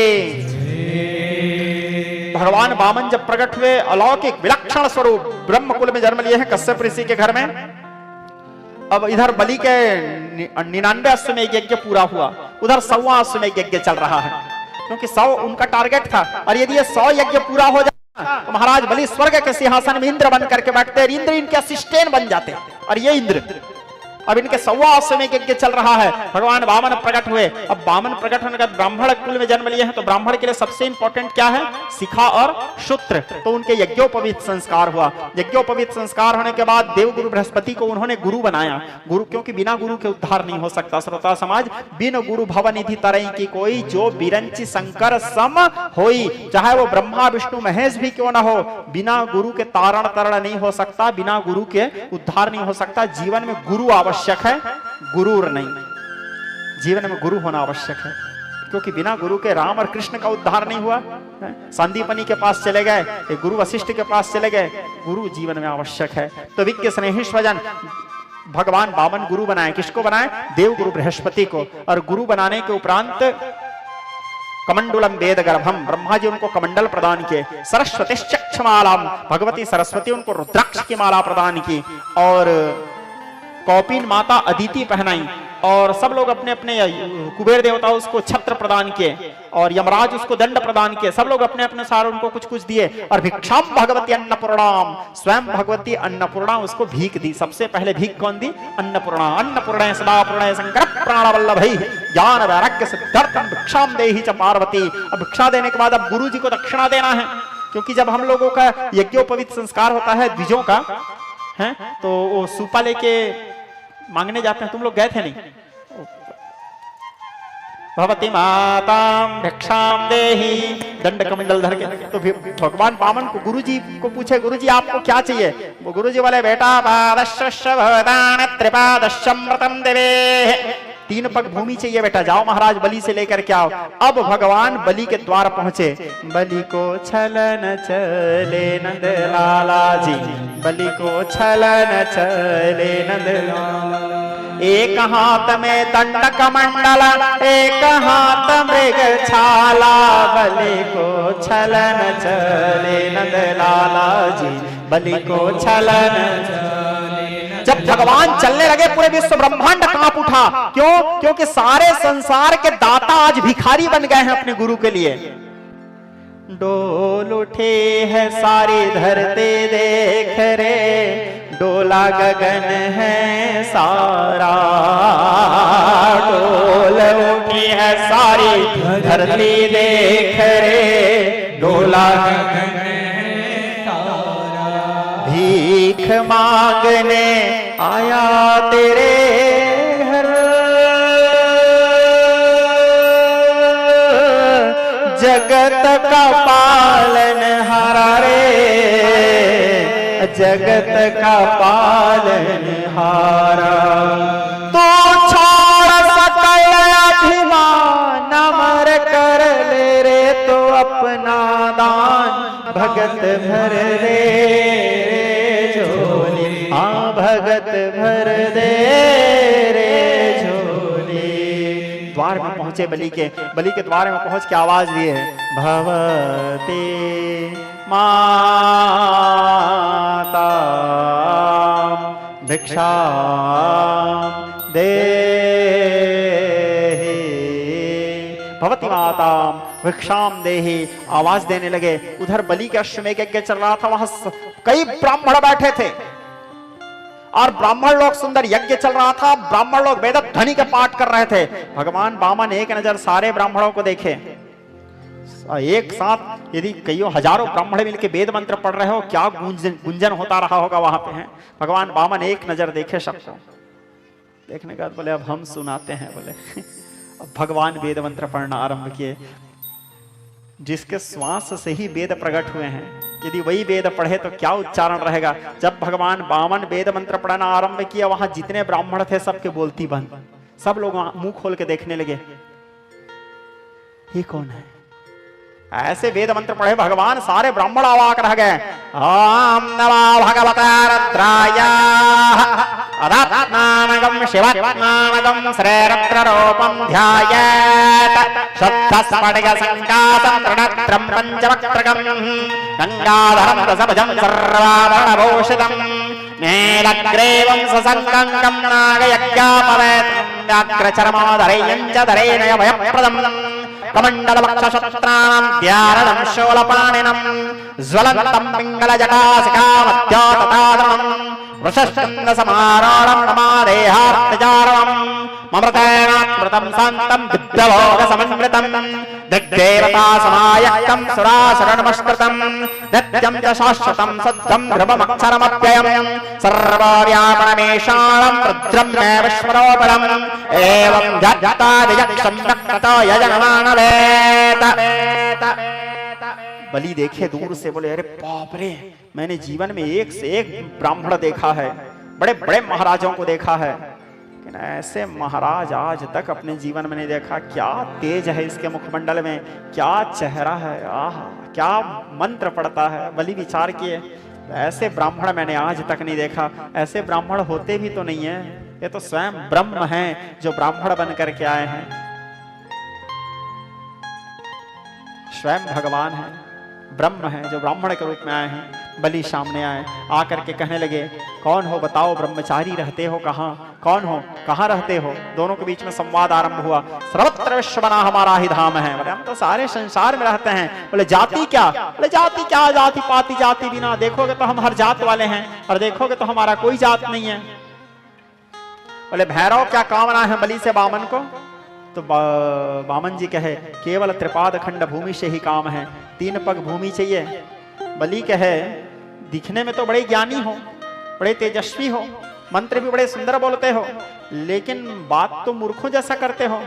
भगवान बामन जब प्रकट हुए अलौकिक विलक्षण स्वरूप ब्रह्मकुल में जन्म लिए हैं कश्यप ऋषि के घर में। अब इधर बलि के 99 अश्वमेध यज्ञ पूरा हुआ, उधर 100वां अश्वमेध यज्ञ चल रहा है क्योंकि 100 उनका टारगेट था। और यदि ये 100 यज्ञ पूरा हो जाए तो महाराज बलि स्वर्ग के सिंहासन में इंद्र बन करके बैठते, इंद्र इनके असिस्टेंट बन जाते। और ये इंद्र अब इनके 125वें यज्ञ चल रहा है, भगवान वामन प्रकट हुए। अब वामन प्रकट होने का ब्राह्मण कुल में जन्म लिए हैं, तो ब्राह्मण के लिए सबसे इंपॉर्टेंट क्या है? शिखा और सूत्र। तो उनके यज्ञोपवीत संस्कार हुआ। यज्ञोपवीत संस्कार होने के बाद देवगुरु बृहस्पति को उन्होंने गुरु बनाया। गुरु, क्योंकि बिना गुरु के उद्धार नहीं हो सकता। श्रोता समाज, बिन गुरु भवनिधि तरई की कोई, जो बिरंची शंकर सम होई। चाहे वो ब्रह्मा विष्णु महेश भी क्यों ना हो, बिना गुरु के तारण तरण नहीं हो सकता, बिना गुरु के उद्धार नहीं हो सकता। जीवन में गुरु आवश्यक है, गुरूर नहीं। जीवन में गुरु होना आवश्यक है, क्योंकि बिना गुरु के राम और कृष्ण का उद्धार नहीं हुआ। संदीपनी के पास चले गए, गुरु वशिष्ठ के पास चले गए। गुरु जीवन में आवश्यक है। तो विज्ञ स्नेही स्वजन भगवान वामन गुरु बनाए। किसको बनाए? देव गुरु बृहस्पति को। और गुरु बनाने के उपरांत कमंडलम वेद गर्भम, ब्रह्मा जी उनको कमंडल प्रदान किए। सरस्वती चक्षमालाम, भगवती सरस्वती उनको रुद्राक्ष की माला प्रदान की। और कौपिन माता अदिति पहनाई। और सब लोग अपने अपने कुबेर देवता उसको छत्र प्रदान किए, और यमराज उसको दंड प्रदान किए। सब लोग अपने अपने सार उनको कुछ कुछ दिए। और भिक्षाम भगवती अन्नपूर्णाम, स्वयं भगवती अन्नपूर्णा उसको भीख दी। सबसे पहले भीख कौन दी? अन्नपूर्णा। अन्नपूर्णा सदा पूर्ण शंकर प्राणवल्लभै ज्ञान वैराग्य सिद्धार्थम भिक्षाम देहि च पार्वती। अब भिक्षा देने के बाद अब गुरु जी को दक्षिणा देना है, क्योंकि जब हम लोगों का यज्ञोपवीत संस्कार होता है द्विजों का, है तो वो सूपा लेके मांगने जाते हैं। तुम लोग गए थे नहीं? भगवती माताम भिक्षाम देहि, दंड कमंडल धर के। तो भगवान वामन को गुरु जी को पूछे, गुरु जी आपको क्या चाहिए? वो गुरु जी बोले, बेटा पादश्च भवदान त्रिपादश्चमृतम देवे, 3 पग भूमि चाहिए बेटा, जाओ महाराज बलि से लेकर के आओ। अब भगवान बलि के द्वार पहुंचे। बलि को छलन चले नंद लाला जी, बलि को छलन चले नंद लाला। एक हाथ में दंड कमंडल, एक हाथ मृग छाला, बलि को छलन चले नंद लाला जी, बलि को छलन चले। जब भगवान चलने लगे पूरे विश्व ब्रह्मांड कांप उठा। क्यों? क्योंकि सारे संसार के दाता आज भिखारी बन गए हैं अपने गुरु के लिए। डोल उठे है सारी धरती देख रे, डोला गगन है सारा। डोल उठी है सारी धरती देख रे, डोला गगन है सारा। भीख मांगने आया तेरे घर, जगत का पालन हारा रे, जगत का पालन हारा। तो छोड़ सकल अभिमान अमर कर ले रे, तो अपना दान भगत भर दे झोली। हाँ भगत भर दे रे झोली। द्वार में पहुंचे बलि के द्वार में पहुंच के आवाज दिए, भवते माता भिक्षा देहि, भवती माता भिक्षाम देहि। आवाज देने लगे। उधर बलि के अश्वमेध यज्ञ चल रहा था, वहां कई ब्राह्मण बैठे थे और ब्राह्मण लोग सुंदर यज्ञ चल रहा था। ब्राह्मण लोग वेद ध्वनि के पाठ कर रहे थे। भगवान वामन एक नजर सारे ब्राह्मणों को देखे। एक साथ यदि कईयों हजारों ब्राह्मण मिलकर वेद मंत्र पढ़ रहे हो, क्या गुंजन होता रहा होगा वहां पे। हैं भगवान वामन एक नजर देखे सबको। देखने के बाद बोले, अब हम सुनाते हैं। बोले अब भगवान वेद मंत्र पढ़ना आरंभ किए। जिसके श्वास से ही वेद प्रकट हुए हैं, यदि वही वेद पढ़े तो क्या उच्चारण रहेगा। जब भगवान वामन वेद मंत्र पढ़ना आरंभ किया, वहां जितने ब्राह्मण थे सबके बोलती बंद। सब लोग मुंह खोल के देखने लगे, ये कौन है। ऐसे वेद मंत्र पढ़े भगवान, सारे ब्राह्मण अवाक रह गए। ओम नमो भगवते रुद्राय अदात्मानगम शिवात्मानगम श्रेरत्र रूपम ध्यायेत शुद्धस्फटिक संकातं त्रिनेत्रं पंचवक्त्रकं गंगाधरं रसभजं सर्वाभरणभूषितं नीलग्रीवं ससङ्गं नागयज्ञापवेत् व्याघ्रचर्मोदरैयं च धरेणय भयप्रदम् कमंडल वक्षशत्राणां द्यारणं शूलपाणिनं ज्वलन्तं पिङ्गलजटासिकामध्योततादनं वृषश्चन्द्रसमारोढं नमादेहार्तजारवम् ममृतेनामृतं शान्तं दिव्यभोगसमन्वितं दिग्देवतासमायुक्तं सुरासुरनमस्कृतं नित्यं च शाश्वतं सत्यं ध्रुवमक्षरमव्ययं सर्वव्यापनमेषाणं रुद्रं मे विश्वरोपरम् एवं जगत्तादियक्षं व्यक्ततो यजनमानवेत। बलि देखे दूर से, बोले अरे बाप रे, मैंने जीवन में एक से एक ब्राह्मण देखा है, बड़े बड़े महाराजों को देखा है, लेकिन ऐसे महाराज आज तक अपने जीवन में नहीं देखा। क्या तेज है इसके मुखमंडल में, क्या चेहरा है, आह क्या मंत्र पड़ता है। बलि विचार किए, ऐसे ब्राह्मण मैंने आज तक नहीं देखा। ऐसे ब्राह्मण होते भी तो नहीं है, ये तो स्वयं ब्रह्म हैं जो ब्राह्मण बन करके आए हैं, स्वयं भगवान है, ब्रह्म है जो ब्राह्मण के रूप में आए हैं। बलि सामने आए, आकर के कहने लगे कौन हो बताओ, ब्रह्मचारी रहते हो कहाँ, कौन हो, कहाँ रहते हो। दोनों के बीच में संवाद आरंभ हुआ। सर्वत्र विश्व बना हमारा ही धाम है। बोले हम तो सारे संसार में रहते हैं। बोले जाति क्या, बोले जाति क्या, जाति पाति जाति बिना, देखोगे तो हम हर जात वाले हैं और देखोगे तो हमारा कोई जात नहीं है। बोले भैरव क्या कामना है बलि से बामन को। तो बामन जी कहे केवल त्रिपाद खंड भूमि से ही काम है, 3 पग भूमि चाहिए। बलि कहे दिखने में तो बड़े ज्ञानी हो, बड़े तेजस्वी हो, मंत्र भी बड़े सुंदर बोलते हो, लेकिन बात तो मूर्खों जैसा करते हो।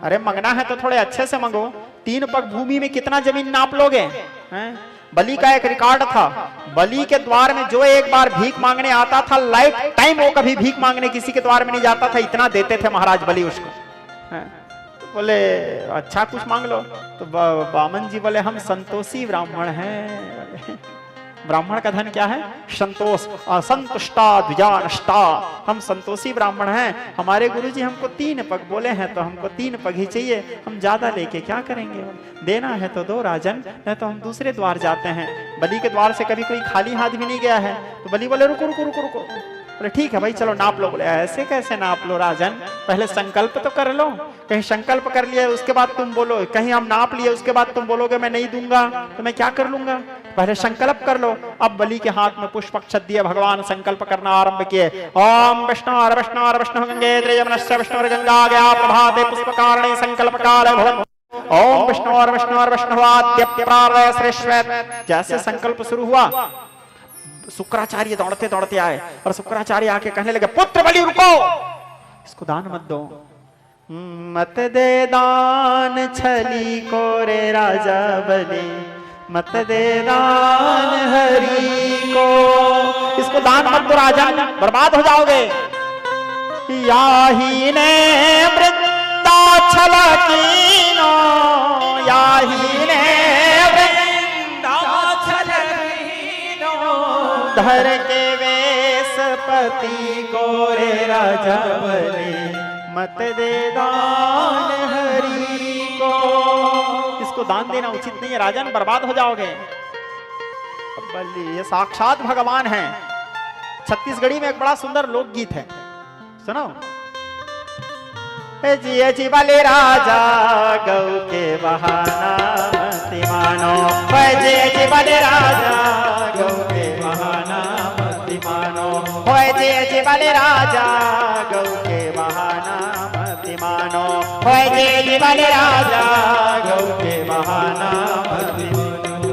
अरे मंगना है तो थोड़े अच्छे से मांगो। 3 पग भूमि में कितना जमीन नाप लोगे हैं? बलि का एक रिकॉर्ड था, बलि के द्वार में जो एक बार भीख मांगने आता था, लाइफ टाइम वो कभी भीख मांगने किसी के द्वार में नहीं जाता था, इतना देते थे महाराज बलि उसको। बोले अच्छा कुछ मांग लो। तो बामन जी बोले हम संतोषी ब्राह्मण हैं। ब्राह्मण का धन क्या है? संतोष। असंतुष्टा द्विजानष्टा, हम संतोषी ब्राह्मण हैं। हमारे गुरुजी हमको 3 पग बोले हैं तो हमको 3 पग ही चाहिए, हम ज्यादा लेके क्या करेंगे। देना है तो दो राजन, नहीं तो हम दूसरे द्वार जाते हैं। बलि के द्वार से कभी कोई खाली हाथ भी नहीं गया है। तो बलि बोले रुको रुको रुको रुको। बोले ठीक है भाई चलो नाप लो। बोले ऐसे कैसे नाप लो राजन, पहले संकल्प तो कर लो। कहीं संकल्प कर लिया उसके बाद तुम बोलो, कहीं हम नाप लिए उसके बाद तुम बोलोगे मैं नहीं दूंगा तो मैं क्या कर लूंगा, पहले संकल्प कर लो। अब बलि के हाथ में पुष्प अक्षत दिए, भगवान संकल्प करना आरंभ किए। ओम विष्णु विष्णु गंगे त्रयमनस्य विष्णु गंगा गया प्रभाते पुष्पकारणे संकल्प काल भवन्। ओम विष्णु विष्णुवाद्य प्रारय श्रेष्ठ। जैसे संकल्प शुरू हुआ शुक्राचार्य दौड़ते दौड़ते आए और शुक्राचार्य आके कहने लगे पुत्र बलि रुको, इसको दान मत दो, मत दे दान छली को रे राजा बलि, मत दे दान हरि को, इसको दान मत दो राजा, बर्बाद हो जाओगे। याही ने वृंदा छला कीनो, याही ने धर के वेशपति गोरे राजा बलि, मत दे दान हरि को। इसको दान देना उचित नहीं है राजन, बर्बाद हो जाओगे। बलि ये साक्षात भगवान है। छत्तीसगढ़ी में एक बड़ा सुंदर लोकगीत है, सुनो। जी जी बलि राजा गौ के बहाना मति मानो, जी जी बलि राजा गौ के बहाना मति मानो, जी जी बलि राजा गौ के बहाना मति मानो, जी जी बलि राजा गौ के बहाना मति मानो।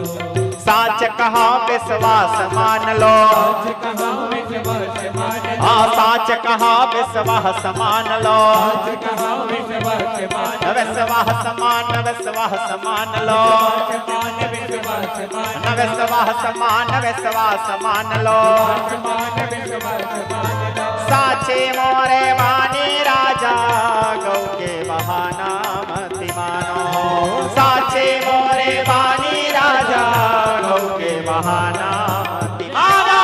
साच कहा विश्वास मान लो, हाँ साच कहा विश्वास मान लो, विश्वास मान लो, विश्वास मान लो। साचे मोरे बानी राजा गौ के बहाना मति मानो, साचे मोरे बानी राजा गौ के बहाना मति मानो,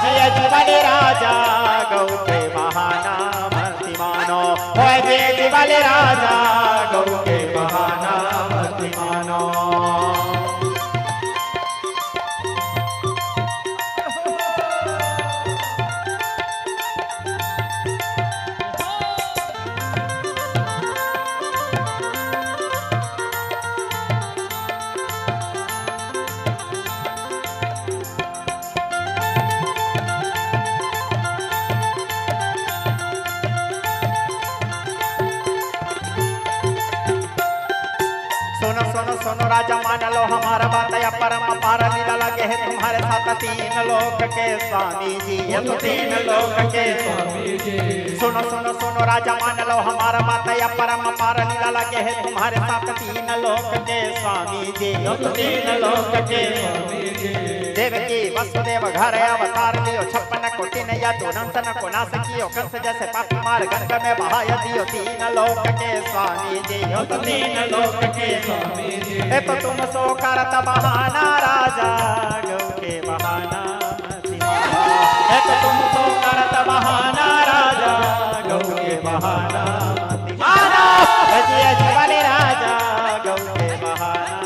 जी जी बलि राजा गौ के बहाना मति मानो, जी जी बलि राजा गौ के बहाना मति मानो। सुनो राजा मान लो हमारा बात, या परम पार लीला लगे है तुम्हारे साथ तीन लोक के स्वामी जी, तीन लोक के स्वामी जी। सुनो सुनो सुनो राजा मान लो हमारा बात, या परम पार लीला लगे है तुम्हारे साथ तीन लोक के स्वामी जी, तीन लोक के स्वामी जी। देवकी वसुदेव घर अवतार लियो, 56 कोटि ने या तो नंसन को नाश कियो, कंस जैसे पापी मार गंगा में बहाय दियो, तीन लोक के स्वामी जी, तीन लोक के स्वामी जी। ए तो तुम सो करत बहाना राजा गौ के बहाना, ए तो तुम सो करत बहाना राजा गौ के बहाना, जय वाले राजा गौ के बहाना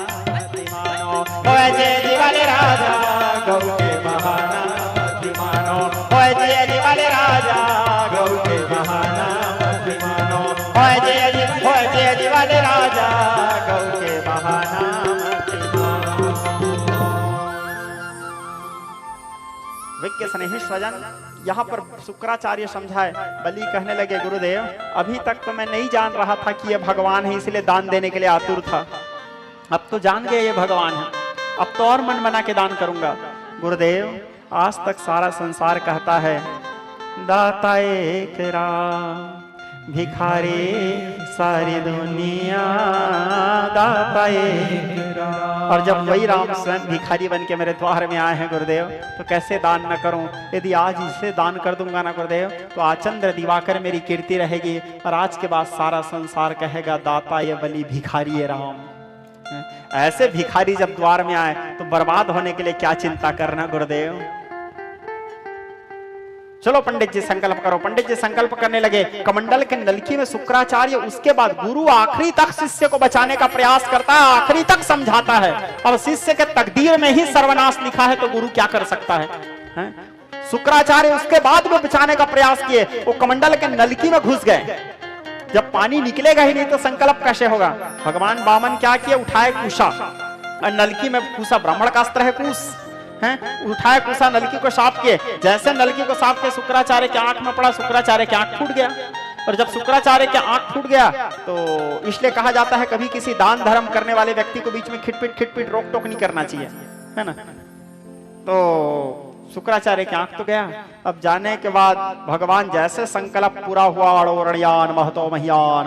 मानो, जय वाले राजा गौ के बहाना मानो, जय वाले राजा गौ के बहाना मानो, जय वाले राजा गौ के बहाना मानो। विज्ञ स्नेही स्वजन, यहाँ पर शुक्राचार्य समझाए, बलि कहने लगे गुरुदेव अभी तक तो मैं नहीं जान रहा था कि ये भगवान है, इसलिए दान देने के लिए आतुर था, अब तो जान गए ये भगवान है, अब तो और मन बना के दान करूंगा। गुरुदेव आज तक सारा संसार कहता है दाता एक राम, भिखारी सारी दुनिया, दाता एक राम। और जब वही राम स्वयं भिखारी बन के मेरे द्वार में आए हैं गुरुदेव, तो कैसे दान न करूं। यदि आज इसे दान कर दूंगा ना गुरुदेव, तो आचंद्र दिवाकर मेरी कीर्ति रहेगी, और आज के बाद सारा संसार कहेगा दाता ये बलि भिखारी है राम। ऐसे भिखारी जब द्वार में आए तो बर्बाद होने के लिए क्या चिंता करना गुरुदेव। चलो पंडित जी संकल्प करो। पंडित जी संकल्प करने लगे। कमंडल के नलकी में शुक्राचार्य, उसके बाद गुरु आखिरी तक शिष्य को बचाने का प्रयास करता है, आखिरी तक समझाता है। अब शिष्य के तकदीर में ही सर्वनाश लिखा है तो गुरु क्या कर सकता है? शुक्राचार्य उसके बाद भी बचाने का प्रयास किए, वो कमंडल के नलकी में घुस गए। जब पानी निकलेगा ही नहीं तो संकल्प कैसे होगा। भगवान वामन क्या किए, उठाए कुशा, और नलकी में कुशा ब्राह्मण का अस्त्र है कुश, उठाए कुशा नलकी को साफ किए। जैसे नलकी को साफ किए शुक्राचार्य के आंख में पड़ा, शुक्राचार्य की आंख फूट गया। और जब शुक्राचार्य की आंख फूट गया तो इसलिए कहा जाता है कभी किसी दान धर्म करने वाले व्यक्ति को बीच में खिटपिट रोक टोक नहीं करना चाहिए, है ना। तो शुक्राचार्य की आंख तो गया। अब जाने के बाद भगवान जैसे संकल्प पूरा हुआ, अणोरणयान महतो महियान,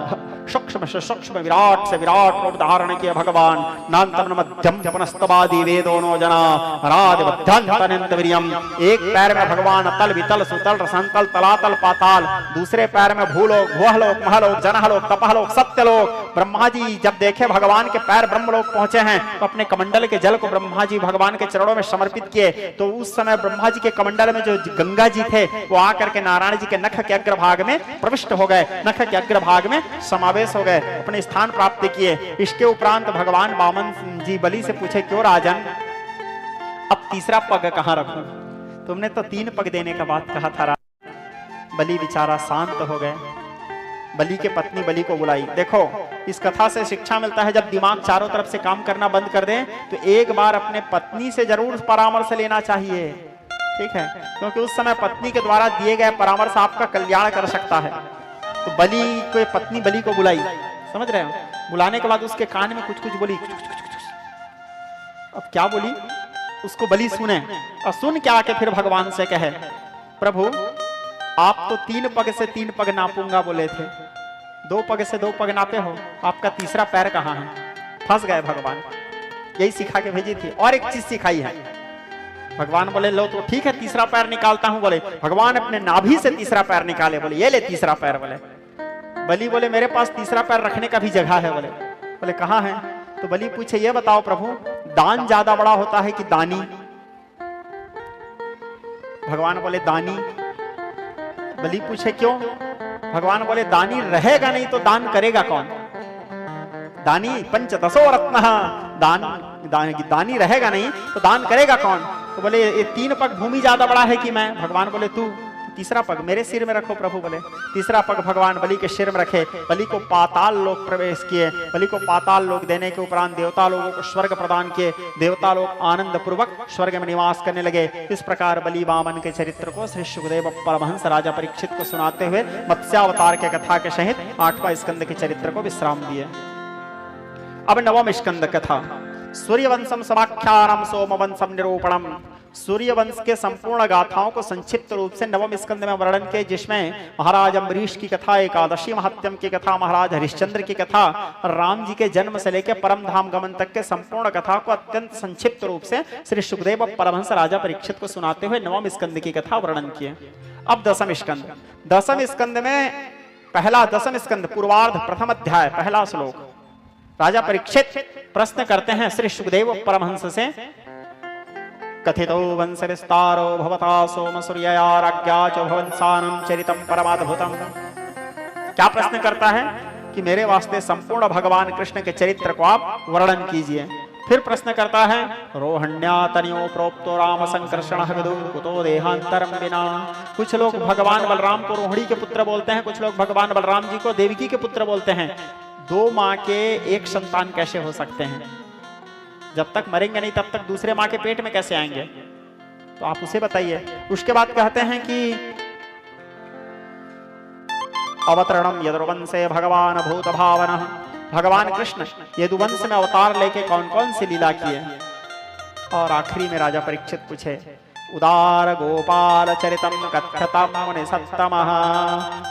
सूक्ष्म से सूक्ष्म विराट से विराट रूप धारण किए भगवान। नान्तम मध्यम जपनस्तवादि वेदो नो जना राधि मध्यांतनिंत वीर्यम। एक पैर में भगवान अतल वितल सुतल रसंतल तलातल पाताल, दूसरे पैर में भूलोक भुवलोक महलोक जनहलोक तपहलोक सत्यलोक। ब्रह्मा जी जब देखे भगवान के पैर ब्रह्मलोक पहुंचे हैं तो अपने कमंडल के जल को ब्रह्मा जी भगवान के चरणों में समर्पित किए। तो उस समय ब्रह्मा जी के कमंडल में जो गंगा जी थे वो आकर के नारायण जी के नख के अग्रभाग में प्रविष्ट हो गए, नख के अग्रभाग में समावेश हो गए, अपने स्थान प्राप्त किए। इसके उपरांत भगवान वामन जी बलि से पूछे, क्यों राजन अब तीसरा पग कहां रखूं? तुमने तो 3 पग देने का बात कहा था। बलि बेचारा शांत हो गए। बलि के पत्नी बलि को बुलाई। देखो इस कथा से शिक्षा मिलता है, जब दिमाग चारों तरफ से काम करना बंद कर दे तो एक बार अपने पत्नी से जरूर परामर्श लेना चाहिए, ठीक है, क्योंकि उस समय पत्नी के द्वारा दिए गए परामर्श आपका कल्याण कर सकता है। तो बलि को पत्नी बलि को बुलाई, समझ रहे हो। बुलाने के बाद उसके कान में कुछ बोली। अब क्या बोली उसको बलि सुने, और सुन के आके फिर भगवान से कहे, प्रभु आप तो 3 पग से 3 पग नापूंगा बोले थे, 2 पग से 2 पग नापे हो, आपका तीसरा पैर कहाँ है? फंस गए भगवान। यही सिखा के भेजी थी। और एक चीज सिखाई है। भगवान बोले लो तो ठीक है तीसरा पैर निकालता हूं। बोले भगवान अपने नाभि से तीसरा पैर निकाले, बोले ये ले तीसरा पैर। बोले बलि बोले मेरे पास तीसरा पैर रखने का भी जगह है। बोले कहाँ है? तो बलि पूछे, ये बताओ प्रभु दान ज्यादा बड़ा होता है कि दानी? भगवान बोले दानी। बलि पूछे क्यों? भगवान बोले दानी रहेगा नहीं तो दान करेगा कौन? दानी पंचदशो रत्न, दानी रहेगा नहीं तो दान करेगा कौन? तो बोले ये 3 पग भूमि ज्यादा बड़ा है कि मैं? भगवान बोले तू। तीसरा पग मेरे सिर में रखो प्रभु। बोले तीसरा पग भगवान बलि के सिर में रखे। बलि को पाताल लोक प्रवेश किए। बलि को पाताल लोक देने के उपरांत देवता लोगों को स्वर्ग प्रदान किए। देवता लोग आनंद पूर्वक स्वर्ग में निवास करने लगे। इस प्रकार बलि वामन के चरित्र को श्री सुखदेव परमहंस राजा परीक्षित को सुनाते हुए मत्स्यावतार के कथा के सहित 8वां स्कंद के चरित्र को विश्राम दिए। अब नवम स्कंद कथा। सूर्यवंशम समाख्यानम सोमवंशम निरूपणम। सूर्यवंश के संपूर्ण गाथाओं को संक्षिप्त रूप से नवम स्कंद में वर्णन किए, जिसमें महाराज अम्बरीश की कथा, एकादशी महात्म्यम की कथा, महाराज हरिश्चंद्र की कथा, राम जी के जन्म से लेकर परम धाम गमन तक के संपूर्ण कथा को अत्यंत संक्षिप्त रूप से श्री सुखदेव परमहंस राजा परीक्षित को सुनाते हुए नवम स्कंद की कथा वर्णन किए। अब दसम स्कंद। दसम स्कंद में पहला दसम स्कंद पूर्वार्ध प्रथम अध्याय पहला श्लोक। राजा परीक्षित प्रश्न करते हैं श्री सुखदेव परमहंस से, कथितो वंश विस्तारो भवता सोम सूर्यया राज्ञा च भवंसानं चरितम परमाद्भुतम। क्या प्रश्न करता है कि मेरे वास्ते संपूर्ण भगवान कृष्ण के चरित्र को आप वर्णन कीजिए। फिर प्रश्न करता है, रोहण्या तनयो प्रोक्तो राम संकर्षण विदु कुतो देहांतरम विना। कुछ लोग भगवान बलराम को रोहिणी के पुत्र बोलते हैं, कुछ लोग भगवान बलराम जी को देवकी के पुत्र बोलते हैं। दो माँ के एक संतान कैसे हो सकते हैं? जब तक मरेंगे नहीं तब तक दूसरे माँ के पेट में कैसे आएंगे? तो आप उसे बताइए। उसके बाद कहते हैं कि अवतरणम यदुवंशे भगवान भूत भावना। भगवान कृष्ण यदुवंश में अवतार लेके कौन कौन सी लीला किए। और आखिरी में राजा परीक्षित पूछे, उदार गोपाल चरितम कथ्यतम मुनि सत्तमः।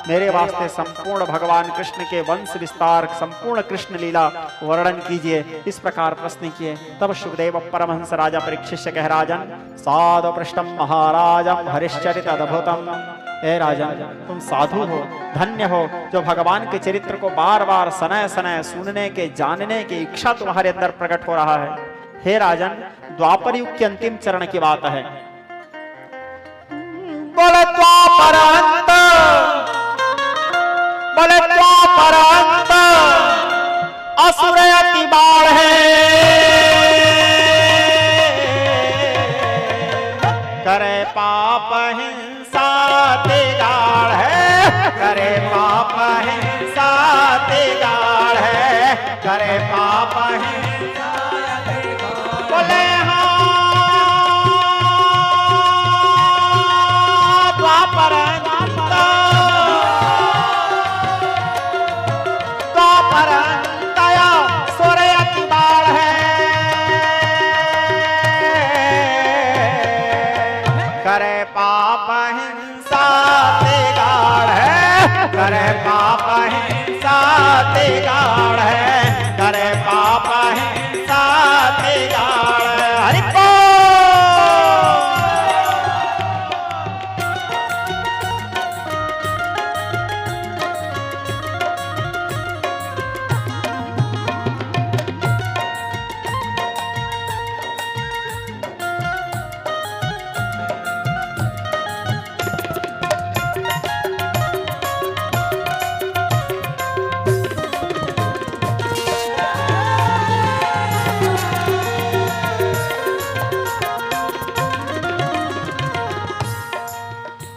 मेरे वास्ते संपूर्ण भगवान कृष्ण के वंश विस्तार, संपूर्ण कृष्ण लीला वर्णन कीजिए। इस प्रकार प्रश्न किए। तब सुखदेव परमहंस राजा परीक्षित से कह, राजन साधु पृष्ठम महाराजम हरिश्चरित अद्भुतम। हे राजन, तुम साधु हो, धन्य हो, जो भगवान के चरित्र को बार बार सनय सनय सुनने के, जानने की इच्छा तुम्हारे अंदर प्रकट हो रहा है। हे राजन, द्वापर युग के अंतिम चरण की बात है। बोले द्वापर अंत, बोले द्वापर अंत, असुर अति बाढ़ है। करे पाप हिंसा तिगाड़ है, करे पाप हिंसा तिगाड़ है, करे पाप हिंसा। बोले करे पाप हिंसा तिगाड़ है, करे पाप हिंसा तिगाड़ है, करे पाप हिंसा तिगाड़ है। हरि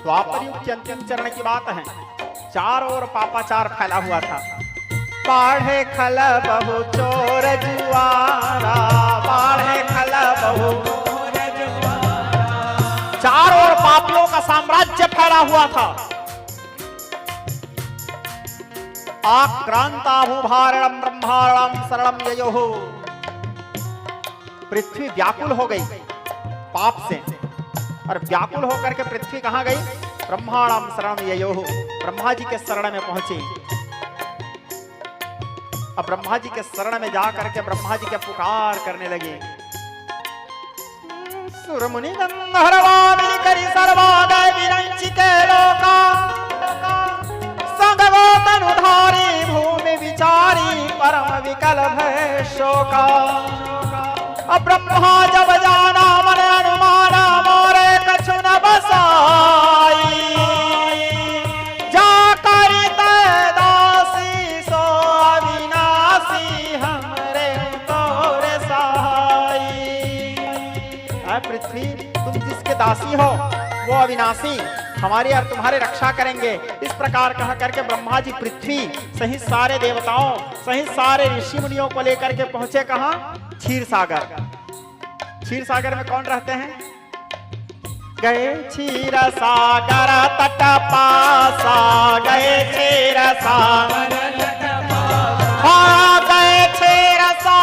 द्वापर युग के अंतिम चरण की बात है। चारों ओर पापाचार फैला हुआ था। बाढ़े खल बहु चोर जुआरा, बाढ़े खल बहु चोर जुआरा। चारों ओर पापियों का साम्राज्य फैला हुआ था। आक्रांता भूभारणम ब्रह्मांडम शरणम ययोः। पृथ्वी व्याकुल हो गई पाप से, और व्याकुल होकर के पृथ्वी कहां गई? ब्रह्मांडम शरणम ययोः। ब्रह्मा जी के शरण में पहुंची। अब ब्रह्मा जी के शरण में जाकर के ब्रह्मा जी के पुकार करने लगे। सुर मुनि गंधर्वादि करि सर्वादय विरंचिते लोका, संग तनुधारी भूमि विचारी परम विकल भय शोका। अब ब्रह्मा जब जाना मन अनुमाना, मोरे कछु न बसाई। जा करी दासी सो अविनाशी, हमरे तोरे सहाई। पृथ्वी, तुम जिसके दासी हो वो अविनाशी हमारी और तुम्हारे रक्षा करेंगे। इस प्रकार कह करके ब्रह्मा जी पृथ्वी सहित सारे देवताओं सहित सारे ऋषि मुनियों को लेकर के पहुंचे। कहां? क्षीर सागर। क्षीर सागर में कौन रहते हैं? गए क्षीर सागर तट पासा, गए क्षीर सागर तट पासा, गए क्षीर सागर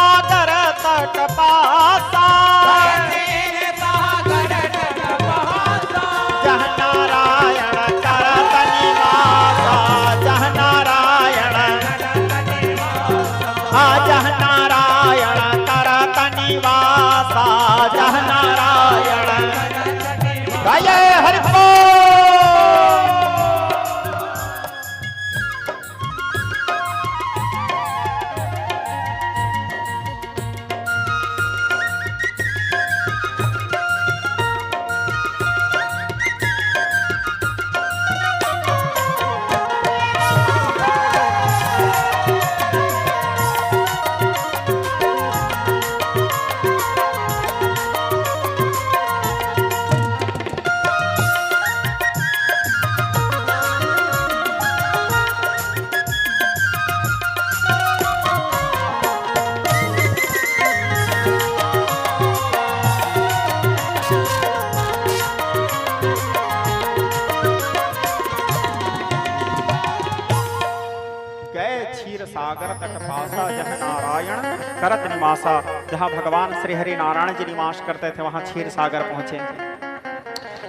क्षीर सागर तट पासा जह नारायण करत निवासा। जहाँ भगवान श्री हरि नारायण जी निवास करते थे वहां क्षीर सागर पहुंचे।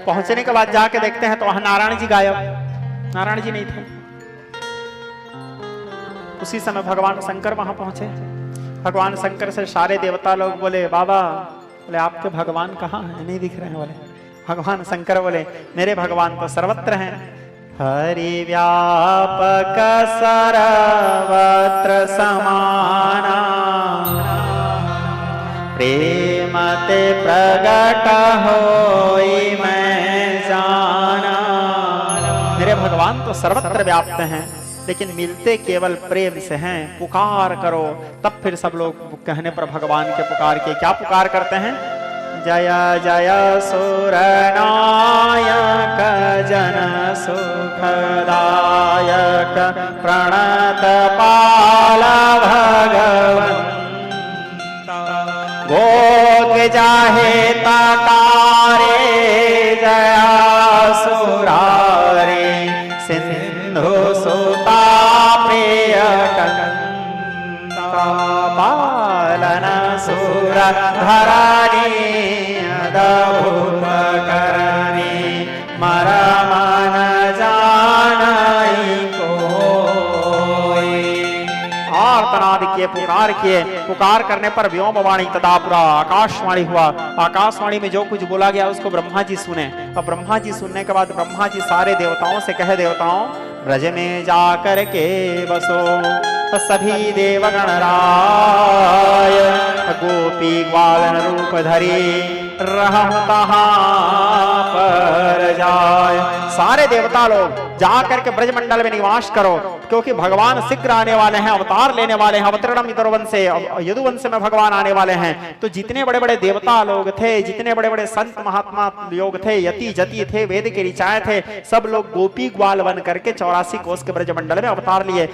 पहुंचने के बाद जाके देखते हैं तो वहां नारायण जी गायब, नारायण जी नहीं थे। उसी समय भगवान शंकर वहां पहुंचे। भगवान शंकर से सारे देवता लोग बोले बाबा, बोले आपके भगवान कहाँ हैं, नहीं दिख रहे हैं। बोले भगवान शंकर बोले मेरे भगवान तो सर्वत्र हैं। हरि व्यापक सर्वत्र समाना प्रेम ते प्रगट होई मैं जाना। मेरे भगवान तो सर्वत्र व्याप्त हैं लेकिन मिलते केवल प्रेम से हैं। पुकार करो। तब फिर सब लोग कहने पर भगवान के पुकार के क्या पुकार करते हैं? जय जय सुर नायक जन सुखदायक प्रणत पाल भगवंत गोग जाहे तारे जया सुरारे सिंधु सुता प्रिय पालन सुर धरानी अद्भुत करनी मर मन जानाई कोई। आर्तनाद किए, पुकार किए। पुकार करने पर व्योमवाणी तदा पुरा आकाशवाणी हुआ। आकाशवाणी में जो कुछ बोला गया उसको ब्रह्मा जी सुने। और ब्रह्मा जी सुनने के बाद ब्रह्मा जी सारे देवताओं से कहे देवताओं ब्रज में जाकर के बसो। सभी देवगण राय गोपी ग्वालन रूप धरी रहता पर जाय। सारे देवता लोग जा करके ब्रजमंडल में निवास करो क्योंकि भगवान शीघ्र आने वाले हैं, अवतार लेने वाले हैं। अवतरणम यदुवंश से, यदुवंश में भगवान आने वाले हैं। तो जितने बड़े बड़े देवता लोग थे, जितने बड़े बड़े संत महात्मा लोग थे, यति जति थे, वेद के ऋचाए थे, सब लोग गोपी ग्वाल बन करके 84 कोस के ब्रजमंडल में अवतार लिए।